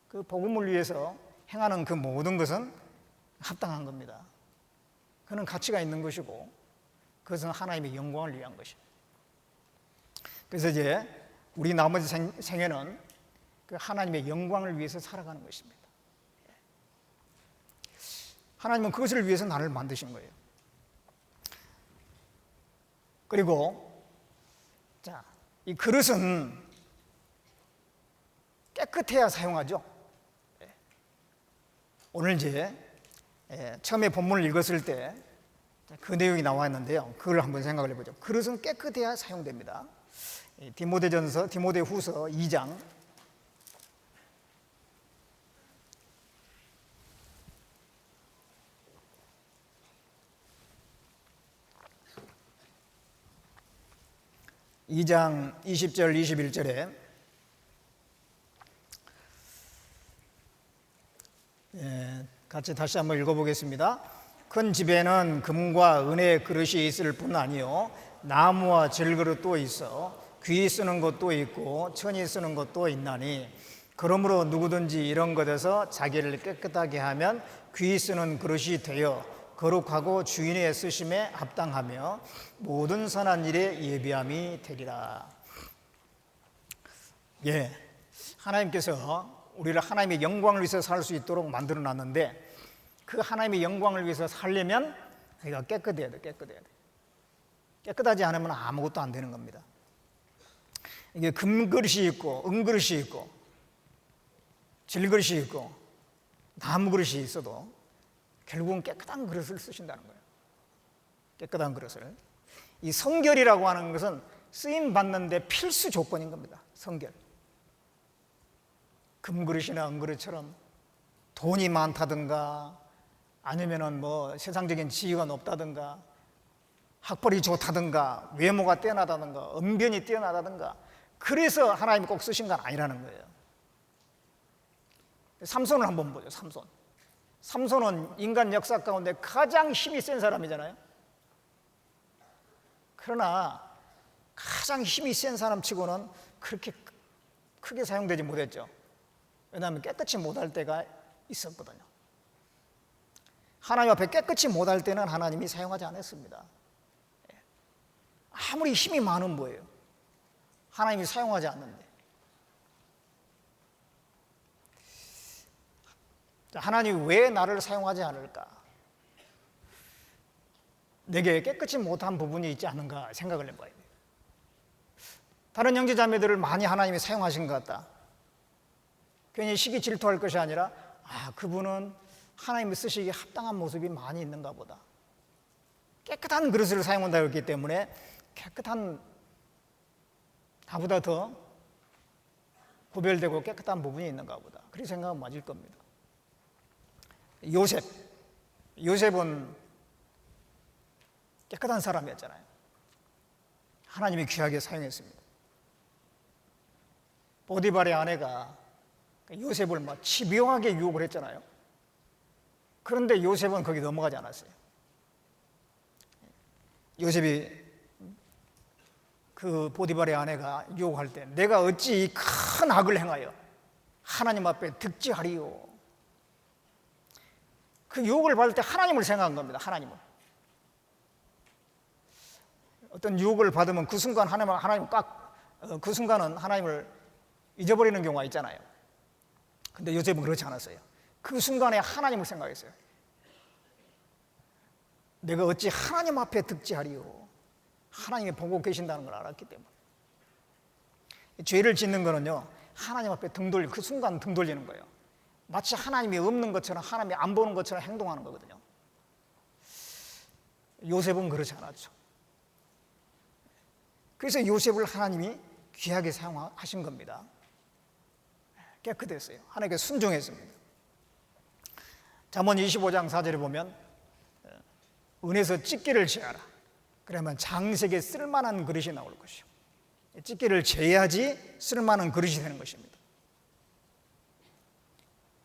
그 복음을 위해서 행하는 그 모든 것은 합당한 겁니다. 그는 가치가 있는 것이고 그것은 하나님의 영광을 위한 것이에요. 그래서 이제 우리 나머지 생애는 그 하나님의 영광을 위해서 살아가는 것입니다. 하나님은 그것을 위해서 나를 만드신 거예요. 그리고 자, 이 그릇은 깨끗해야 사용하죠. 오늘 이제 처음에 본문을 읽었을 때 그 내용이 나와 있는데요. 그걸 한번 생각을 해보죠. 그릇은 깨끗해야 사용됩니다. 디모데후서 2장 20절 21절에 같이 다시 한번 읽어보겠습니다. 큰 집에는 금과 은의 그릇이 있을 뿐 아니요 나무와 질그릇도 있어 귀 쓰는 것도 있고 천이 쓰는 것도 있나니 그러므로 누구든지 이런 것에서 자기를 깨끗하게 하면 귀 쓰는 그릇이 되어 거룩하고 주인의 쓰심에 합당하며 모든 선한 일에 예비함이 되리라. 하나님께서 우리를 하나님의 영광을 위해서 살 수 있도록 만들어 놨는데 그 하나님의 영광을 위해서 살려면 우리가 깨끗해야 돼. 깨끗하지 않으면 아무것도 안 되는 겁니다. 이게 금그릇이 있고 은그릇이 있고 질그릇이 있고 나무그릇이 있어도 결국은 깨끗한 그릇을 쓰신다는 거예요. 깨끗한 그릇을. 이 성결이라고 하는 것은 쓰임 받는데 필수 조건인 겁니다. 성결. 금그릇이나 은그릇처럼 돈이 많다든가 아니면은 뭐 세상적인 지위가 높다든가 학벌이 좋다든가 외모가 뛰어나다든가 언변이 뛰어나다든가 그래서 하나님이 꼭 쓰신 건 아니라는 거예요. 삼손을 한번 보죠. 삼손은 인간 역사 가운데 가장 힘이 센 사람이잖아요. 그러나 가장 힘이 센 사람 치고는 그렇게 크게 사용되지 못했죠. 왜냐하면 깨끗이 못할 때가 있었거든요. 하나님 앞에 깨끗이 못할 때는 하나님이 사용하지 않았습니다. 아무리 힘이 많은 뭐예요? 하나님이 사용하지 않는데. 하나님이 왜 나를 사용하지 않을까? 내게 깨끗이 못한 부분이 있지 않은가 생각을 해봐야 돼요. 다른 형제 자매들을 많이 하나님이 사용하신 것 같다. 괜히 시기 질투할 것이 아니라 그분은 하나님이 쓰시기에 합당한 모습이 많이 있는가 보다. 깨끗한 그릇을 사용한다고 했기 때문에 깨끗한 나보다 더 구별되고 깨끗한 부분이 있는가 보다. 그렇게 생각하면 맞을 겁니다. 요셉은 깨끗한 사람이었잖아요. 하나님이 귀하게 사용했습니다. 보디발의 아내가 요셉을 막 집요하게 유혹을 했잖아요. 그런데 요셉은 거기 넘어가지 않았어요. 요셉이 그 보디발의 아내가 유혹할 때 내가 어찌 이 큰 악을 행하여 하나님 앞에 득지하리요. 그 유혹을 받을 때 하나님을 생각한 겁니다. 하나님을. 어떤 유혹을 받으면 그 순간 그 순간은 하나님을 잊어버리는 경우가 있잖아요. 근데 요셉은 그렇지 않았어요. 그 순간에 하나님을 생각했어요. 내가 어찌 하나님 앞에 득지하리요. 하나님이 보고 계신다는 걸 알았기 때문에. 죄를 짓는 거는요, 하나님 앞에 그 순간 등 돌리는 거예요. 마치 하나님이 없는 것처럼, 하나님이 안 보는 것처럼 행동하는 거거든요. 요셉은 그렇지 않았죠. 그래서 요셉을 하나님이 귀하게 사용하신 겁니다. 깨끗했어요. 하나님께 순종했습니다. 잠언 25장 4절에 보면 은에서 찢기를 제하라. 그러면 장색에 쓸만한 그릇이 나올 것이요. 찢기를 제해야지 쓸만한 그릇이 되는 것입니다.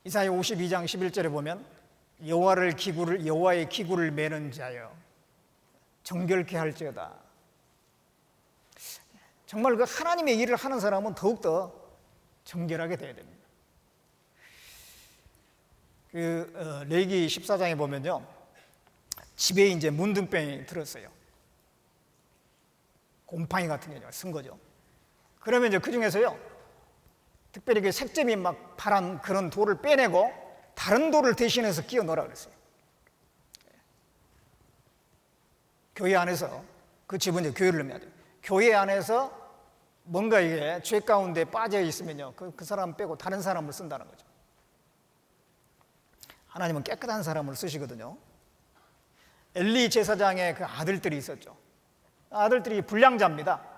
이사야 52장 11절에 보면 여호와의 기구를 매는 자여 정결케 할지어다. 정말 그 하나님의 일을 하는 사람은 더욱더 정결하게 돼야 됩니다. 레위기 14장에 보면요, 집에 이제 문둥병이 들었어요. 곰팡이 같은 게 쓴 거죠. 그러면 이제 그 중에서요, 특별히 그 색점이 막 파란 그런 돌을 빼내고 다른 돌을 대신해서 끼워 넣으라 그랬어요. 교회 안에서, 그 집은 이제 교회를 넣어야 돼요. 교회 안에서 뭔가 이게 죄 가운데 빠져 있으면요, 그 사람 빼고 다른 사람을 쓴다는 거죠. 하나님은 깨끗한 사람을 쓰시거든요. 엘리 제사장의 그 아들들이 있었죠. 아들들이 불량자입니다.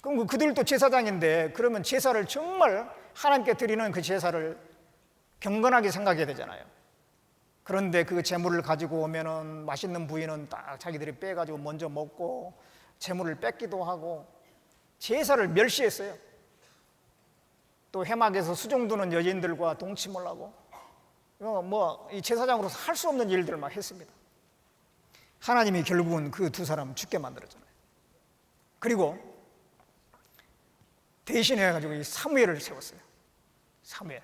그럼 그들도 제사장인데, 그러면 제사를 정말 하나님께 드리는 그 제사를 경건하게 생각해야 되잖아요. 그런데 그 제물을 가지고 오면은 맛있는 부위는 딱 자기들이 빼가지고 먼저 먹고 제물을 뺏기도 하고 제사를 멸시했어요. 또 회막에서 수종 두는 여인들과 동침을 하고 이 제사장으로서 할 수 없는 일들을 막 했습니다. 하나님이 결국은 그 두 사람 죽게 만들었잖아요. 그리고 대신해가지고 이 사무엘을 세웠어요. 사무엘.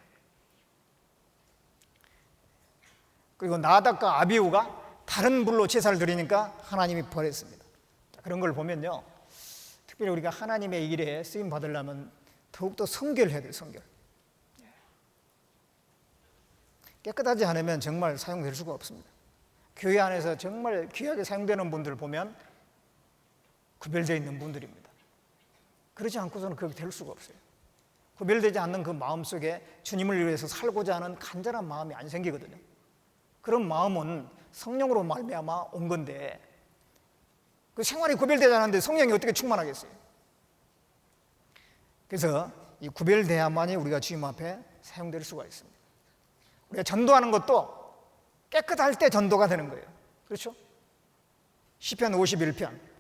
그리고 나답과 아비후가 다른 불로 제사를 드리니까 하나님이 벌했습니다. 그런 걸 보면요, 특별히 우리가 하나님의 일에 쓰임 받으려면 더욱더 성결해야 돼요. 성결. 깨끗하지 않으면 정말 사용될 수가 없습니다. 교회 안에서 정말 귀하게 사용되는 분들을 보면 구별되어 있는 분들입니다. 그러지 않고서는 그렇게 될 수가 없어요. 구별되지 않는 그 마음 속에 주님을 위해서 살고자 하는 간절한 마음이 안 생기거든요. 그런 마음은 성령으로 말미암아 온 건데, 그 생활이 구별되지 않는데 성령이 어떻게 충만하겠어요? 그래서 이 구별돼야만이 우리가 주님 앞에 사용될 수가 있습니다. 우리가 전도하는 것도 깨끗할 때 전도가 되는 거예요. 그렇죠? 시편 51편.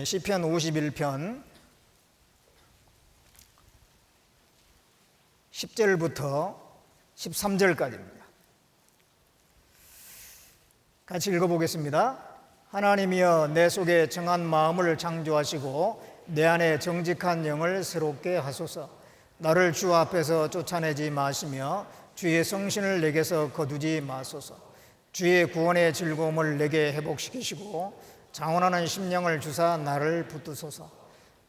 시편 51편 10절부터 13절까지입니다. 같이 읽어보겠습니다. 하나님이여, 내 속에 정한 마음을 창조하시고 내 안에 정직한 영을 새롭게 하소서. 나를 주 앞에서 쫓아내지 마시며 주의 성신을 내게서 거두지 마소서. 주의 구원의 즐거움을 내게 회복시키시고 장원하는 심령을 주사 나를 붙드소서.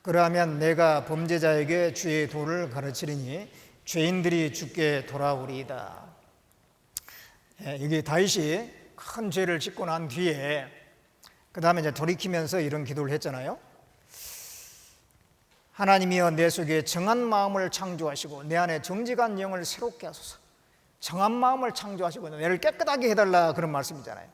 그러하면 내가 범죄자에게 주의 도를 가르치리니 죄인들이 주께 돌아오리이다. 이게 다윗이 큰 죄를 짓고 난 뒤에 그 다음에 이제 돌이키면서 이런 기도를 했잖아요. 하나님이여, 내 속에 정한 마음을 창조하시고 내 안에 정직한 영을 새롭게 하소서. 정한 마음을 창조하시고 내를 깨끗하게 해달라, 그런 말씀이잖아요.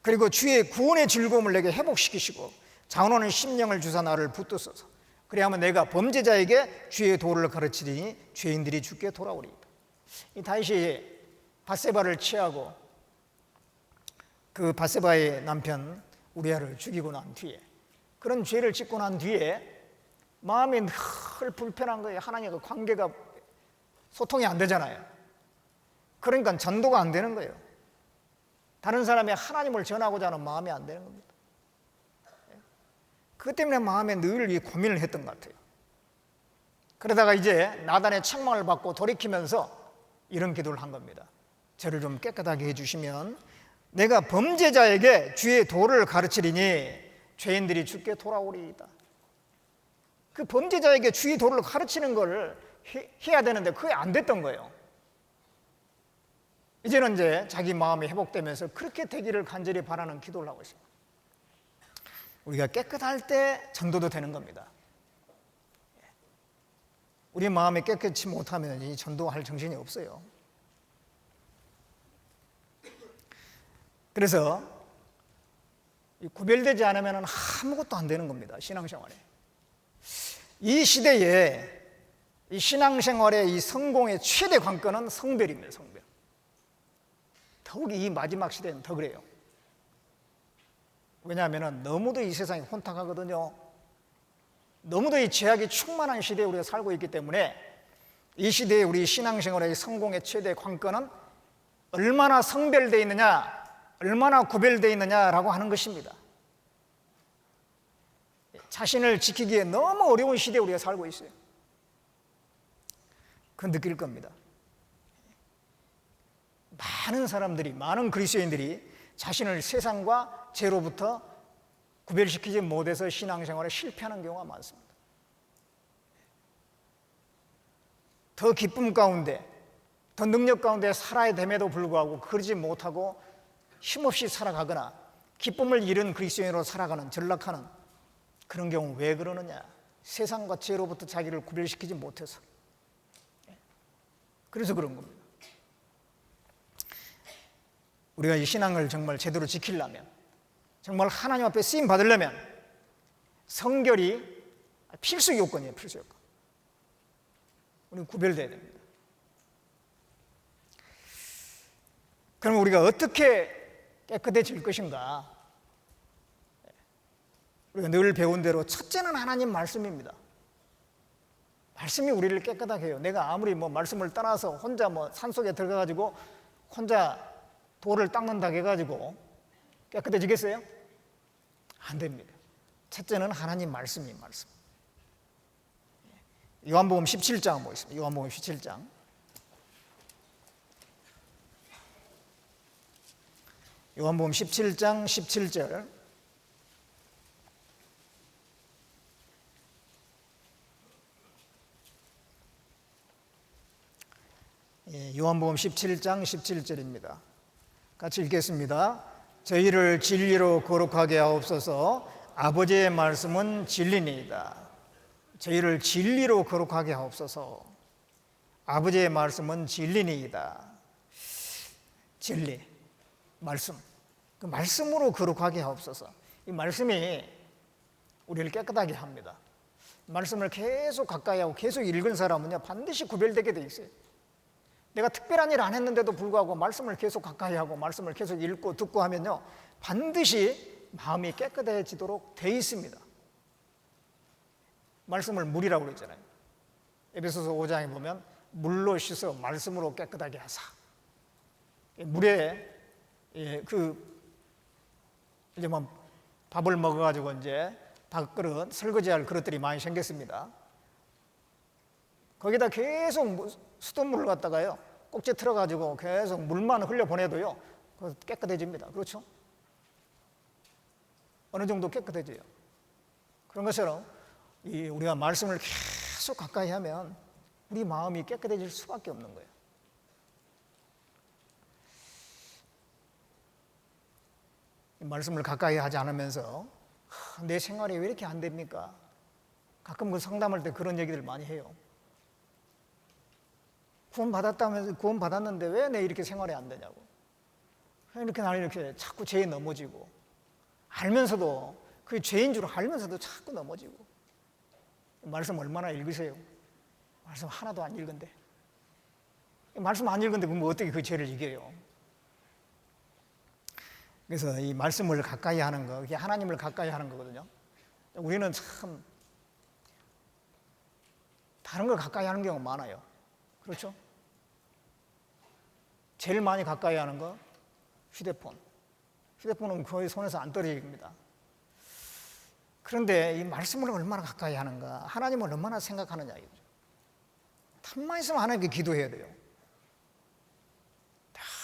그리고 주의 구원의 즐거움을 내게 회복시키시고 장원하는 심령을 주사 나를 붙드소서. 그래야만 내가 범죄자에게 주의 도를 가르치리니 죄인들이 주께 돌아오리이다. 이 다윗이 밧세바를 취하고 그 밧세바의 남편 우리아를 죽이고 난 뒤에, 그런 죄를 짓고 난 뒤에 마음이 늘 불편한 거예요. 하나님과 관계가 소통이 안 되잖아요. 그러니까 전도가 안 되는 거예요. 다른 사람이 하나님을 전하고자 하는 마음이 안 되는 겁니다. 그것 때문에 마음에 늘 이 고민을 했던 것 같아요. 그러다가 이제 나단의 책망을 받고 돌이키면서 이런 기도를 한 겁니다. 저를 좀 깨끗하게 해주시면 내가 범죄자에게 주의 도를 가르치리니 죄인들이 주께 돌아오리이다. 그 범죄자에게 주의 도를 가르치는 걸 해야 되는데 그게 안 됐던 거예요. 이제는 이제 자기 마음이 회복되면서 그렇게 되기를 간절히 바라는 기도를 하고 있습니다. 우리가 깨끗할 때 전도도 되는 겁니다. 우리 마음이 깨끗이 못하면 이 전도할 정신이 없어요. 그래서 구별되지 않으면 아무것도 안 되는 겁니다. 신앙생활에. 이 시대에 이 신앙생활의 이 성공의 최대 관건은 성별입니다. 성별. 더욱이 이 마지막 시대는 더 그래요. 왜냐하면 너무도 이 세상이 혼탁하거든요. 너무도 이 죄악이 충만한 시대에 우리가 살고 있기 때문에 이 시대에 우리 신앙생활의 성공의 최대 관건은 얼마나 성별되어 있느냐, 얼마나 구별되어 있느냐라고 하는 것입니다. 자신을 지키기에 너무 어려운 시대에 우리가 살고 있어요. 그건 느낄 겁니다. 많은 사람들이, 많은 그리스도인들이 자신을 세상과 죄로부터 구별시키지 못해서 신앙생활에 실패하는 경우가 많습니다. 더 기쁨 가운데, 더 능력 가운데 살아야 됨에도 불구하고 그러지 못하고 힘없이 살아가거나 기쁨을 잃은 그리스도인으로 살아가는, 전락하는 그런 경우 왜 그러느냐? 세상과 죄로부터 자기를 구별시키지 못해서. 그래서 그런 겁니다. 우리가 이 신앙을 정말 제대로 지키려면, 정말 하나님 앞에 쓰임 받으려면 성결이 필수 요건이에요. 필수 요건. 우리는 구별돼야 됩니다. 그럼 우리가 어떻게 깨끗해질 것인가? 우리가 늘 배운 대로 첫째는 하나님 말씀입니다. 말씀이 우리를 깨끗하게 해요. 내가 아무리 말씀을 따라서 혼자 산속에 들어가가지고 혼자 돌을 닦는다 해가지고 깨끗해지겠어요? 안 됩니다. 첫째는 하나님 말씀이 말씀. 요한복음 17장 보겠습니다. 요한복음 17장. 요한복음 17장 17절. 요한복음 17장 17절입니다. 같이 읽겠습니다. 저희를 진리로 거룩하게 하옵소서. 아버지의 말씀은 진리니이다. 저희를 진리로 거룩하게 하옵소서. 아버지의 말씀은 진리니이다. 진리, 말씀. 그 말씀으로 거룩하게 하옵소서. 이 말씀이 우리를 깨끗하게 합니다. 말씀을 계속 가까이 하고 계속 읽은 사람은요, 반드시 구별되게 돼 있어요. 내가 특별한 일 안 했는데도 불구하고 말씀을 계속 가까이 하고 말씀을 계속 읽고 듣고 하면요, 반드시 마음이 깨끗해지도록 돼 있습니다. 말씀을 물이라고 그랬잖아요. 에베소서 5장에 보면 물로 씻어 말씀으로 깨끗하게 하사. 물에 이제 밥을 먹어가지고 이제 밥그릇, 설거지할 그릇들이 많이 생겼습니다. 거기다 계속 수돗물을 갖다가요, 꼭지 틀어가지고 계속 물만 흘려보내도요, 깨끗해집니다. 그렇죠? 어느 정도 깨끗해져요. 그런 것처럼 우리가 말씀을 계속 가까이 하면 우리 마음이 깨끗해질 수밖에 없는 거예요. 말씀을 가까이 하지 않으면서 내 생활이 왜 이렇게 안 됩니까? 가끔 그 상담할 때 그런 얘기들 많이 해요. 구원 받았는데 왜 내 이렇게 생활이 안 되냐고. 왜 이렇게 나는 이렇게 자꾸 죄에 넘어지고, 알면서도, 그게 죄인 줄 알면서도 자꾸 넘어지고. 말씀 얼마나 읽으세요? 말씀 하나도 안 읽은데. 말씀 안 읽은데 그럼 어떻게 그 죄를 이겨요? 그래서 이 말씀을 가까이 하는 거, 이게 하나님을 가까이 하는 거거든요. 우리는 참 다른 걸 가까이 하는 경우가 많아요. 그렇죠? 제일 많이 가까이 하는 거 휴대폰. 휴대폰은 거의 손에서 안 떨어집니다. 그런데 이 말씀을 얼마나 가까이 하는가, 하나님을 얼마나 생각하느냐 이거죠. 탐만 있으면 하나님께 기도해야 돼요.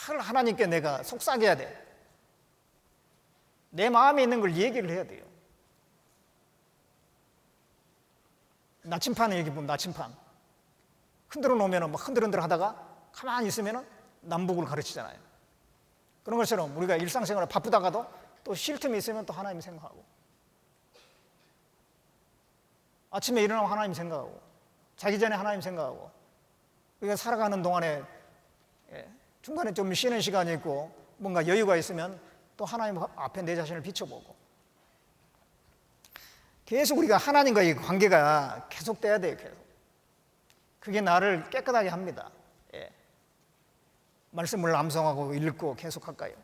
늘 하나님께 내가 속삭여야 돼. 내 마음에 있는 걸 얘기를 해야 돼요. 나침판을 얘기 보면 나침판 흔들어 놓으면 막 흔들흔들 하다가 가만히 있으면 남북을 가르치잖아요. 그런 것처럼 우리가 일상생활에 바쁘다가도 또 쉴 틈이 있으면 또 하나님 생각하고, 아침에 일어나면 하나님 생각하고, 자기 전에 하나님 생각하고, 우리가 살아가는 동안에 중간에 좀 쉬는 시간이 있고 뭔가 여유가 있으면 또 하나님 앞에 내 자신을 비춰보고, 계속 우리가 하나님과의 관계가 계속돼야 돼요. 계속. 그게 나를 깨끗하게 합니다. 말씀을 암송하고 읽고 계속 할까요?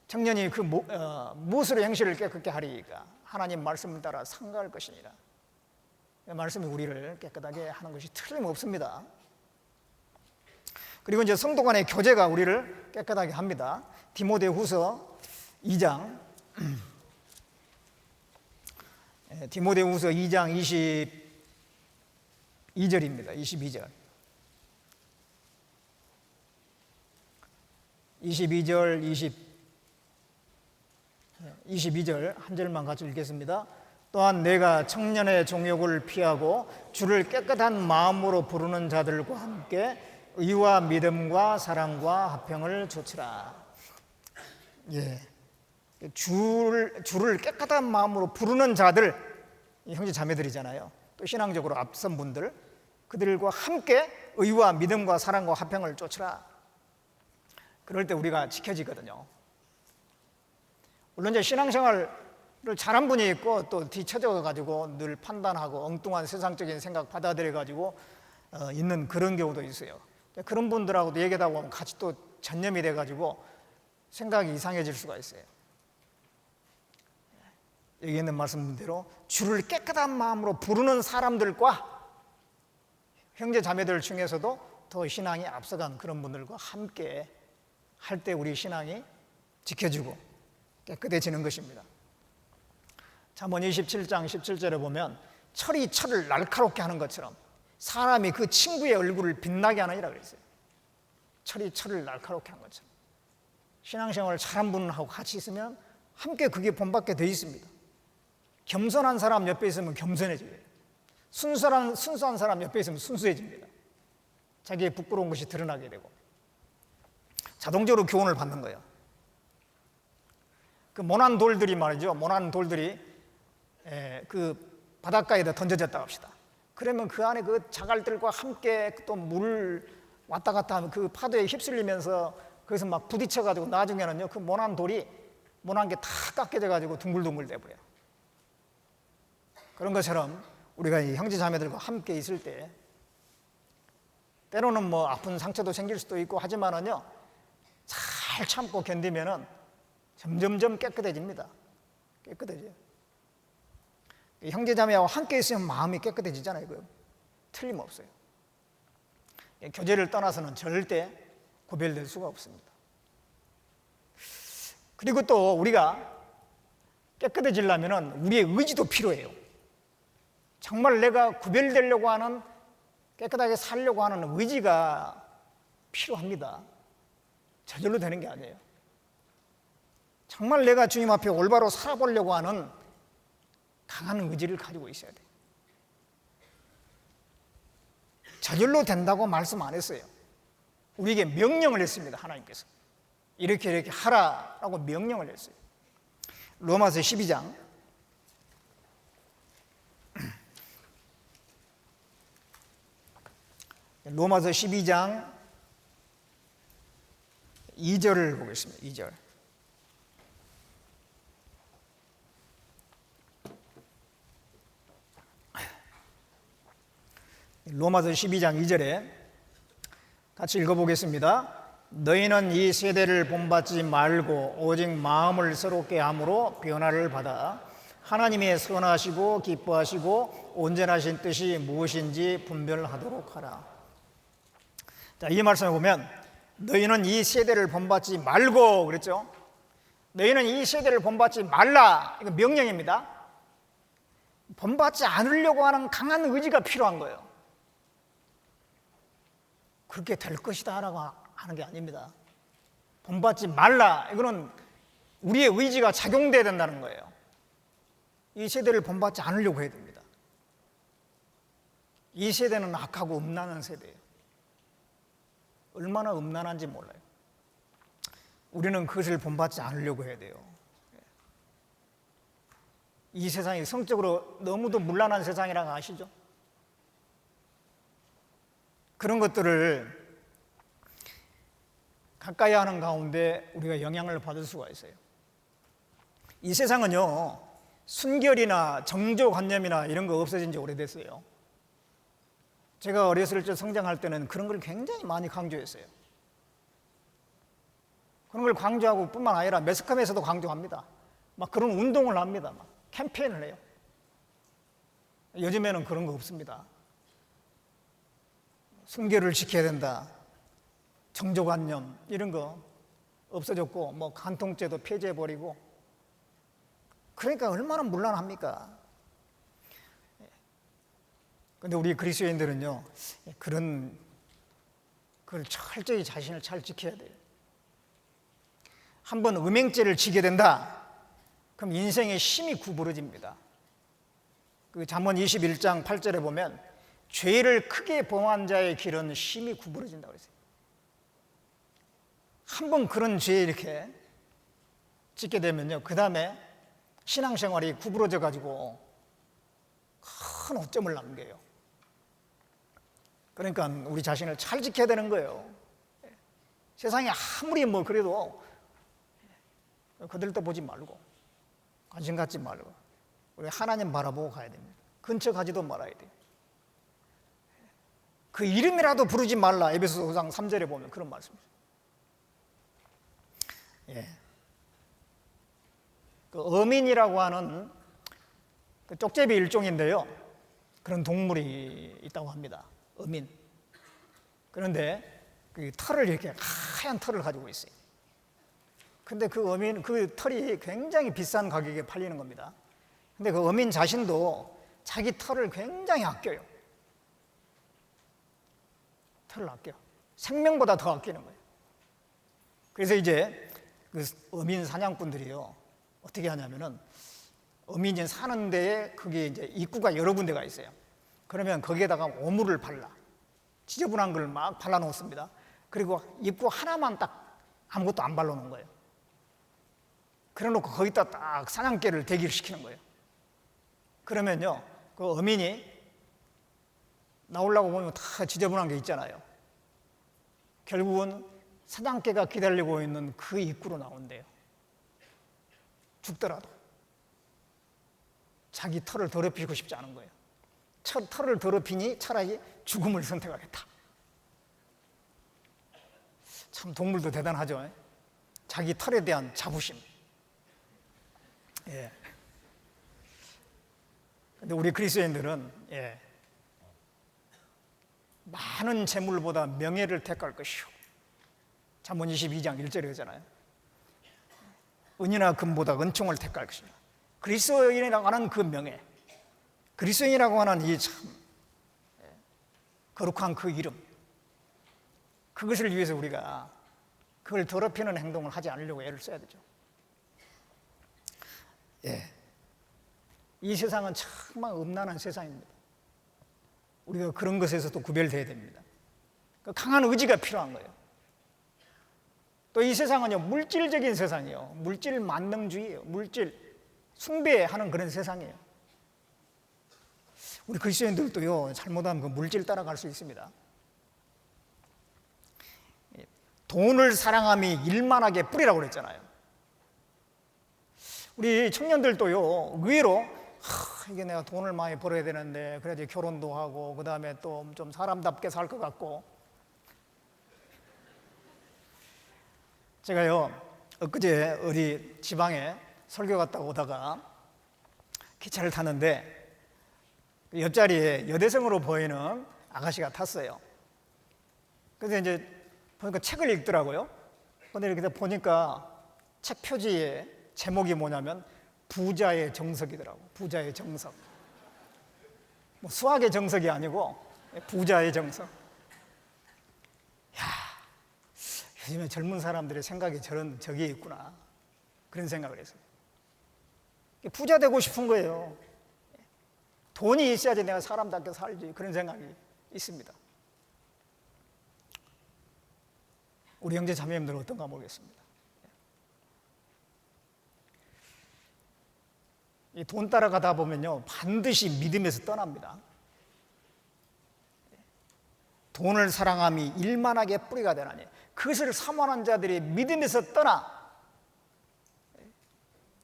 청년이 그 무엇으로 행실을 깨끗게 하리이까? 하나님 말씀을 따라 상가할 것이니라. 말씀이 우리를 깨끗하게 하는 것이 틀림없습니다. 그리고 이제 성도 간의 교제가 우리를 깨끗하게 합니다. 디모데후서 2장 디모데후서 2장 22절입니다. 22절 22절 한 절만 같이 읽겠습니다. 또한 내가 청년의 종욕을 피하고 주를 깨끗한 마음으로 부르는 자들과 함께 의와 믿음과 사랑과 화평을 좇으라. 주를 깨끗한 마음으로 부르는 자들, 형제 자매들이잖아요. 또 신앙적으로 앞선 분들, 그들과 함께 의와 믿음과 사랑과 화평을 좇으라. 그럴 때 우리가 지켜지거든요. 물론 이제 신앙생활을 잘한 분이 있고 또 뒤처져 가지고 늘 판단하고 엉뚱한 세상적인 생각 받아들여 가지고 있는 그런 경우도 있어요. 그런 분들하고도 얘기하다 보면 같이 또 전념이 돼 가지고 생각이 이상해질 수가 있어요. 여기 있는 말씀대로 주를 깨끗한 마음으로 부르는 사람들과 형제 자매들 중에서도 더 신앙이 앞서간 그런 분들과 함께 할 때 우리 신앙이 지켜지고 깨끗해지는 것입니다. 잠언 27장 17절에 보면 철이 철을 날카롭게 하는 것처럼 사람이 그 친구의 얼굴을 빛나게 하느니라 그랬어요. 철이 철을 날카롭게 하는 것처럼 신앙생활을 잘한 분하고 같이 있으면 함께 그게 본받게 되어 있습니다. 겸손한 사람 옆에 있으면 겸손해져요. 순수한 사람 옆에 있으면 순수해집니다. 자기의 부끄러운 것이 드러나게 되고 자동적으로 교훈을 받는 거예요. 그 모난 돌들이 말이죠. 모난 돌들이 그 바닷가에다 던져졌다 합시다. 그러면 그 안에 그 자갈들과 함께 또 물 왔다 갔다 하면 그 파도에 휩쓸리면서 거기서 막 부딪혀가지고 나중에는요 그 모난 돌이 모난 게 다 깎여져가지고 둥글둥글 돼버려요. 그런 것처럼 우리가 이 형제 자매들과 함께 있을 때 때로는 뭐 아픈 상처도 생길 수도 있고 하지만은요 잘 참고 견디면은 점점점 깨끗해집니다. 깨끗해져요. 형제 자매와 함께 있으면 마음이 깨끗해지잖아요. 그 틀림없어요. 교제를 떠나서는 절대 구별될 수가 없습니다. 그리고 또 우리가 깨끗해지려면 우리의 의지도 필요해요. 정말 내가 구별되려고 하는, 깨끗하게 살려고 하는 의지가 필요합니다. 저절로 되는 게 아니에요. 정말 내가 주님 앞에 올바로 살아보려고 하는 강한 의지를 가지고 있어야 돼요. 저절로 된다고 말씀 안 했어요. 우리에게 명령을 했습니다. 하나님께서 이렇게 하라라고 명령을 했어요. 로마서 12장 로마서 12장 2절을 보겠습니다. 2절. 로마서 12장 2절에 같이 읽어보겠습니다. 너희는 이 세대를 본받지 말고 오직 마음을 새롭게 함으로 변화를 받아 하나님의 선하시고 기뻐하시고 온전하신 뜻이 무엇인지 분별하도록 하라. 자, 이 말씀을 보면 너희는 이 세대를 본받지 말고 그랬죠. 너희는 이 세대를 본받지 말라. 이거 명령입니다. 본받지 않으려고 하는 강한 의지가 필요한 거예요. 그렇게 될 것이다 라고 하는 게 아닙니다. 본받지 말라. 이거는 우리의 의지가 작용돼야 된다는 거예요. 이 세대를 본받지 않으려고 해야 됩니다. 이 세대는 악하고 음란한 세대예요. 얼마나 음란한지 몰라요. 우리는 그것을 본받지 않으려고 해야 돼요. 이 세상이 성적으로 너무도 문란한 세상이라는 거 아시죠? 그런 것들을 가까이 하는 가운데 우리가 영향을 받을 수가 있어요. 이 세상은요, 순결이나 정조관념이나 이런 거 없어진 지 오래됐어요. 제가 어렸을 때 성장할 때는 그런 걸 굉장히 많이 강조했어요. 그런 걸 강조하고 뿐만 아니라 매스컴에서도 강조합니다. 막 그런 운동을 합니다. 막 캠페인을 해요. 요즘에는 그런 거 없습니다. 순결을 지켜야 된다. 정조관념 이런 거 없어졌고 뭐 간통죄도 폐지해버리고 그러니까 얼마나 문란합니까? 그런데 우리 그리스도인들은요 그걸 철저히 자신을 잘 지켜야 돼요. 한번 음행죄를 지게 된다 그럼 인생의 힘이 구부러집니다. 그 잠언 21장 8절에 보면 죄를 크게 범한 자의 길은 힘이 구부러진다고 그랬어요. 한번 그런 죄에 이렇게 짓게 되면요 그 다음에 신앙생활이 구부러져 가지고 큰 오점을 남겨요. 그러니까 우리 자신을 잘 지켜야 되는 거예요. 세상에 아무리 뭐 그래도 그들도 보지 말고 관심 갖지 말고 우리 하나님 바라보고 가야 됩니다. 근처 가지도 말아야 돼요. 그 이름이라도 부르지 말라. 에베소서 5장 3절에 보면 그런 말씀입니다. 예. 그 어민이라고 하는 그 쪽제비 일종인데요. 그런 동물이 있다고 합니다. 어민. 그런데 그 털을 이렇게 하얀 털을 가지고 있어요. 근데 그 어민, 그 털이 굉장히 비싼 가격에 팔리는 겁니다. 근데 그 어민 자신도 자기 털을 굉장히 아껴요. 털을 아껴. 생명보다 더 아끼는 거예요. 그래서 이제 그 어민 사냥꾼들이요. 어떻게 하냐면은 어민이 사는 데에 그게 이제 입구가 여러 군데가 있어요. 그러면 거기에다가 오물을 발라. 지저분한 걸 막 발라 놓습니다. 그리고 입구 하나만 딱 아무것도 안 발라 놓은 거예요. 그래 놓고 거기다 딱 사냥개를 대기를 시키는 거예요. 그러면요, 그 어민이 나오려고 보면 다 지저분한 게 있잖아요. 결국은 사냥개가 기다리고 있는 그 입구로 나온대요. 죽더라도. 자기 털을 더럽히고 싶지 않은 거예요. 털을 더럽히니 차라리 죽음을 선택하겠다. 참 동물도 대단하죠. 자기 털에 대한 자부심. 예. 근데 우리 그리스도인들은 많은 재물보다 명예를 택할 것이요. 잠언 22장 1절에 그러잖아요. 은이나 금보다 은총을 택할 것이다. 그리스도인이라고 하는 그 명예, 그리스도인이라고 하는 이 참 거룩한 그 이름, 그것을 위해서 우리가 그걸 더럽히는 행동을 하지 않으려고 애를 써야 되죠. 예. 이 세상은 정말 음란한 세상입니다. 우리가 그런 것에서도 구별돼야 됩니다. 강한 의지가 필요한 거예요. 또 이 세상은요, 물질적인 세상이에요. 물질 만능주의예요. 물질 숭배하는 그런 세상이에요. 우리 그리스도인들도요, 잘못하면 그 물질 따라갈 수 있습니다. 돈을 사랑함이 일만하게 뿌리라고 그랬잖아요. 우리 청년들도요, 의외로 이게 내가 돈을 많이 벌어야 되는데 그래야지 결혼도 하고 그 다음에 또 좀 사람답게 살 것 같고 제가요, 엊그제 어디 지방에 설교 갔다 오다가 기차를 탔는데 옆자리에 여대생으로 보이는 아가씨가 탔어요. 그래서 이제 보니까 책을 읽더라고요. 근데 이렇게 보니까 책 표지에 제목이 뭐냐면 부자의 정석이더라고. 부자의 정석. 뭐 수학의 정석이 아니고 부자의 정석. 요즘에 젊은 사람들의 생각에 저런 적이 있구나, 그런 생각을 했어요. 부자 되고 싶은 거예요. 돈이 있어야지 내가 사람답게 살지, 그런 생각이 있습니다. 우리 형제 자매님들은 어떤가 모르겠습니다. 이 돈 따라가다 보면요, 반드시 믿음에서 떠납니다. 돈을 사랑함이 일만하게 뿌리가 되나니 그것을 사모하는 자들이 믿음에서 떠나,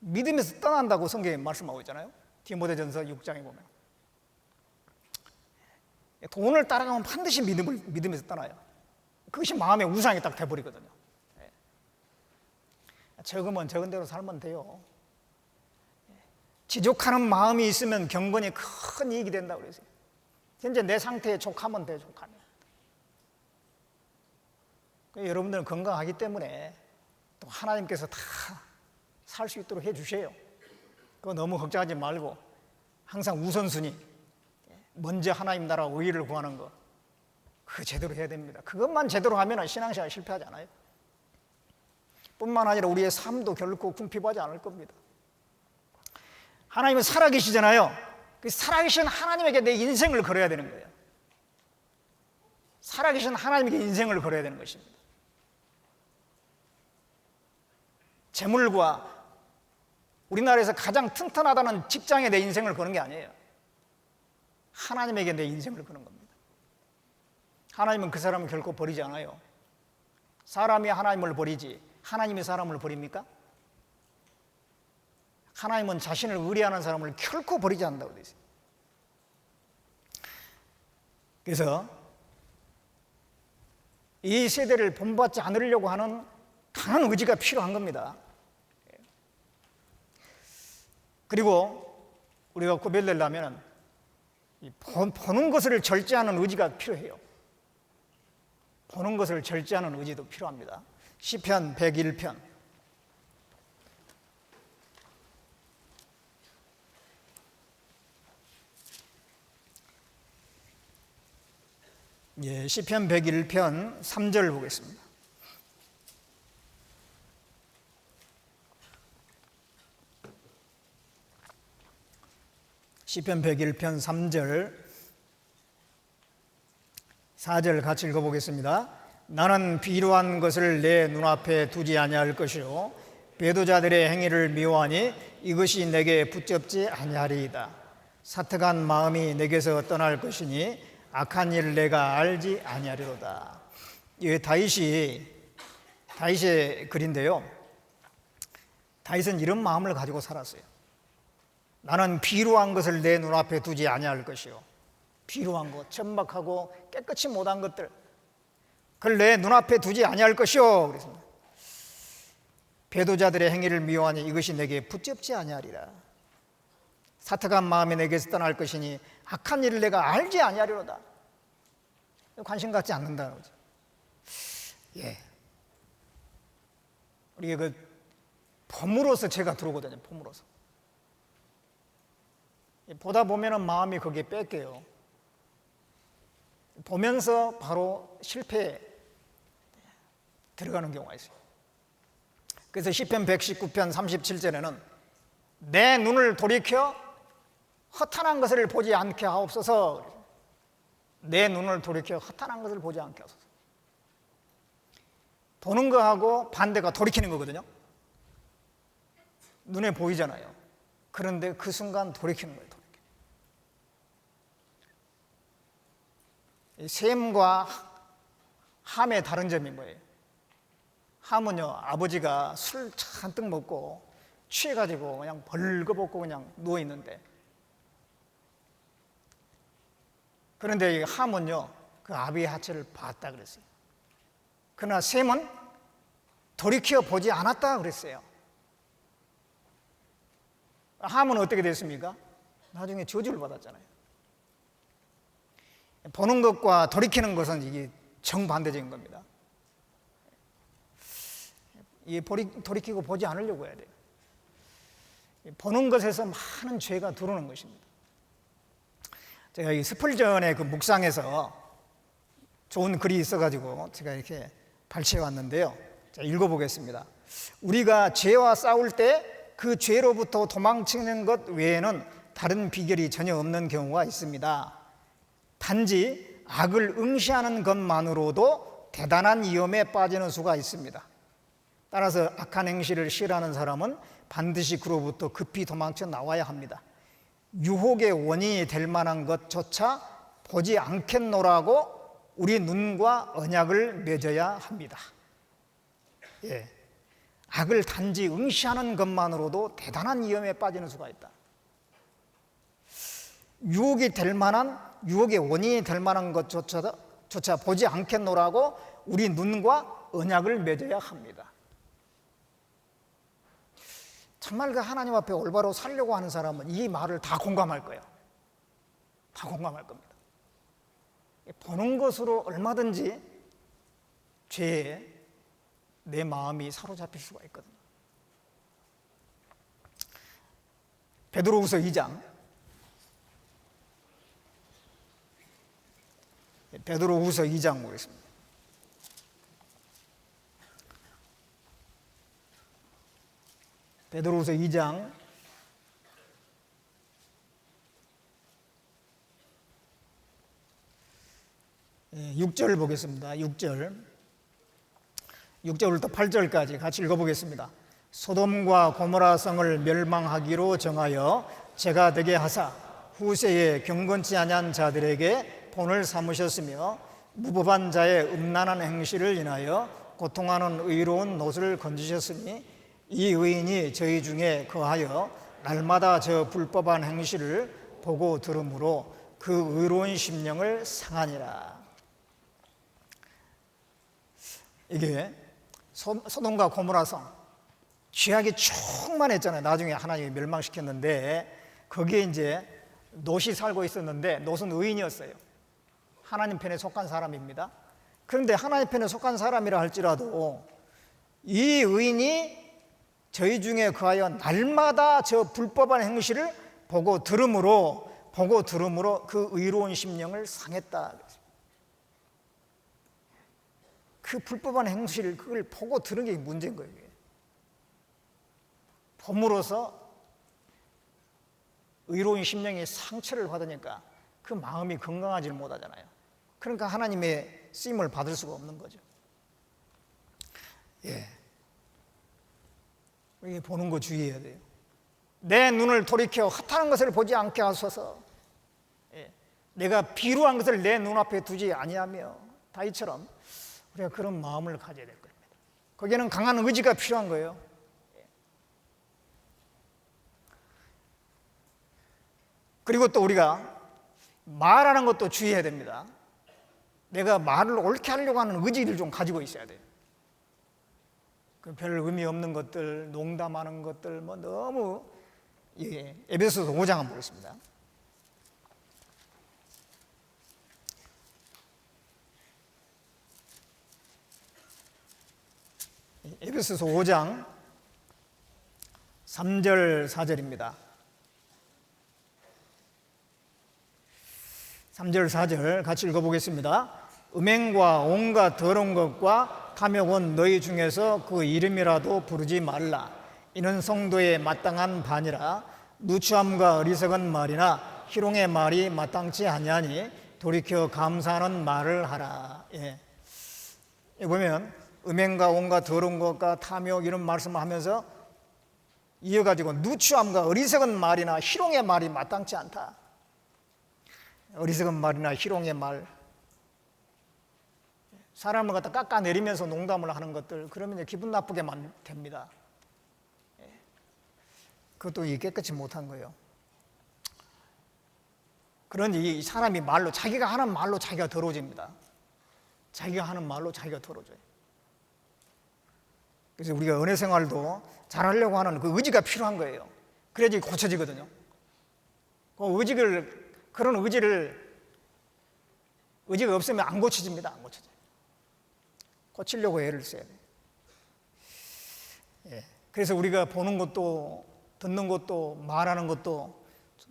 믿음에서 떠난다고 성경에 말씀하고 있잖아요. 디모데전서 6장에 보면 돈을 따라가면 반드시 믿음에서 떠나요. 그것이 마음의 우상이 딱 돼버리거든요. 적으면 적은 대로 살면 돼요. 지족하는 마음이 있으면 경건이 큰 이익이 된다고 그랬어요. 현재 내 상태에 족하면 돼, 족하면. 여러분들은 건강하기 때문에 또 하나님께서 다 살 수 있도록 해주세요. 그거 너무 걱정하지 말고 항상 우선순위, 먼저 하나님 나라 의의를 구하는 거, 그거 제대로 해야 됩니다. 그것만 제대로 하면 신앙생활 실패하지 않아요. 뿐만 아니라 우리의 삶도 결코 궁핍하지 않을 겁니다. 하나님은 살아계시잖아요. 그 살아계신 하나님에게 내 인생을 걸어야 되는 거예요. 살아계신 하나님에게 인생을 걸어야 되는 것입니다. 재물과 우리나라에서 가장 튼튼하다는 직장에 내 인생을 거는 게 아니에요. 하나님에게 내 인생을 거는 겁니다. 하나님은 그 사람을 결코 버리지 않아요. 사람이 하나님을 버리지 하나님이 사람을 버립니까? 하나님은 자신을 의뢰하는 사람을 결코 버리지 않는다고 되어 있어요. 그래서 이 세대를 본받지 않으려고 하는 강한 의지가 필요한 겁니다. 그리고 우리가 구별되려면 보는 것을 절제하는 의지가 필요해요. 보는 것을 절제하는 의지도 필요합니다. 시편 101편 시편 101편 3절 보겠습니다. 시편 101편 3절 4절 같이 읽어보겠습니다. 나는 비루한 것을 내 눈앞에 두지 아니할 것이요 배도자들의 행위를 미워하니 이것이 내게 붙잡지 아니하리이다. 사특한 마음이 내게서 떠날 것이니 악한 일을 내가 알지 아니하리로다. 이 다윗의 글인데요, 다윗은 이런 마음을 가지고 살았어요. 나는 비루한 것을 내 눈앞에 두지 아니할 것이요 비루한 것, 천박하고 깨끗이 못한 것들, 그걸 내 눈앞에 두지 아니할 것이요 그랬습니다. 배도자들의 행위를 미워하니 이것이 내게 붙잡지 아니하리라. 사특한 마음이 내게서 떠날 것이니 악한 일을 내가 알지 아니하리로다. 관심 갖지 않는다는 거죠. 우리 그 봄으로서 제가 들어오거든요. 봄으로서 보다 보면은 마음이 거기에 뺏겨요. 보면서 바로 실패에 들어가는 경우가 있어요. 그래서 시편 119편 37절에는 내 눈을 돌이켜 허탄한 것을 보지 않게 하옵소서. 내 눈을 돌이켜 허탄한 것을 보지 않게 하옵소서. 보는 거하고 반대가 돌이키는 거거든요. 눈에 보이잖아요. 그런데 그 순간 돌이키는 거예요. 셈과 함의 다른 점이 뭐예요? 함은요, 아버지가 술 잔뜩 먹고 취해가지고 그냥 벌거벗고 그냥 누워있는데, 그런데 이 함은요, 그 아비의 하체를 봤다 그랬어요. 그러나 셈은 돌이켜 보지 않았다 그랬어요. 함은 어떻게 됐습니까? 나중에 저주를 받았잖아요. 보는 것과 돌이키는 것은 이게 정반대적인 겁니다. 이게 돌이키고 보지 않으려고 해야 돼요. 보는 것에서 많은 죄가 들어오는 것입니다. 제가 이 스펄전의 그 묵상에서 좋은 글이 있어가지고 제가 이렇게 발췌해 왔는데요. 자, 읽어보겠습니다. 우리가 죄와 싸울 때 그 죄로부터 도망치는 것 외에는 다른 비결이 전혀 없는 경우가 있습니다. 단지 악을 응시하는 것만으로도 대단한 위험에 빠지는 수가 있습니다. 따라서 악한 행실을 싫어하는 사람은 반드시 그로부터 급히 도망쳐 나와야 합니다. 유혹의 원인이 될 만한 것조차 보지 않겠노라고 우리 눈과 언약을 맺어야 합니다. 예. 악을 단지 응시하는 것만으로도 대단한 위험에 빠지는 수가 있다. 유혹의 원인이 될 만한 것조차 보지 않겠노라고 우리 눈과 언약을 맺어야 합니다. 정말 그 하나님 앞에 올바로 살려고 하는 사람은 이 말을 다 공감할 거예요. 다 공감할 겁니다. 보는 것으로 얼마든지 죄에 내 마음이 사로잡힐 수가 있거든요. 베드로후서 2장, 베드로후서 2장 보겠습니다. 베드로후서 2장 6절 보겠습니다. 6절부터 8절까지 같이 읽어보겠습니다. 소돔과 고모라 성을 멸망하기로 정하여 죄가 되게 하사 후세에 경건치 아니한 자들에게 본을 삼으셨으며 무법한 자의 음란한 행실을 인하여 고통하는 의로운 노를 건지셨으니 이 의인이 저희 중에 거하여 날마다 저 불법한 행실을 보고 들으므로 그 의로운 심령을 상하니라. 이게 소돔과 고모라 성, 죄악이 충만했잖아요. 나중에 하나님이 멸망시켰는데 거기에 이제 롯이 살고 있었는데 롯은 의인이었어요. 하나님 편에 속한 사람입니다. 그런데 하나님 편에 속한 사람이라 할지라도 이 의인이 저희 중에 거하여 날마다 저 불법한 행실을 보고 들음으로 그 의로운 심령을 상했다. 그 불법한 행실을 그걸 보고 들은 게 문제인 거예요. 봄으로써 의로운 심령이 상처를 받으니까 그 마음이 건강하지를 못하잖아요. 그러니까 하나님의 쓰임을 받을 수가 없는 거죠. 예. 이게 보는 거 주의해야 돼요. 내 눈을 돌이켜 헛하는 것을 보지 않게 하소서. 예. 내가 비루한 것을 내 눈앞에 두지 아니하며 다윗처럼 우리가 그런 마음을 가져야 될 겁니다. 거기에는 강한 의지가 필요한 거예요. 그리고 또 우리가 말하는 것도 주의해야 됩니다. 내가 말을 옳게 하려고 하는 의지를 좀 가지고 있어야 돼요. 별 의미 없는 것들, 농담하는 것들, 뭐 너무 에베소서 5장 한번 보겠습니다. 에베소서 5장 3절 4절입니다. 3절 4절 같이 읽어보겠습니다. 음행과 온갖 더러운 것과 탐욕은 너희 중에서 그 이름이라도 부르지 말라. 이는 성도의 마땅한 반이라. 누추함과 어리석은 말이나 희롱의 말이 마땅치 아니하니 돌이켜 감사하는 말을 하라. 예. 여기 보면 음행과 온갖 더러운 것과 탐욕 이런 말씀을 하면서 이어가지고 누추함과 어리석은 말이나 희롱의 말이 마땅치 않다. 어리석은 말이나 희롱의 말, 사람을 갖다 깎아내리면서 농담을 하는 것들, 그러면 이제 기분 나쁘게만 됩니다. 그것도 깨끗이 못한 거예요. 그러니 이 사람이 말로, 자기가 하는 말로 자기가 더러워집니다. 자기가 하는 말로 자기가 더러워져요. 그래서 우리가 은혜 생활도 잘하려고 하는 그 의지가 필요한 거예요. 그래야지 고쳐지거든요. 그런 의지가 없으면 안 고쳐집니다. 안 고쳐져요. 고치려고 애를 써야 돼요. 예. 그래서 우리가 보는 것도, 듣는 것도, 말하는 것도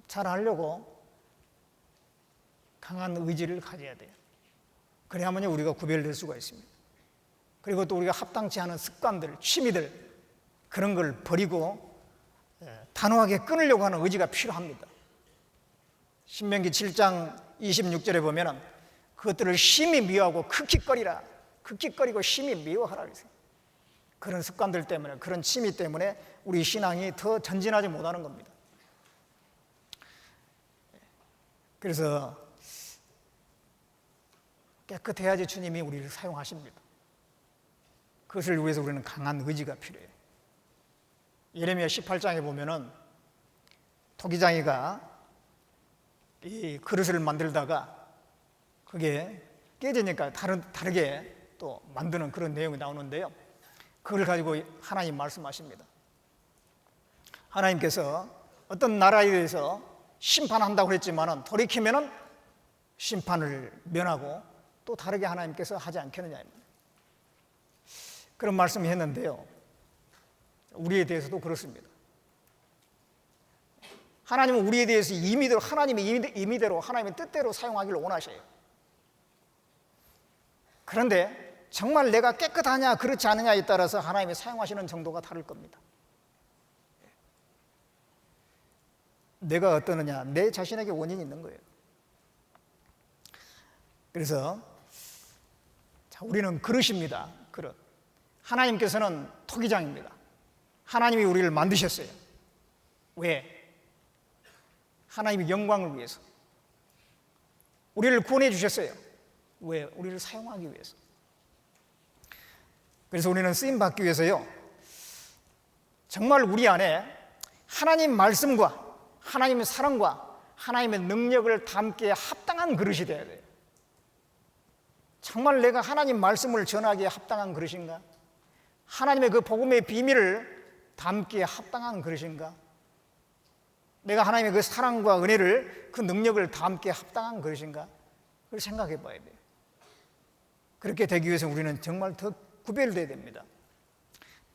잘하려고 강한 의지를 가져야 돼요. 그래야만요 우리가 구별될 수가 있습니다. 그리고 또 우리가 합당치 않은 습관들, 취미들 그런 걸 버리고 단호하게 끊으려고 하는 의지가 필요합니다. 신명기 7장 26절에 보면은 그것들을 심히 미워하고 극히거리고 심히 미워하라 그랬어요. 그런 습관들 때문에, 그런 취미 때문에 우리 신앙이 더 전진하지 못하는 겁니다. 그래서 깨끗해야지 주님이 우리를 사용하십니다. 그것을 위해서 우리는 강한 의지가 필요해요. 예레미야 18장에 보면은 토기장이가 이 그릇을 만들다가 그게 깨지니까 다르게 또 만드는 그런 내용이 나오는데요. 그걸 가지고 하나님 말씀하십니다. 하나님께서 어떤 나라에 대해서 심판한다고 그랬지만은 돌이키면은 심판을 면하고 또 다르게 하나님께서 하지 않겠느냐입니다. 그런 말씀을 했는데요. 우리에 대해서도 그렇습니다. 하나님은 우리에 대해서 하나님의 임의대로 하나님의 뜻대로 사용하기를 원하셔요. 그런데 정말 내가 깨끗하냐 그렇지 않느냐에 따라서 하나님이 사용하시는 정도가 다를 겁니다. 내가 어떠느냐, 내 자신에게 원인이 있는 거예요. 그래서 우리는 그릇입니다. 그릇. 하나님께서는 토기장입니다. 하나님이 우리를 만드셨어요. 왜? 하나님의 영광을 위해서. 우리를 구원해 주셨어요. 왜? 우리를 사용하기 위해서. 그래서 우리는 쓰임받기 위해서요, 정말 우리 안에 하나님 말씀과 하나님의 사랑과 하나님의 능력을 담기에 합당한 그릇이 되어야 돼요. 정말 내가 하나님 말씀을 전하기에 합당한 그릇인가? 하나님의 그 복음의 비밀을 담기에 합당한 그릇인가? 내가 하나님의 그 사랑과 은혜를, 그 능력을 담기에 합당한 그릇인가? 그걸 생각해 봐야 돼요. 그렇게 되기 위해서 우리는 정말 더 구별돼야 됩니다.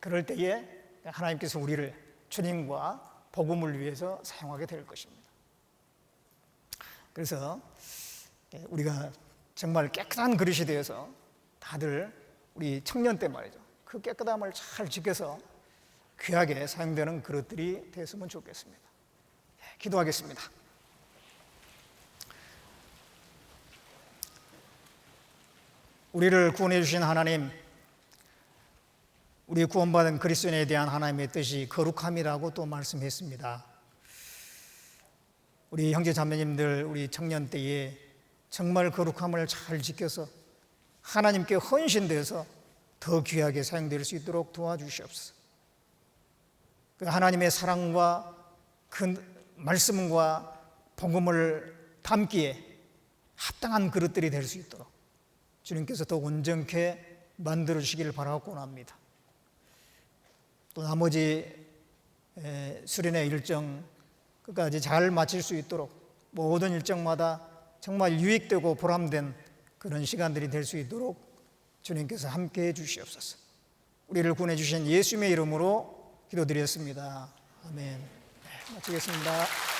그럴 때에 하나님께서 우리를 주님과 복음을 위해서 사용하게 될 것입니다. 그래서 우리가 정말 깨끗한 그릇이 되어서 다들 우리 청년 때 말이죠, 그 깨끗함을 잘 지켜서 귀하게 사용되는 그릇들이 됐으면 좋겠습니다. 기도하겠습니다. 우리를 구원해 주신 하나님, 우리 구원받은 그리스도인에 대한 하나님의 뜻이 거룩함이라고 또 말씀했습니다. 우리 형제 자매님들, 우리 청년 때에 정말 거룩함을 잘 지켜서 하나님께 헌신돼서 더 귀하게 사용될 수 있도록 도와주시옵소서. 그 하나님의 사랑과 그 말씀과 복음을 담기에 합당한 그릇들이 될 수 있도록 주님께서 더 온전케 만들어 주시기를 바라고 원합니다. 또 나머지 수련회 일정 끝까지 잘 마칠 수 있도록 모든 일정마다 정말 유익되고 보람된 그런 시간들이 될 수 있도록 주님께서 함께해 주시옵소서. 우리를 구원해 주신 예수님의 이름으로 기도드렸습니다. 아멘. 마치겠습니다.